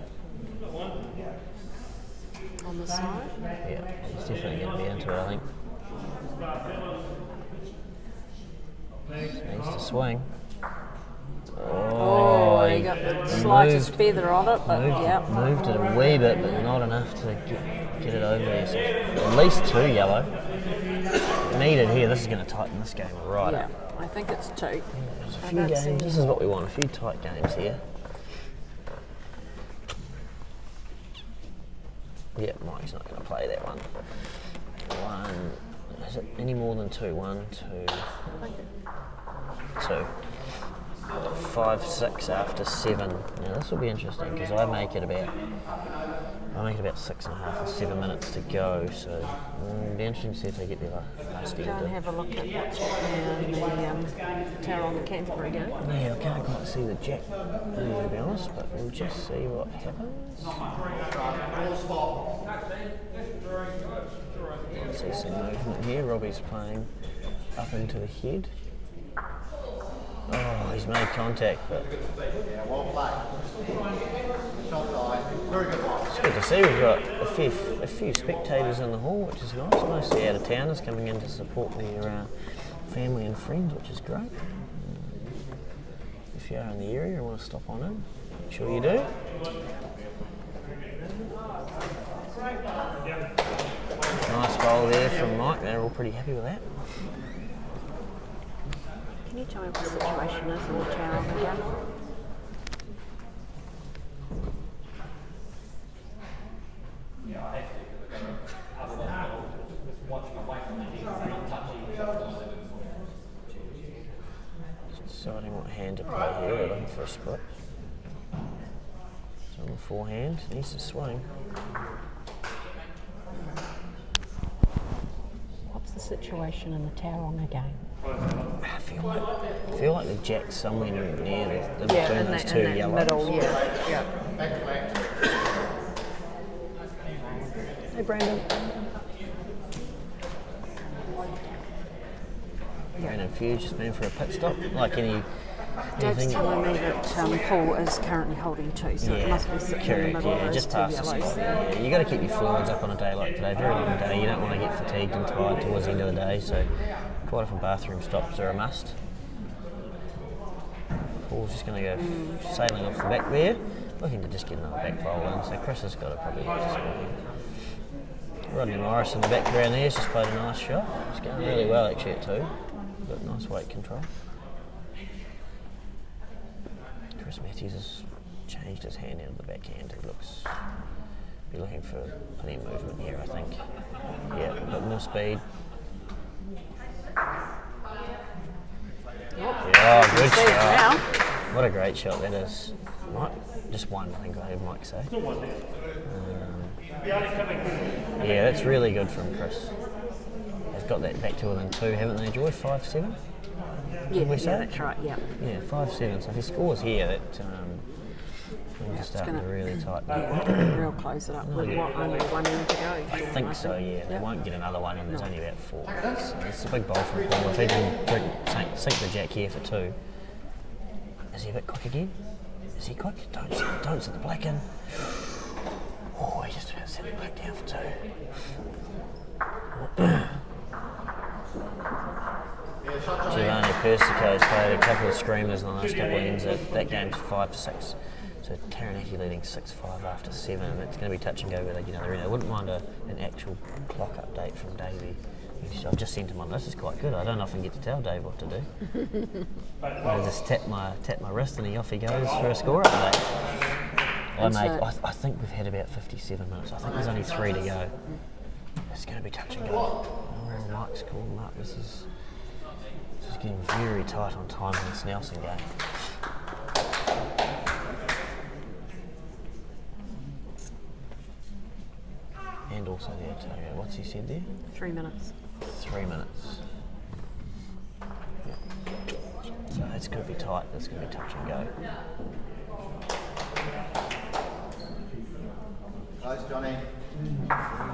On the side. Yeah, he's definitely going to be into it, I think. Needs to swing. Oh, he got the slightest feather on it, but yeah. Moved it a wee bit, but not enough to get it over there. So at least two yellow. Needed here. This is going to tighten this game right Yeah, up. I think it's two. There's a I few don't games. see- This is what we want. A few tight games here. Yeah, Mike's not going to play that one. One. Is it any more than two? 1, 2, 2. 5, 6 after 7. Now this will be interesting because I make it about 6.5 or 7 minutes to go. So it'll be interesting to see if they get their last Go end and in. have a look at what's happening in the tower on the Canterbury game. Yeah, I can't quite see the jack, to be honest, but we'll just see what happens. See some movement here. Robbie's playing up into the head. Oh, he's made contact, but Yeah, well played. Shot line. Very good one. it's good to see. We've got a few spectators in the hall, which is nice. Mostly out of towners coming in to support their family and friends, which is great. If you are in the area and want to stop on in, make sure you do. Nice bowl there from Mike. They're all pretty happy with that. Can you tell me what the situation is in the tower on the game? Deciding what hand to play here. We're looking for a split. So on the forehand, needs to swing. What's the situation in the tower on the game? I feel like the jack's somewhere near the between in those that, two in that yellows. middle, yeah. Hey, Brandon. Brandon Fuse just been for a pit stop. Like Dad's anything. telling me that Paul is currently holding two, so it must be sitting in the correct, middle yeah, of those just two past the yellows spot. there. Yeah, you got to keep your fluids up on a day like today. Very long day. You don't want to get fatigued and tired towards the end of the day. So quite often bathroom stops are a must. Paul's just going to go sailing off the back there, looking to just get another back bowl in, so Chris has got to probably get to score here. Rodney Morris in the background there has just played a nice shot. It's going really well actually at 2. Got nice weight control. Chris Matthews has changed his hand out of the backhand. He looks be looking for plenty of movement here, I think. Yeah, a bit more speed. Oh, good shot. What a great shot that is. Just one, I think I heard Mike say. Yeah, that's really good from Chris. They've got that back to within 2, haven't they, Joy? 5-7? Yeah, that's right, yeah. Yeah, 5-7. So if he scores here, that will start to really tighten up. Real close it up with only 1 end to go. I think so, yeah. They won't get another one in, there's only about 4. So it's a big bowl from Paul. If he can sink the jack here for 2. Is he a bit quick again? Is he quick? Don't sit the black in. Oh, he just about set the black down for 2. Giovanni Persico's played a couple of screamers in the last couple of ends. That game's 5-6. So Taranaki leading 6-5 after 7, and it's going to be touch and go where they get another end. I wouldn't mind an actual clock update from Davey. I've just sent him on. This is quite good. I don't often get to tell Dave what to do. I just tap my wrist and off he goes for a score update. I think we've had about 57 minutes. I think there's only 3 to go. It's going to be touch and go. Oh, Mike's called him up. This is getting very tight on time in this Nelson game. And also the Ontario. What's he said there? 3 minutes. 3 minutes. So it's going to be tight. It's going to be touch and go. Close, Johnny.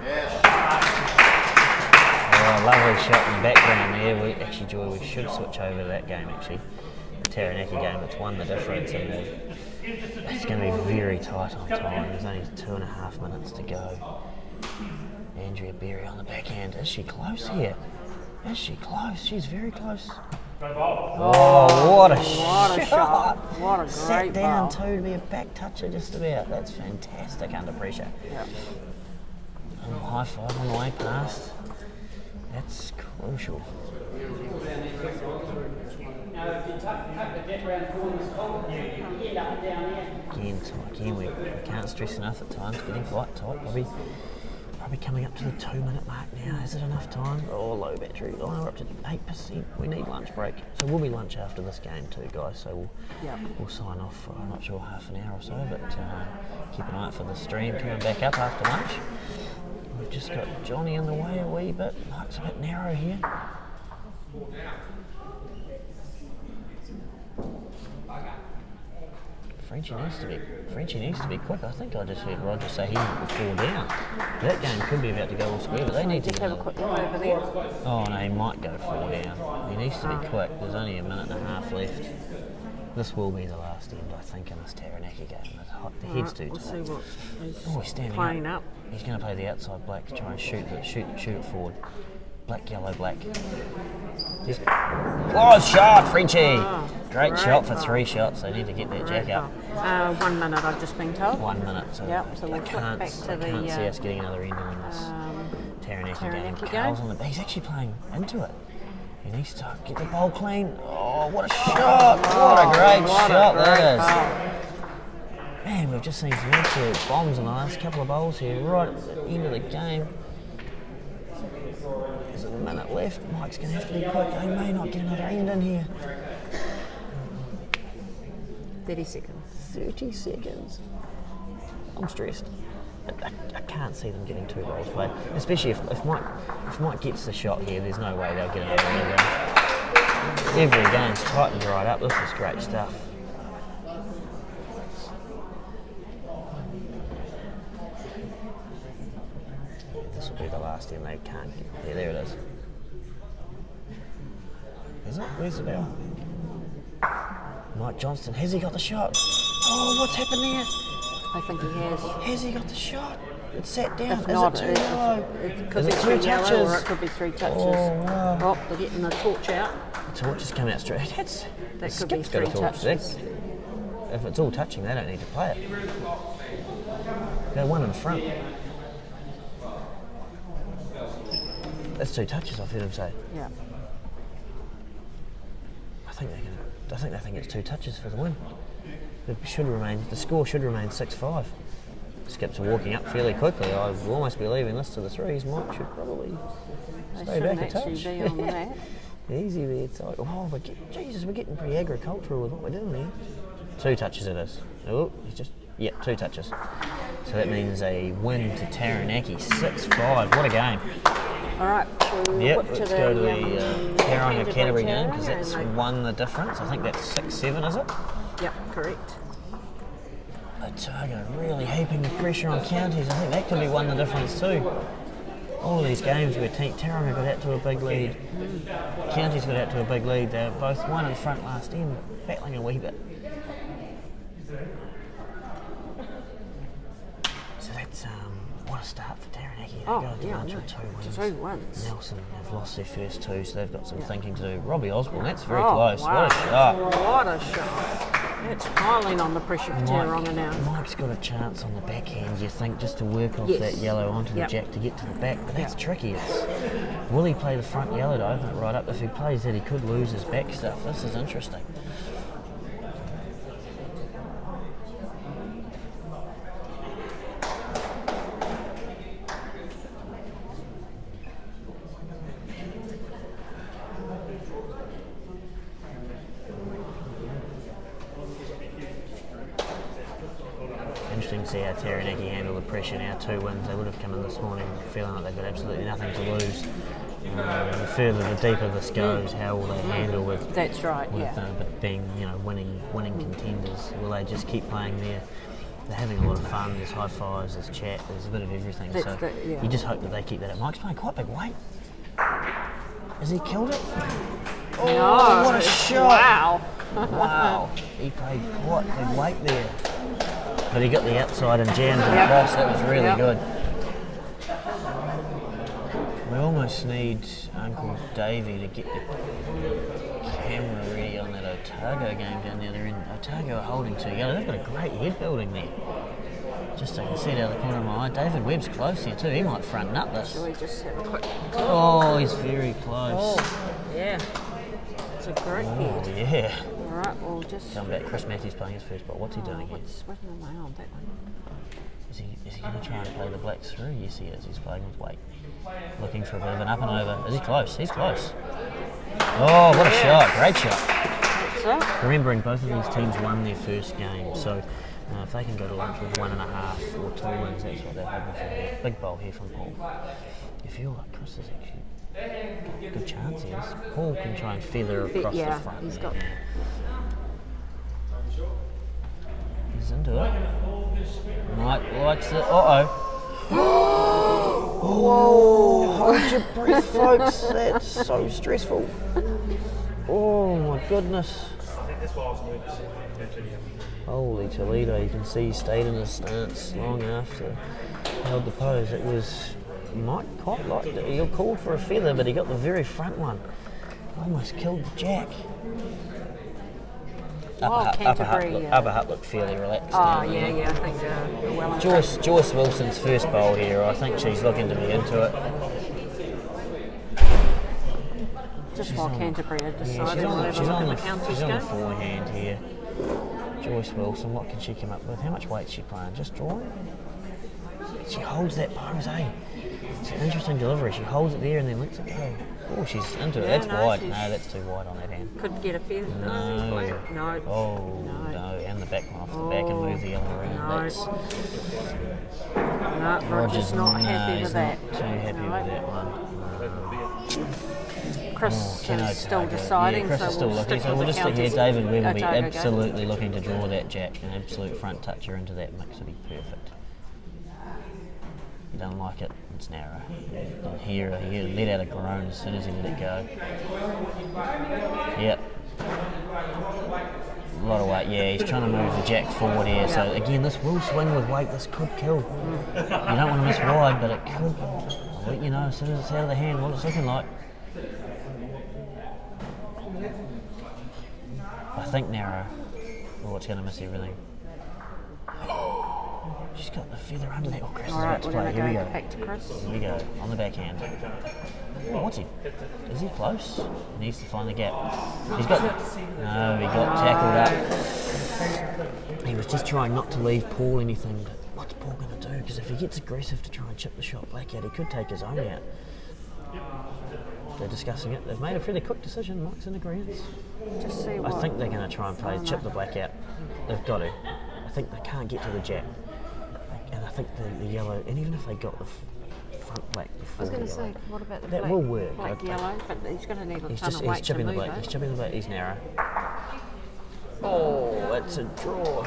Yes. Oh, lovely shot in the background there. Joy, we should switch over to that game actually. The Taranaki game, it's 1 the difference, and it's going to be very tight on time. There's only 2.5 minutes to go. Andrea Berry on the backhand. Is she close here? Is she close? She's very close. Oh, what a shot! What a great Sat down ball. too to be a back toucher just about. That's fantastic under pressure. Yep. High five on the way past. That's crucial. Again, we can't stress enough at times. Getting quite tight. Probably coming up to the 2 minute mark now. Is it enough time? Oh, low battery. Oh, we're up to 8%. We need lunch break. So we'll be lunch after this game too, guys. So we'll sign off for, I'm not sure, half an hour or so, but keep an eye out for the stream coming back up after lunch. We've just got Johnny in the way a wee bit. Mike's a bit narrow here. Frenchie needs to be quick. I think I just heard Roger say he would 4 down. That game could be about to go all square, but they need to have a quick look over there. Oh no, he might go 4 down. He needs to be quick. There's only a minute and a half left. This will be the last end, I think, in this Taranaki game. The head's too tight. We'll see what He's standing playing up. He's going to play the outside black to try and shoot it forward. Black, yellow, black. Oh, shot, Frenchie! Great shot for 3 shots. They need to get that jack up. 1 minute, I've just been told. 1 minute. So Yep, so we'll flip back to I the can't see us getting another ending in this Taranaki game. Carl's on the. He's actually playing into it. He needs to get the bowl clean. Oh, what a shot! What a great shot that is. Man, we've just seen some absolute bombs in the last couple of bowls here, right at the end of the game. There's a minute left. Mike's going to have to be quick. They may not get another end in here. 30 seconds. 30 seconds. I'm stressed. I can't see them getting 2 bowls played, especially if Mike gets the shot here. There's no way they'll get another end in. Every game's tightened right up. This is great stuff. This will be the last end. They can't get. Yeah, there it is. Is it? Where's the bell? Mike Johnston, has he got the shot? Oh, what's happened there? I think he has. Has he got the shot? It's sat down. If Is not, it too yellow? it could Is be it three two yellow, touches? or it could be 3 touches. Oh, wow. Oh, they're getting the torch out. The torch has come out straight. That's, That the could be skip's got a 3 torch. touches. If it's all touching, they don't need to play it. Go one in front. That's 2 touches, I've heard him say. Yeah. I think they think it's 2 touches for the win. The score should remain 6-5. Skips are walking up fairly quickly. I will almost be leaving this to the threes. Mike should probably They stay back a shouldn't actually touch. be on that. Easy there. It's like, oh, Jesus, we're getting pretty agricultural with what we're doing here. 2 touches it is. Oh, he's just, 2 touches. So that means a win to Taranaki, 6-5. What a game. All right, so Yep, what let's go to the Tauranga Canterbury game because that's Tauranga, won the difference. I think that's 6-7, is it? Yep, correct. Otago really heaping the pressure on counties. I think that could be won the difference too. All of these games where Tauranga got out to a big lead, counties got out to a big lead, they were both one in front last end, battling a wee bit. So that's what a start for Taranaki. They Oh, go to yeah, lunch no. with 2 wins. 2 wins. Nelson have lost their first 2, so they've got some thinking to do. Robbie Osborne, that's very Oh, close. wow. What a shot. What a shot. It's piling on the pressure for Tauranga now. Mike's got a chance on the backhand, you think, just to work off Yes. that yellow onto Yep. the jack to get to the back, but that's Yep. tricky. Will he play the front yellow to open it right up? If he plays that, he could lose his back stuff. This is interesting. Interesting to see how Taranaki handle the pressure now. 2 wins. They would have come in this morning feeling like they've got absolutely nothing to lose. The further, the deeper this goes, how will they handle with? That's right, yeah. But being, winning contenders, will they just keep playing there? They're having a lot of fun. There's high fives, there's chat, there's a bit of everything. That's So yeah. you just hope that they keep that up. Mike's playing quite big weight. Has he killed it? Oh, No. what a shot! Wow. Wow, he played quite big weight there. But he got the outside and jammed it Yep. across. That was really Yep. good. We almost need Uncle Davey to get the camera ready on that Otago game down the other end. Otago are holding 2 yellow. They've got a great head building there. Just I can see it out of the corner of my eye. David Webb's close here too. He might front nut this. Shall we just have a quick... Oh, he's very close. Oh, yeah. It's a great Oh, head. yeah. All right, we'll just... Come back. Chris Matthews playing his first ball. What's he doing here? What am I on that one? Is he going to try and play the blacks through? Yes, he is. He's playing with weight. Looking for a bit of an up and over. Is he close? He's close. Oh, what a shot. Great shot. That's it. Remembering both of these teams won their first game, so if they can go to lunch with 1.5 or 2 wins, that's what they're hoping for here. Big bowl here from Paul. You feel like Chris is actually a good chance here. Paul can try and feather across Yeah, the front. he's there. got... He's into it. Mike likes it. Uh-oh. Whoa! Hold your breath, folks. That's so stressful. Oh my goodness. I think that's why I was nervous. Holy Toledo, you can see he stayed in his stance long after he held the pose. It was, Mike quite liked it. He called for a feather, but he got the very front one. Almost killed the jack. Canterbury... Upper Hutt looked fairly relaxed. Oh, down yeah, there. yeah, I think they're well... Joyce Wilson's first bowl here. I think she's looking to be into it. Just while Canterbury are Yeah, deciding we'll have a look at the counters she's on the game. forehand here. Joyce Wilson, what can she come up with? How much weight's she playing? Just drawing? She holds that pose, eh? It's an interesting delivery. She holds it there and then lets it go. Oh, she's into it. Yeah, That's no, wide. she's- No, that's too wide on that hand. Could get a feather. No. No. Oh, no. And the back one off the back and move the other around. No. That's, No, Roger's not happy he's with that. Not too happy No. with that one. Chris Ken is still Otago. deciding, Yeah, Chris so is still we'll looking. stick So with we'll the just stick here. counters. David Webb will be Otago go. absolutely looking to draw that jack. An absolute front toucher into that mix would be perfect. Don't like it. It's narrow. And here, he let out a groan as soon as he let it go. Yep. lot of weight, yeah. He's trying to move the jack forward here. So again, this will swing with weight. This could kill. You don't want to miss wide, but it could. I'll let you know as soon as it's out of the hand what it's looking like. I think narrow. Oh, it's going to miss everything. She's got the feather under there. Oh, Chris is about to play. Here we go. Back to Chris. Here we go. On the backhand. Oh, what's he? Is he close? He needs to find the gap. He's got. No, he got tackled up. He was just trying not to leave Paul anything. But what's Paul going to do? Because if he gets aggressive to try and chip the shot back out, he could take his own out. They're discussing it. They've made a fairly quick decision. Mike's in agreement. Just see I what. think they're going to try and play chip the black out. They've got to. I think they can't get to the jack. And I think the yellow, and even if they got the front black I before was going the to say, yellow, what about the that black, will work. black yellow? But he's going to need a He's ton just of weight he's to chipping the move black. it. He's chipping the black. He's narrow. Oh, it's a draw.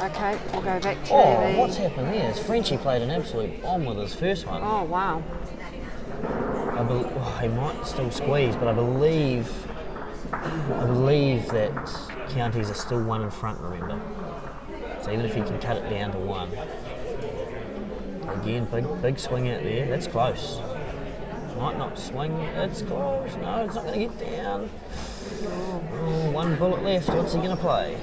Okay, we'll go back to Oh, the. what's happened there? Is Frenchie played an absolute bomb with his first one. Oh wow. He might still squeeze, but I believe that counties are still one in front. Remember, so even if he can cut it down to one, again, big swing out there. That's close. Might not swing. It's close. No, it's not going to get down. Oh, one bullet left. What's he going to play?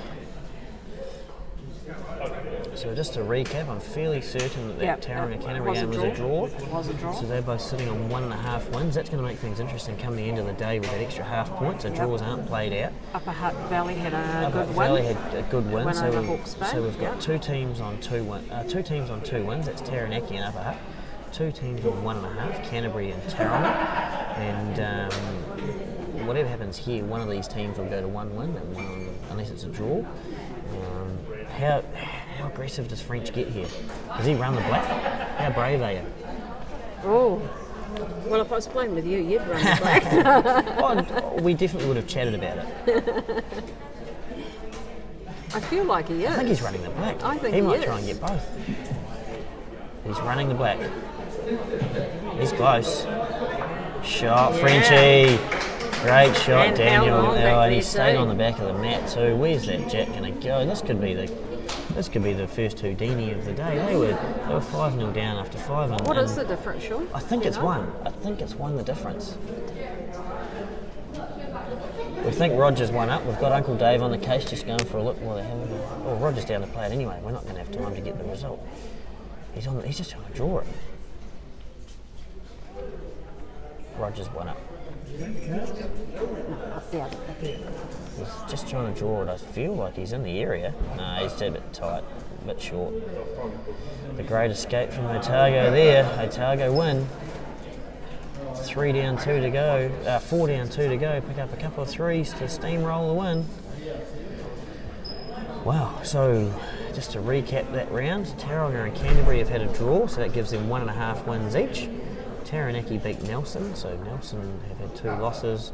So just to recap, I'm fairly certain that Tara and Canterbury game was a draw. Was a draw. So they're both sitting on 1.5 wins. That's going to make things interesting come the end of the day with that extra half point. So draws aren't played out. Upper Hutt Valley had a Upper good Valley win. had a good win. Win So over we've, Hawke's Bay. so we've got two teams on 2 wins. That's Taranaki and Upper Hutt. 2 teams on 1.5, Canterbury and Taronga. And whatever happens here, one of these teams will go to 1 win, and one, unless it's a draw. How aggressive does French get here? Does he run the black? How brave are you? Oh. Well, if I was playing with you, you'd run the black. Well, we definitely would have chatted about it. I feel like he is. I think he's running the black. I think he he might is. try and get both. He's running the black. He's close. Shot, Frenchie. Great shot, And Daniel. held on back And he there stayed too. on the back of the mat too. Where's that jack going to go? This could be the first Houdini of the day. They were 5-0 down after 5. What is the difference, Sean? I think Do you it's know? 1. I think it's 1 the difference. We think Roger's 1 up. We've got Uncle Dave on the case just going for a look while they're having a... Oh, Roger's down to play it anyway. We're not going to have time to get the result. He's just trying to draw it. Roger's 1 up. Yeah. He's just trying to draw it. I feel like he's in the area. No, he's a bit tight, a bit short. The great escape from Otago there. Otago win. 3 down, 2 to go. 4 down, 2 to go. Pick up a couple of threes to steamroll the win. Wow, so just to recap that round, Taronga and Canterbury have had a draw, so that gives them 1.5 wins each. Taranaki beat Nelson, so Nelson have had 2 losses,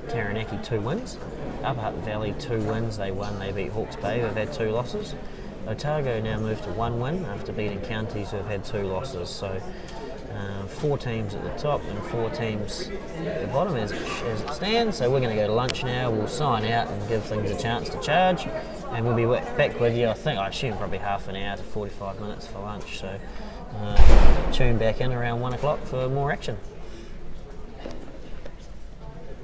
Taranaki 2 wins. Upper Hutt Valley 2 wins, they won, they beat Hawke's Bay, who've had 2 losses. Otago now moved to 1 win after beating counties who have had 2 losses. So 4 teams at the top and 4 teams at the bottom as it stands. So we're going to go to lunch now, we'll sign out and give things a chance to charge. And we'll be back with you, I assume probably half an hour to 45 minutes for lunch. So tune back in around 1 o'clock for more action.